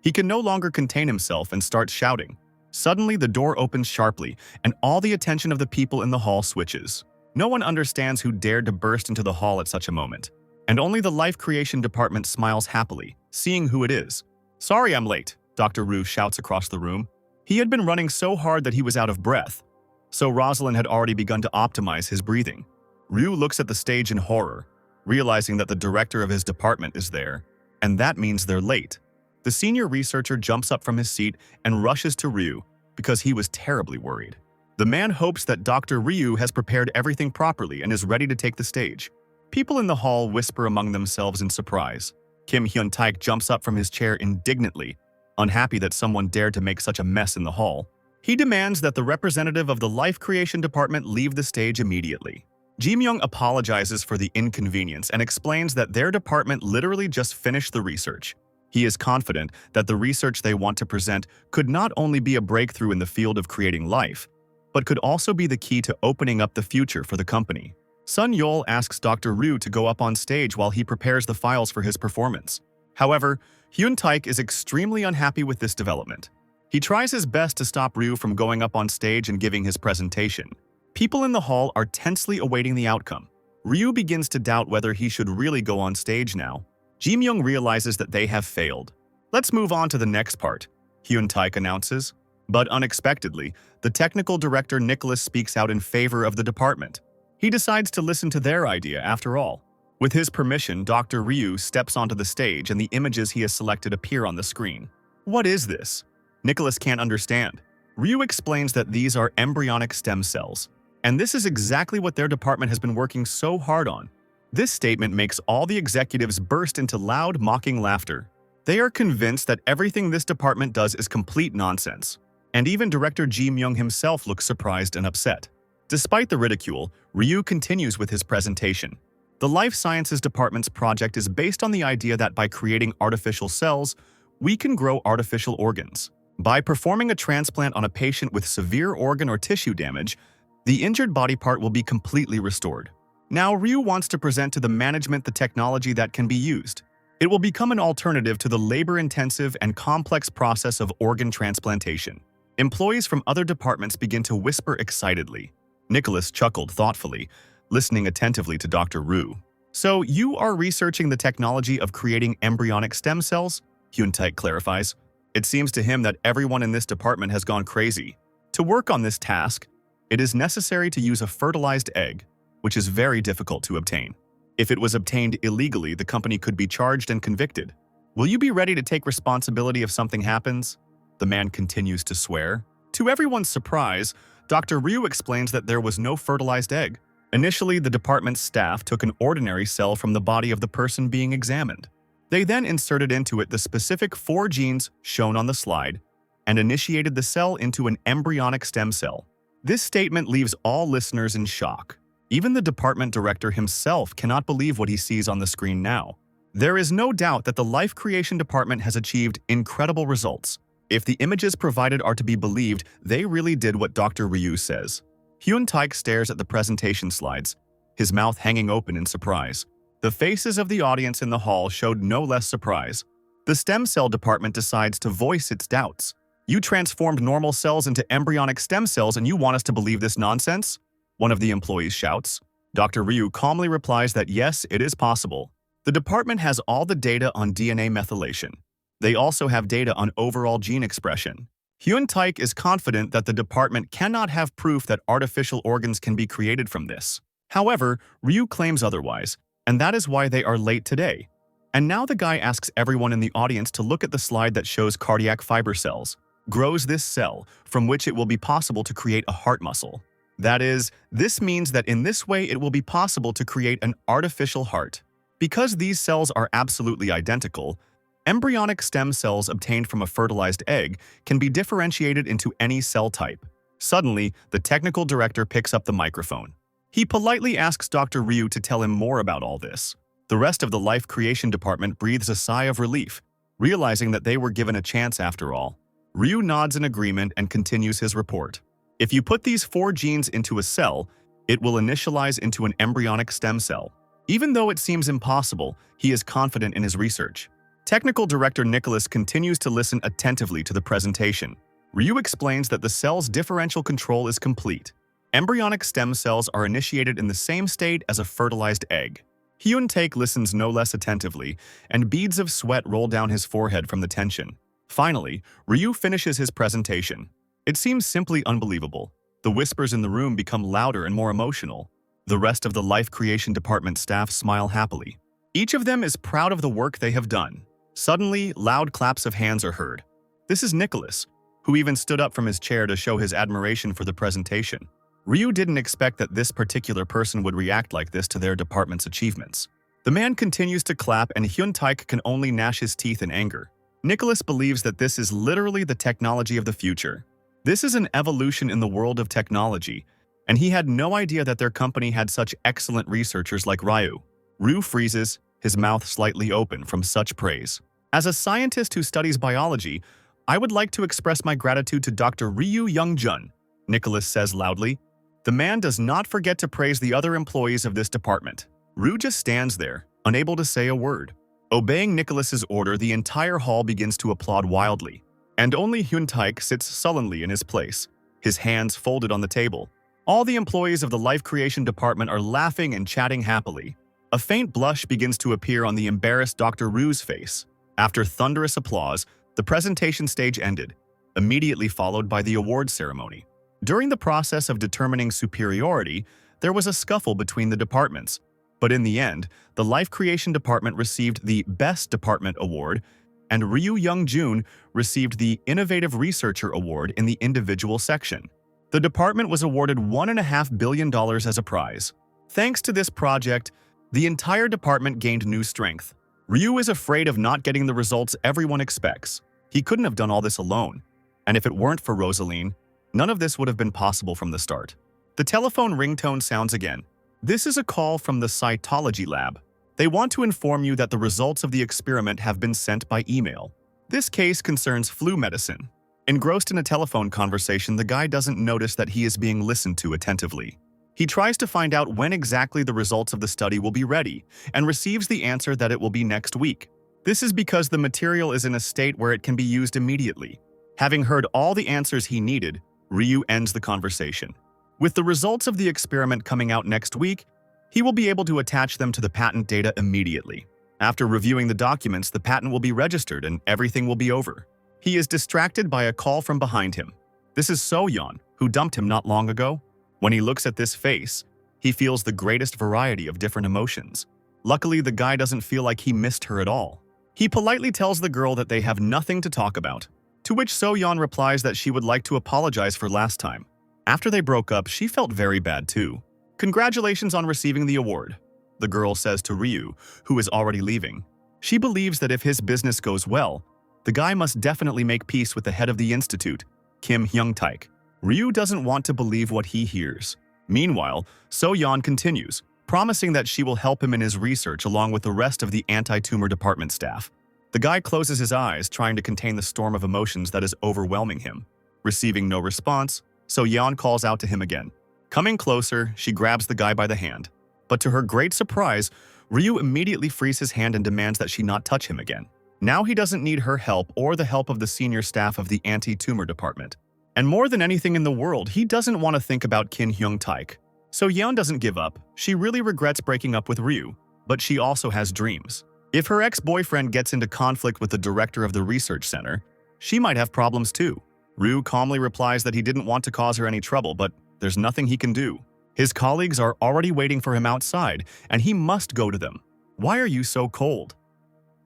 He can no longer contain himself and starts shouting. Suddenly, the door opens sharply, and all the attention of the people in the hall switches. No one understands who dared to burst into the hall at such a moment, and only the life creation department smiles happily, seeing who it is. "Sorry I'm late," Dr. Ryu shouts across the room. He had been running so hard that he was out of breath, so Rosaline had already begun to optimize his breathing. Ryu looks at the stage in horror, realizing that the director of his department is there, and that means they're late. The senior researcher jumps up from his seat and rushes to Ryu because he was terribly worried. The man hopes that Dr. Ryu has prepared everything properly and is ready to take the stage. People in the hall whisper among themselves in surprise. Kim Hyun-taek jumps up from his chair indignantly, unhappy that someone dared to make such a mess in the hall. He demands that the representative of the life creation department leave the stage immediately. Ji-myung apologizes for the inconvenience and explains that their department literally just finished the research. He is confident that the research they want to present could not only be a breakthrough in the field of creating life, but could also be the key to opening up the future for the company. Sun Yol asks Dr. Ryu to go up on stage while he prepares the files for his performance. However, Hyun-taek is extremely unhappy with this development. He tries his best to stop Ryu from going up on stage and giving his presentation. People in the hall are tensely awaiting the outcome. Ryu begins to doubt whether he should really go on stage now. Ji-myung realizes that they have failed. "Let's move on to the next part," Hyun-taek announces. But unexpectedly, the technical director Nicholas speaks out in favor of the department. He decides to listen to their idea after all. With his permission, Dr. Ryu steps onto the stage and the images he has selected appear on the screen. "What is this?" Nicholas can't understand. Ryu explains that these are embryonic stem cells, and this is exactly what their department has been working so hard on. This statement makes all the executives burst into loud, mocking laughter. They are convinced that everything this department does is complete nonsense, and even director Ji-myung himself looks surprised and upset. Despite the ridicule, Ryu continues with his presentation. The Life Sciences Department's project is based on the idea that by creating artificial cells, we can grow artificial organs. By performing a transplant on a patient with severe organ or tissue damage, the injured body part will be completely restored. Now, Ryu wants to present to the management the technology that can be used. It will become an alternative to the labor-intensive and complex process of organ transplantation. Employees from other departments begin to whisper excitedly. Nicholas chuckled thoughtfully, listening attentively to Dr. Ryu. "So, you are researching the technology of creating embryonic stem cells?" Hyun-taek clarifies. It seems to him that everyone in this department has gone crazy. To work on this task, it is necessary to use a fertilized egg, which is very difficult to obtain. If it was obtained illegally, the company could be charged and convicted. Will you be ready to take responsibility if something happens? The man continues to swear. To everyone's surprise, Dr. Ryu explains that there was no fertilized egg. Initially, the department's staff took an ordinary cell from the body of the person being examined. They then inserted into it the specific 4 genes shown on the slide and initiated the cell into an embryonic stem cell. This statement leaves all listeners in shock. Even the department director himself cannot believe what he sees on the screen now. There is no doubt that the life creation department has achieved incredible results. If the images provided are to be believed, they really did what Dr. Ryu says. Hyun-taik stares at the presentation slides, his mouth hanging open in surprise. The faces of the audience in the hall showed no less surprise. The stem cell department decides to voice its doubts. You transformed normal cells into embryonic stem cells and you want us to believe this nonsense? One of the employees shouts. Dr. Ryu calmly replies that yes, it is possible. The department has all the data on DNA methylation. They also have data on overall gene expression. Hyun-taik is confident that the department cannot have proof that artificial organs can be created from this. However, Ryu claims otherwise, and that is why they are late today. And now the guy asks everyone in the audience to look at the slide that shows cardiac fiber cells. Grows this cell, from which it will be possible to create a heart muscle. That is, this means that in this way it will be possible to create an artificial heart. Because these cells are absolutely identical, embryonic stem cells obtained from a fertilized egg can be differentiated into any cell type. Suddenly, the technical director picks up the microphone. He politely asks Dr. Ryu to tell him more about all this. The rest of the life creation department breathes a sigh of relief, realizing that they were given a chance after all. Ryu nods in agreement and continues his report. If you put these 4 genes into a cell, it will initialize into an embryonic stem cell. Even though it seems impossible, he is confident in his research. Technical Director Nicholas continues to listen attentively to the presentation. Ryu explains that the cell's differential control is complete. Embryonic stem cells are initiated in the same state as a fertilized egg. Hyun-taik listens no less attentively, and beads of sweat roll down his forehead from the tension. Finally, Ryu finishes his presentation. It seems simply unbelievable. The whispers in the room become louder and more emotional. The rest of the life creation department staff smile happily. Each of them is proud of the work they have done. Suddenly, loud claps of hands are heard. This is Nicholas, who even stood up from his chair to show his admiration for the presentation. Ryu didn't expect that this particular person would react like this to their department's achievements. The man continues to clap and Hyun-taik can only gnash his teeth in anger. Nicholas believes that this is literally the technology of the future. This is an evolution in the world of technology, and he had no idea that their company had such excellent researchers like Ryu. Ryu freezes, his mouth slightly open from such praise. As a scientist who studies biology, I would like to express my gratitude to Dr. Ryu Young-jun, Nicholas says loudly. The man does not forget to praise the other employees of this department. Ryu just stands there, unable to say a word. Obeying Nicholas's order, the entire hall begins to applaud wildly. And only Hyun-taik sits sullenly in his place, his hands folded on the table. All the employees of the life creation department are laughing and chatting happily. A faint blush begins to appear on the embarrassed Dr. Ryu's face. After thunderous applause, the presentation stage ended, immediately followed by the award ceremony. During the process of determining superiority, there was a scuffle between the departments. But in the end, the life creation department received the Best Department Award, and Ryu Young-jun received the Innovative Researcher Award in the individual section. The department was awarded $1.5 billion as a prize. Thanks to this project, the entire department gained new strength. Ryu is afraid of not getting the results everyone expects. He couldn't have done all this alone. And if it weren't for Rosaline, none of this would have been possible from the start. The telephone ringtone sounds again. This is a call from the cytology lab. They want to inform you that the results of the experiment have been sent by email. This case concerns flu medicine. Engrossed in a telephone conversation, the guy doesn't notice that he is being listened to attentively. He tries to find out when exactly the results of the study will be ready, and receives the answer that it will be next week. This is because the material is in a state where it can be used immediately. Having heard all the answers he needed, Ryu ends the conversation. With the results of the experiment coming out next week, he will be able to attach them to the patent data immediately. After reviewing the documents, the patent will be registered and everything will be over. He is distracted by a call from behind him. This is So-yeon, who dumped him not long ago. When he looks at this face, He feels the greatest variety of different emotions. Luckily, the guy doesn't feel like he missed her at all. He politely tells the girl that they have nothing to talk about, to which So-yeon replies that she would like to apologize for last time. After they broke up, she felt very bad too. Congratulations on receiving the award, the girl says to Ryu, who is already leaving. She believes that if his business goes well, the guy must definitely make peace with the head of the institute, Kim Hyung-taek. Ryu doesn't want to believe what he hears. Meanwhile, So-yeon continues, promising that she will help him in his research along with the rest of the anti-tumor department staff. The guy closes his eyes, trying to contain the storm of emotions that is overwhelming him. Receiving no response, So-yeon calls out to him again. Coming closer, she grabs the guy by the hand. But to her great surprise, Ryu immediately frees his hand and demands that she not touch him again. Now he doesn't need her help or the help of the senior staff of the anti-tumor department. And more than anything in the world, he doesn't want to think about Kim Hyung-taek. So Yeon doesn't give up. She really regrets breaking up with Ryu, but she also has dreams. If her ex-boyfriend gets into conflict with the director of the research center, she might have problems too. Ryu calmly replies that he didn't want to cause her any trouble, but there's nothing he can do. His colleagues are already waiting for him outside, and he must go to them. Why are you so cold?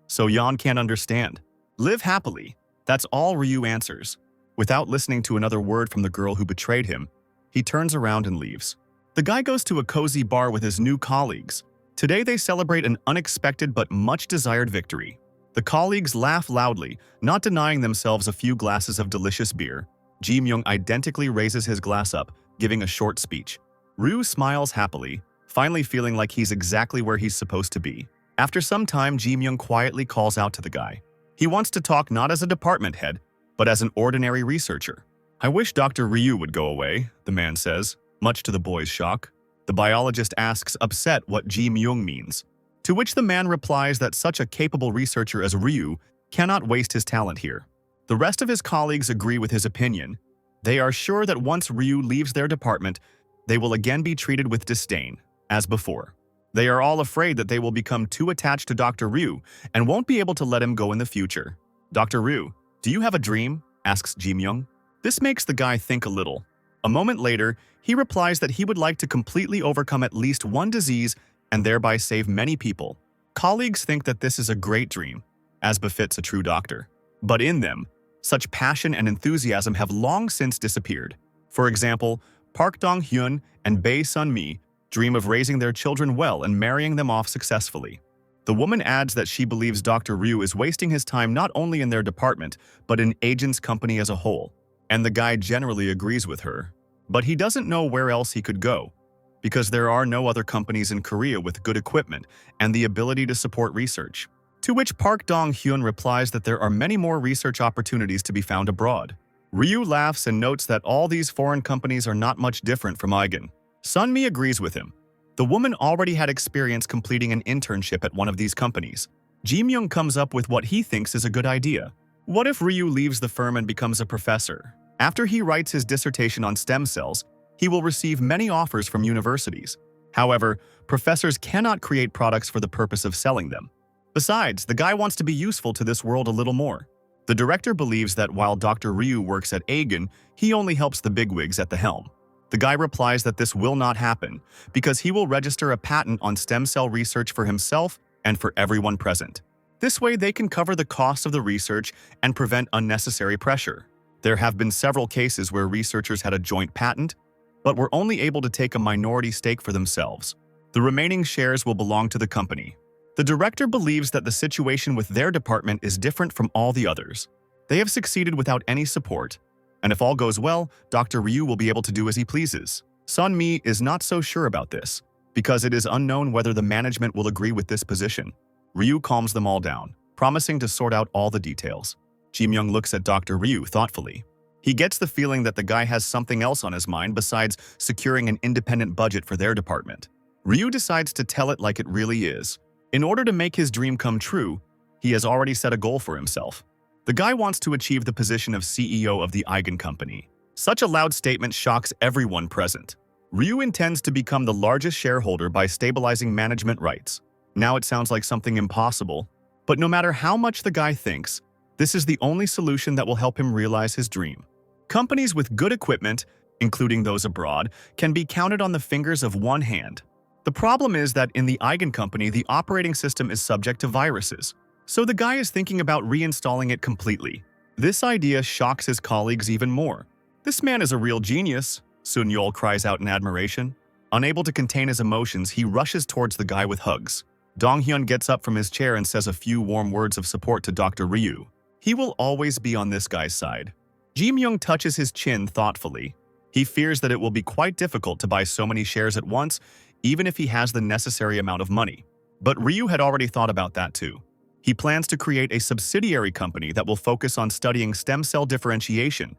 So Yeon can't understand. Live happily. That's all Ryu answers. Without listening to another word from the girl who betrayed him, he turns around and leaves. The guy goes to a cozy bar with his new colleagues. Today they celebrate an unexpected but much-desired victory. The colleagues laugh loudly, not denying themselves a few glasses of delicious beer. Ji Myung identically raises his glass up, giving a short speech. Ryu smiles happily, finally feeling like he's exactly where he's supposed to be. After some time, Ji Myung quietly calls out to the guy. He wants to talk not as a department head, but as an ordinary researcher. I wish Dr. Ryu would go away, the man says, much to the boy's shock. The biologist asks, upset, what Ji Myung means, to which the man replies that such a capable researcher as Ryu cannot waste his talent here. The rest of his colleagues agree with his opinion. They are sure that once Ryu leaves their department, they will again be treated with disdain, as before. They are all afraid that they will become too attached to Dr. Ryu and won't be able to let him go in the future. Dr. Ryu, do you have a dream? Asks Ji Myung. This makes the guy think a little. A moment later, he replies that he would like to completely overcome at least one disease and thereby save many people. Colleagues think that this is a great dream, as befits a true doctor. But in them, such passion and enthusiasm have long since disappeared. For example, Park Dong-hyun and Bae Sun-mi dream of raising their children well and marrying them off successfully. The woman adds that she believes Dr. Ryu is wasting his time not only in their department, but in Agent's company as a whole. And the guy generally agrees with her. But he doesn't know where else he could go, because there are no other companies in Korea with good equipment and the ability to support research. To which Park Dong-hyun replies that there are many more research opportunities to be found abroad. Ryu laughs and notes that all these foreign companies are not much different from Eigen. Sun-mi agrees with him. The woman already had experience completing an internship at one of these companies. Ji Myung comes up with what he thinks is a good idea. What if Ryu leaves the firm and becomes a professor? After he writes his dissertation on stem cells, he will receive many offers from universities. However, professors cannot create products for the purpose of selling them. Besides, the guy wants to be useful to this world a little more. The director believes that while Dr. Ryu works at Eigen, he only helps the bigwigs at the helm. The guy replies that this will not happen because he will register a patent on stem cell research for himself and for everyone present. This way they can cover the cost of the research and prevent unnecessary pressure. There have been several cases where researchers had a joint patent, but were only able to take a minority stake for themselves. The remaining shares will belong to the company. The director believes that the situation with their department is different from all the others. They have succeeded without any support, and if all goes well, Dr. Ryu will be able to do as he pleases. Sun-mi is not so sure about this, because it is unknown whether the management will agree with this position. Ryu calms them all down, promising to sort out all the details. Ji Myung looks at Dr. Ryu thoughtfully. He gets the feeling that the guy has something else on his mind besides securing an independent budget for their department. Ryu decides to tell it like it really is. In order to make his dream come true, he has already set a goal for himself. The guy wants to achieve the position of CEO of the Eigen company. Such a loud statement shocks everyone present. Ryu intends to become the largest shareholder by stabilizing management rights. Now it sounds like something impossible, but no matter how much the guy thinks, this is the only solution that will help him realize his dream. Companies with good equipment including those abroad, can be counted on the fingers of one hand. The problem is that in the Eigen company, the operating system is subject to viruses, so the guy is thinking about reinstalling it completely. This idea shocks his colleagues even more. "This man is a real genius," Sun Yol cries out in admiration. Unable to contain his emotions, he rushes towards the guy with hugs. Dong Hyun gets up from his chair and says a few warm words of support to Dr. Ryu. He will always be on this guy's side. Ji Myung touches his chin thoughtfully. He fears that it will be quite difficult to buy so many shares at once, even if he has the necessary amount of money. But Ryu had already thought about that too. He plans to create a subsidiary company that will focus on studying stem cell differentiation.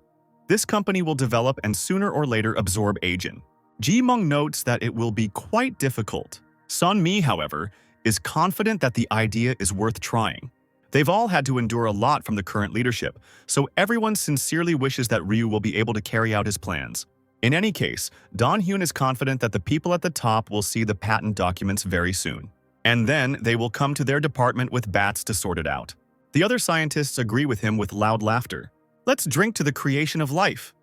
This company will develop and sooner or later absorb Agent. Ji Myung notes that it will be quite difficult. Sun Mi, however, is confident that the idea is worth trying. They've all had to endure a lot from the current leadership, so everyone sincerely wishes that Ryu will be able to carry out his plans. In any case, Don Hyun is confident that the people at the top will see the patent documents very soon. And then they will come to their department with bats to sort it out. The other scientists agree with him with loud laughter. "Let's drink to the creation of life."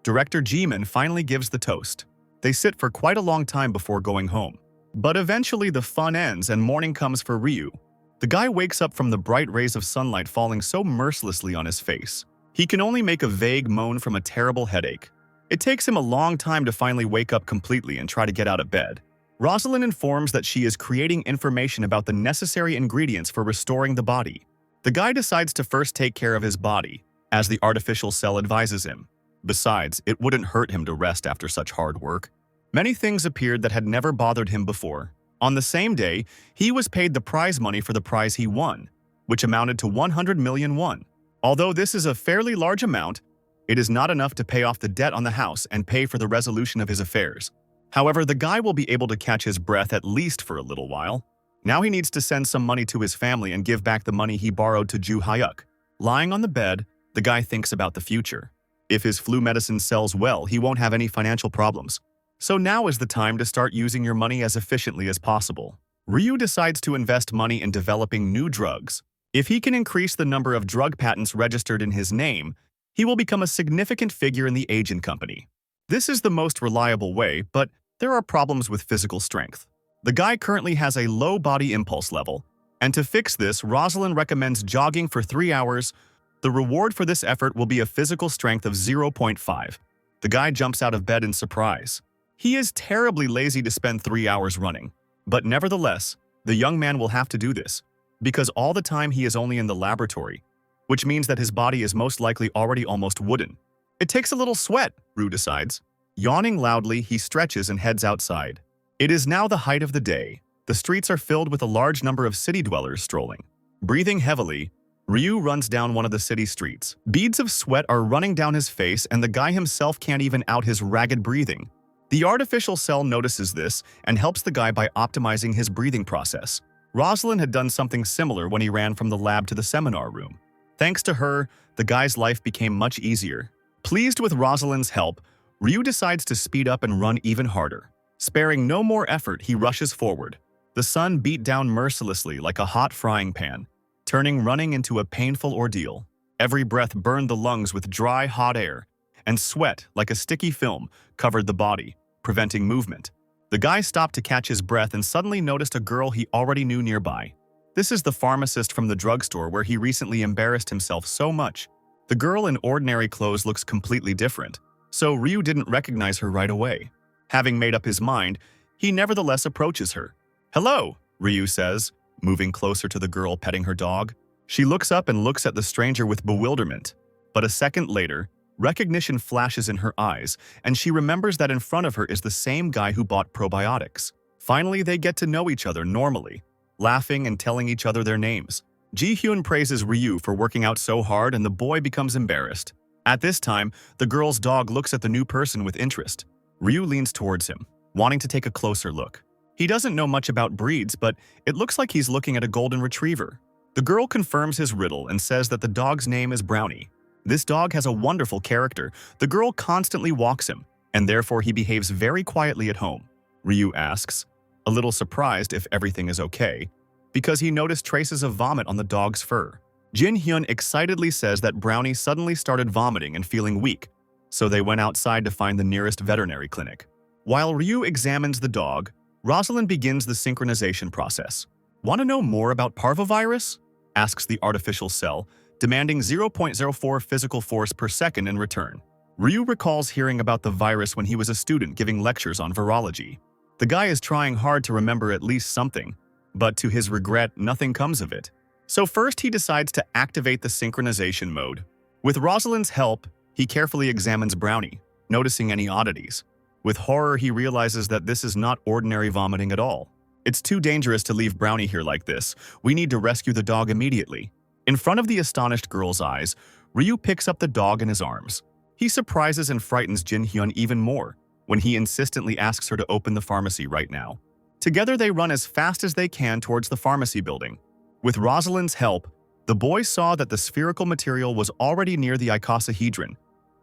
Director Jimin finally gives the toast. They sit for quite a long time before going home. But eventually the fun ends and morning comes for Ryu. The guy wakes up from the bright rays of sunlight falling so mercilessly on his face. He can only make a vague moan from a terrible headache. It takes him a long time to finally wake up completely and try to get out of bed. Rosaline informs that she is creating information about the necessary ingredients for restoring the body. The guy decides to first take care of his body, as the artificial cell advises him. Besides, it wouldn't hurt him to rest after such hard work. Many things appeared that had never bothered him before. On the same day, he was paid the prize money for the prize he won, which amounted to 100 million won. Although this is a fairly large amount, it is not enough to pay off the debt on the house and pay for the resolution of his affairs. However, the guy will be able to catch his breath at least for a little while. Now he needs to send some money to his family and give back the money he borrowed to Ju Hyuk. Lying on the bed, the guy thinks about the future. If his flu medicine sells well, he won't have any financial problems. So now is the time to start using your money as efficiently as possible. Ryu decides to invest money in developing new drugs. If he can increase the number of drug patents registered in his name, he will become a significant figure in the Agent company. This is the most reliable way, but there are problems with physical strength. The guy currently has a low body impulse level, and to fix this, Rosaline recommends jogging for 3 hours. The reward for this effort will be a physical strength of 0.5. The guy jumps out of bed in surprise. He is terribly lazy to spend 3 hours running. But nevertheless, the young man will have to do this, because all the time he is only in the laboratory, which means that his body is most likely already almost wooden. It takes a little sweat, Ryu decides. Yawning loudly, he stretches and heads outside. It is now the height of the day. The streets are filled with a large number of city dwellers strolling. Breathing heavily, Ryu runs down one of the city streets. Beads of sweat are running down his face, and the guy himself can't even out his ragged breathing. The artificial cell notices this and helps the guy by optimizing his breathing process. Rosaline had done something similar when he ran from the lab to the seminar room. Thanks to her, the guy's life became much easier. Pleased with Rosaline's help, Ryu decides to speed up and run even harder. Sparing no more effort, he rushes forward. The sun beat down mercilessly like a hot frying pan, turning running into a painful ordeal. Every breath burned the lungs with dry, hot air, and sweat, like a sticky film, covered the body, preventing movement. The guy stopped to catch his breath and suddenly noticed a girl he already knew nearby. This is the pharmacist from the drugstore where he recently embarrassed himself so much. The girl in ordinary clothes looks completely different, so Ryu didn't recognize her right away. Having made up his mind, he nevertheless approaches her. "Hello," Ryu says, moving closer to the girl petting her dog. She looks up and looks at the stranger with bewilderment. But a second later, recognition flashes in her eyes, and she remembers that in front of her is the same guy who bought probiotics. Finally, they get to know each other normally, laughing and telling each other their names. Ji-hyun praises Ryu for working out so hard, and the boy becomes embarrassed. At this time, the girl's dog looks at the new person with interest. Ryu leans towards him, wanting to take a closer look. He doesn't know much about breeds, but it looks like he's looking at a golden retriever. The girl confirms his riddle and says that the dog's name is Brownie. This dog has a wonderful character. The girl constantly walks him, and therefore he behaves very quietly at home. Ryu asks, a little surprised if everything is okay, because he noticed traces of vomit on the dog's fur. Jin Hyun excitedly says that Brownie suddenly started vomiting and feeling weak, so they went outside to find the nearest veterinary clinic. While Ryu examines the dog, Rosaline begins the synchronization process. "Want to know more about parvovirus?" asks the artificial cell, demanding 0.04 physical force per second in return. Ryu recalls hearing about the virus when he was a student giving lectures on virology. The guy is trying hard to remember at least something, but to his regret, nothing comes of it. So first he decides to activate the synchronization mode. With Rosaline's help, he carefully examines Brownie, noticing any oddities. With horror, he realizes that this is not ordinary vomiting at all. "It's too dangerous to leave Brownie here like this. We need to rescue the dog immediately." In front of the astonished girl's eyes, Ryu picks up the dog in his arms. He surprises and frightens Jin-hyun even more when he insistently asks her to open the pharmacy right now. Together they run as fast as they can towards the pharmacy building. With Rosaline's help, the boys saw that the spherical material was already near the icosahedron,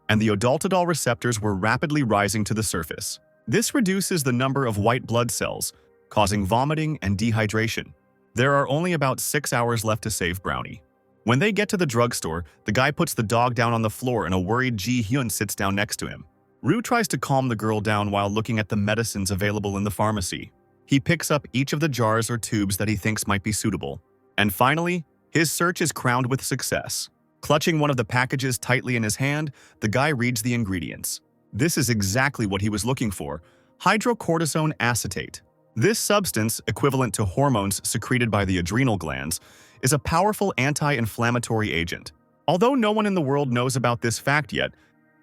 and the odoltodol receptors were rapidly rising to the surface. This reduces the number of white blood cells, causing vomiting and dehydration. There are only about 6 hours left to save Brownie. When they get to the drugstore, the guy puts the dog down on the floor and a worried Ji-hyun sits down next to him. Ryu tries to calm the girl down while looking at the medicines available in the pharmacy. He picks up each of the jars or tubes that he thinks might be suitable. And finally, his search is crowned with success. Clutching one of the packages tightly in his hand, the guy reads the ingredients. This is exactly what he was looking for: hydrocortisone acetate. This substance, equivalent to hormones secreted by the adrenal glands, is a powerful anti-inflammatory agent. Although no one in the world knows about this fact yet,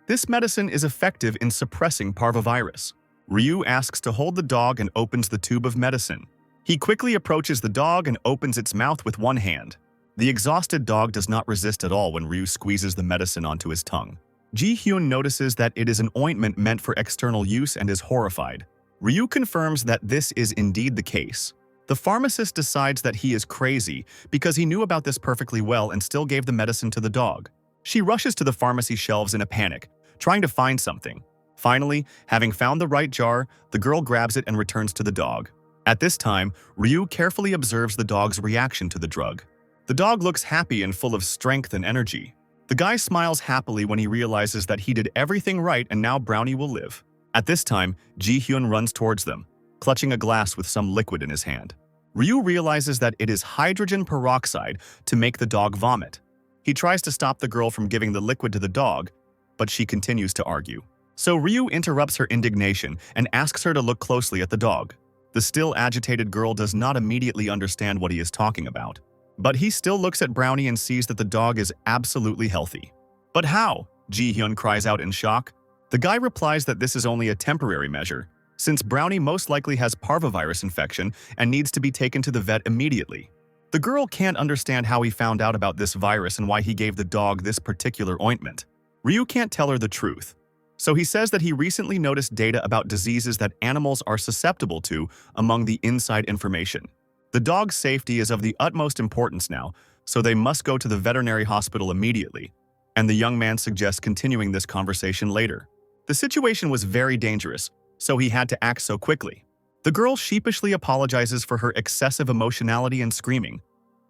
this medicine is effective in suppressing parvovirus. Ryu asks to hold the dog and opens the tube of medicine. He quickly approaches the dog and opens its mouth with one hand. The exhausted dog does not resist at all when Ryu squeezes the medicine onto his tongue. Ji-hyun notices that it is an ointment meant for external use and is horrified. Ryu confirms that this is indeed the case. The pharmacist decides that he is crazy because he knew about this perfectly well and still gave the medicine to the dog. She rushes to the pharmacy shelves in a panic, trying to find something. Finally, having found the right jar, the girl grabs it and returns to the dog. At this time, Ryu carefully observes the dog's reaction to the drug. The dog looks happy and full of strength and energy. The guy smiles happily when he realizes that he did everything right and now Brownie will live. At this time, Ji-hyun runs towards them, clutching a glass with some liquid in his hand. Ryu realizes that it is hydrogen peroxide to make the dog vomit. He tries to stop the girl from giving the liquid to the dog, but she continues to argue. So Ryu interrupts her indignation and asks her to look closely at the dog. The still agitated girl does not immediately understand what he is talking about. But he still looks at Brownie and sees that the dog is absolutely healthy. "But how?" Ji-hyun cries out in shock. The guy replies that this is only a temporary measure, since Brownie most likely has parvovirus infection and needs to be taken to the vet immediately. The girl can't understand how he found out about this virus and why he gave the dog this particular ointment. Ryu can't tell her the truth. So he says that he recently noticed data about diseases that animals are susceptible to among the inside information. The dog's safety is of the utmost importance now, so they must go to the veterinary hospital immediately, and the young man suggests continuing this conversation later. The situation was very dangerous, so he had to act so quickly. The girl sheepishly apologizes for her excessive emotionality and screaming,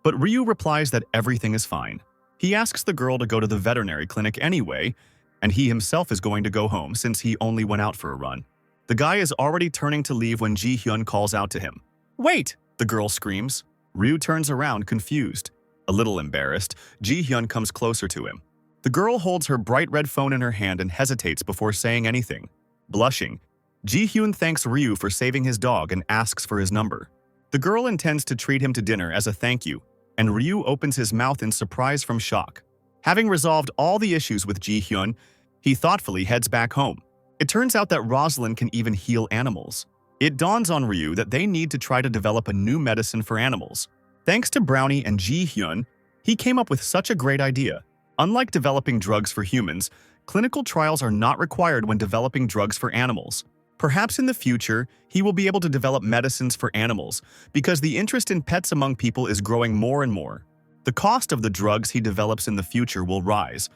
but Ryu replies that everything is fine. He asks the girl to go to the veterinary clinic anyway, and he himself is going to go home since he only went out for a run. The guy is already turning to leave when Ji-hyun calls out to him. "Wait!" the girl screams. Ryu turns around, confused. A little embarrassed, Ji-hyun comes closer to him. The girl holds her bright red phone in her hand and hesitates before saying anything. Blushing, Ji-hyun thanks Ryu for saving his dog and asks for his number. The girl intends to treat him to dinner as a thank you, and Ryu opens his mouth in surprise from shock. Having resolved all the issues with Ji-hyun, he thoughtfully heads back home. It turns out that Rosaline can even heal animals. It dawns on Ryu that they need to try to develop a new medicine for animals. Thanks to Brownie and Ji-hyun, he came up with such a great idea. Unlike developing drugs for humans, clinical trials are not required when developing drugs for animals. Perhaps in the future, he will be able to develop medicines for animals because the interest in pets among people is growing more and more. The cost of the drugs he develops in the future will rise,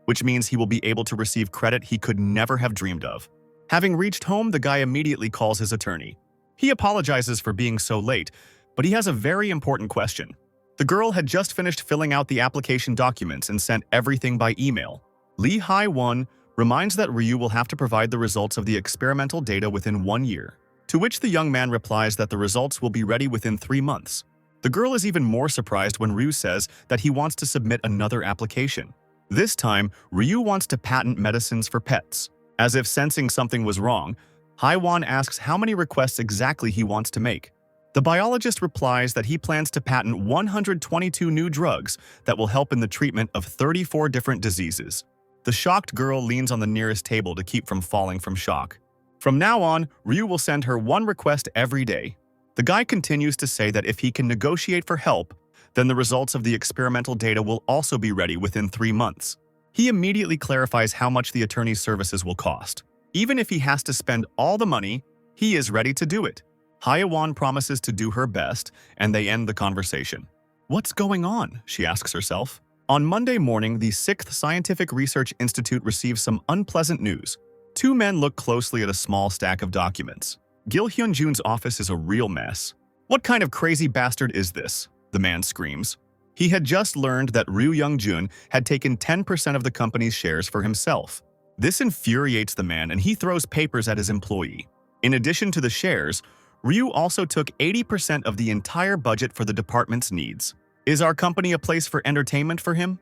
which means he will be able to receive credit he could never have dreamed of. Having reached home, the guy immediately calls his attorney. He apologizes for being so late, but he has a very important question. The girl had just finished filling out the application documents and sent everything by email. Lee Hai-won, reminds that Ryu will have to provide the results of the experimental data within 1 year, to which the young man replies that the results will be ready within 3 months. The girl is even more surprised when Ryu says that he wants to submit another application. This time, Ryu wants to patent medicines for pets. As if sensing something was wrong, Haiwan asks how many requests exactly he wants to make. The biologist replies that he plans to patent 122 new drugs that will help in the treatment of 34 different diseases. The shocked girl leans on the nearest table to keep from falling from shock. From now on, Ryu will send her 1 request every day. The guy continues to say that if he can negotiate for help, then the results of the experimental data will also be ready within 3 months. He immediately clarifies how much the attorney's services will cost. Even if he has to spend all the money, he is ready to do it. Haiwan promises to do her best, and they end the conversation. What's going on? She asks herself. On Monday morning, the 6th Scientific Research Institute receives some unpleasant news. 2 men look closely at a small stack of documents. Gil Hyunjun's office is a real mess. What kind of crazy bastard is this? The man screams. He had just learned that Ryu Youngjun had taken 10% of the company's shares for himself. This infuriates the man and he throws papers at his employee. In addition to the shares, Ryu also took 80% of the entire budget for the department's needs. Is our company a place for entertainment for him?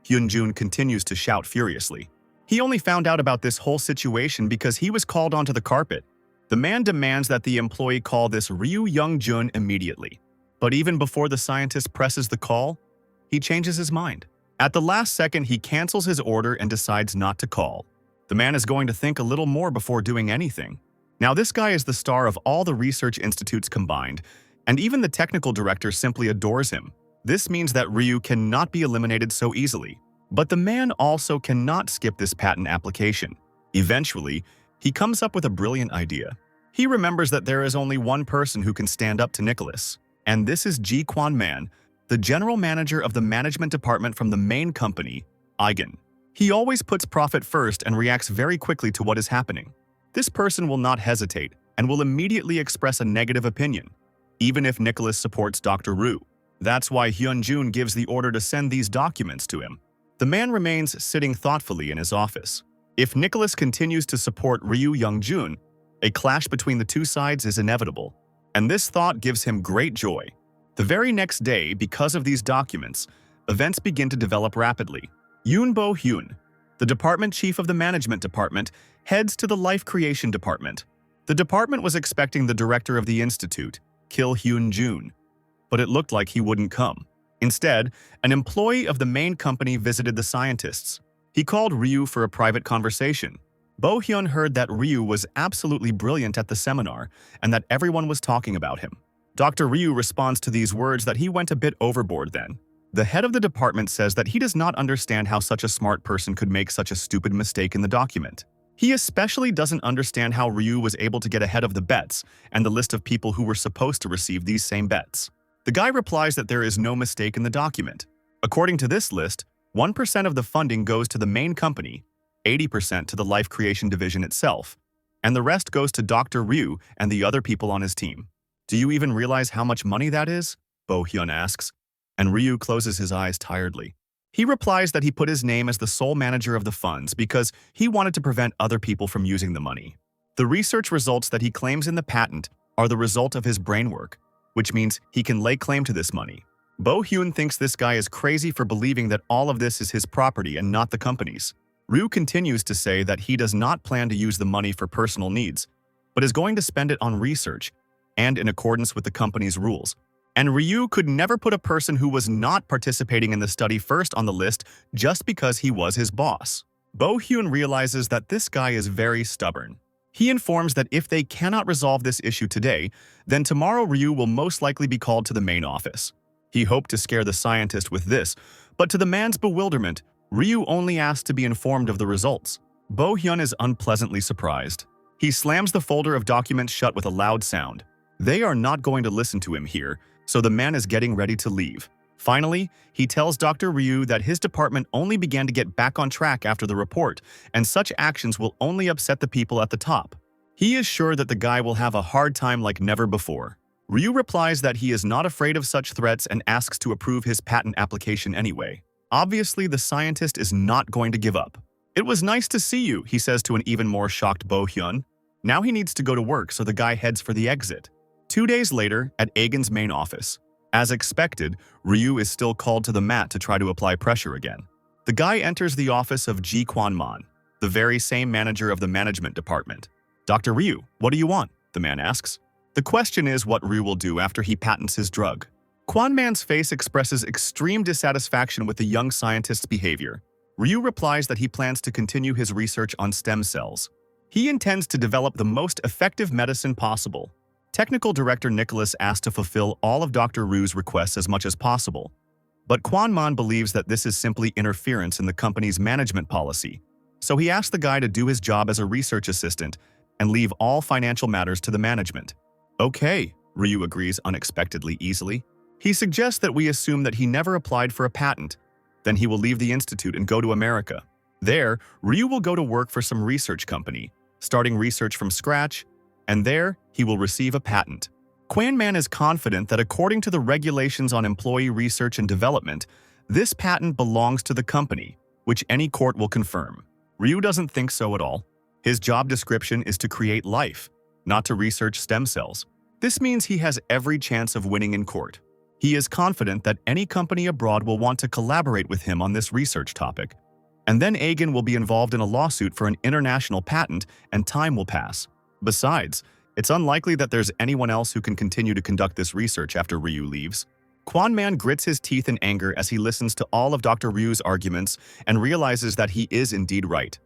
Hyunjun continues to shout furiously. He only found out about this whole situation because he was called onto the carpet. The man demands that the employee call this Ryu Youngjun immediately. But even before the scientist presses the call, he changes his mind. At the last second, he cancels his order and decides not to call. The man is going to think a little more before doing anything. Now, this guy is the star of all the research institutes combined, and even the technical director simply adores him. This means that Ryu cannot be eliminated so easily. But the man also cannot skip this patent application. Eventually, he comes up with a brilliant idea. He remembers that there is only one person who can stand up to Nicholas, and this is Ji Kwan Man, the general manager of the management department from the main company, Eigen. He always puts profit first and reacts very quickly to what is happening. This person will not hesitate and will immediately express a negative opinion, even if Nicholas supports Dr. Ryu. That's why Hyunjun gives the order to send these documents to him. The man remains sitting thoughtfully in his office. If Nicholas continues to support Ryu Youngjun, a clash between the two sides is inevitable, and this thought gives him great joy. The very next day, because of these documents, events begin to develop rapidly. Yoon Bo-hyun, the department chief of the management department, heads to the life creation department. The department was expecting the director of the institute, Kil Hyun-jun, but it looked like he wouldn't come. Instead, an employee of the main company visited the scientists. He called Ryu for a private conversation. Bo-hyun heard that Ryu was absolutely brilliant at the seminar and that everyone was talking about him. Dr. Ryu responds to these words that he went a bit overboard then. The head of the department says that he does not understand how such a smart person could make such a stupid mistake in the document. He especially doesn't understand how Ryu was able to get ahead of the bets and the list of people who were supposed to receive these same bets. The guy replies that there is no mistake in the document. According to this list, 1% of the funding goes to the main company, 80% to the life creation division itself, and the rest goes to Dr. Ryu and the other people on his team. Do you even realize how much money that is? Bo-hyun asks, and Ryu closes his eyes tiredly. He replies that he put his name as the sole manager of the funds because he wanted to prevent other people from using the money. The research results that he claims in the patent are the result of his brain work, which means he can lay claim to this money. Bo-hyun thinks this guy is crazy for believing that all of this is his property and not the company's. Ryu continues to say that he does not plan to use the money for personal needs, but is going to spend it on research and in accordance with the company's rules. And Ryu could never put a person who was not participating in the study first on the list just because he was his boss. Bo-hyun realizes that this guy is very stubborn. He informs that if they cannot resolve this issue today, then tomorrow Ryu will most likely be called to the main office. He hoped to scare the scientist with this, but to the man's bewilderment, Ryu only asked to be informed of the results. Bo-hyun is unpleasantly surprised. He slams the folder of documents shut with a loud sound. They are not going to listen to him here, so the man is getting ready to leave. Finally, he tells Dr. Ryu that his department only began to get back on track after the report, and such actions will only upset the people at the top. He is sure that the guy will have a hard time like never before. Ryu replies that he is not afraid of such threats and asks to approve his patent application anyway. Obviously, the scientist is not going to give up. "It was nice to see you," he says to an even more shocked Bo Hyun. Now he needs to go to work, so the guy heads for the exit. 2 days later, at Agen's main office. As expected, Ryu is still called to the mat to try to apply pressure again. The guy enters the office of Ji Kwanman, the very same manager of the management department. "Dr. Ryu, what do you want?" the man asks. The question is what Ryu will do after he patents his drug. Kwanman's face expresses extreme dissatisfaction with the young scientist's behavior. Ryu replies that he plans to continue his research on stem cells. He intends to develop the most effective medicine possible. Technical Director Nicholas asks to fulfill all of Dr. Ryu's requests as much as possible. But Kwanman believes that this is simply interference in the company's management policy, so he asks the guy to do his job as a research assistant and leave all financial matters to the management. "Okay," Ryu agrees unexpectedly easily. He suggests that we assume that he never applied for a patent. Then he will leave the institute and go to America. There, Ryu will go to work for some research company, starting research from scratch, and there, he will receive a patent. Kwanman is confident that according to the regulations on employee research and development, this patent belongs to the company, which any court will confirm. Ryu doesn't think so at all. His job description is to create life, not to research stem cells. This means he has every chance of winning in court. He is confident that any company abroad will want to collaborate with him on this research topic. And then Agen will be involved in a lawsuit for an international patent, and time will pass. Besides, it's unlikely that there's anyone else who can continue to conduct this research after Ryu leaves. Kwanman grits his teeth in anger as he listens to all of Dr. Ryu's arguments and realizes that he is indeed right.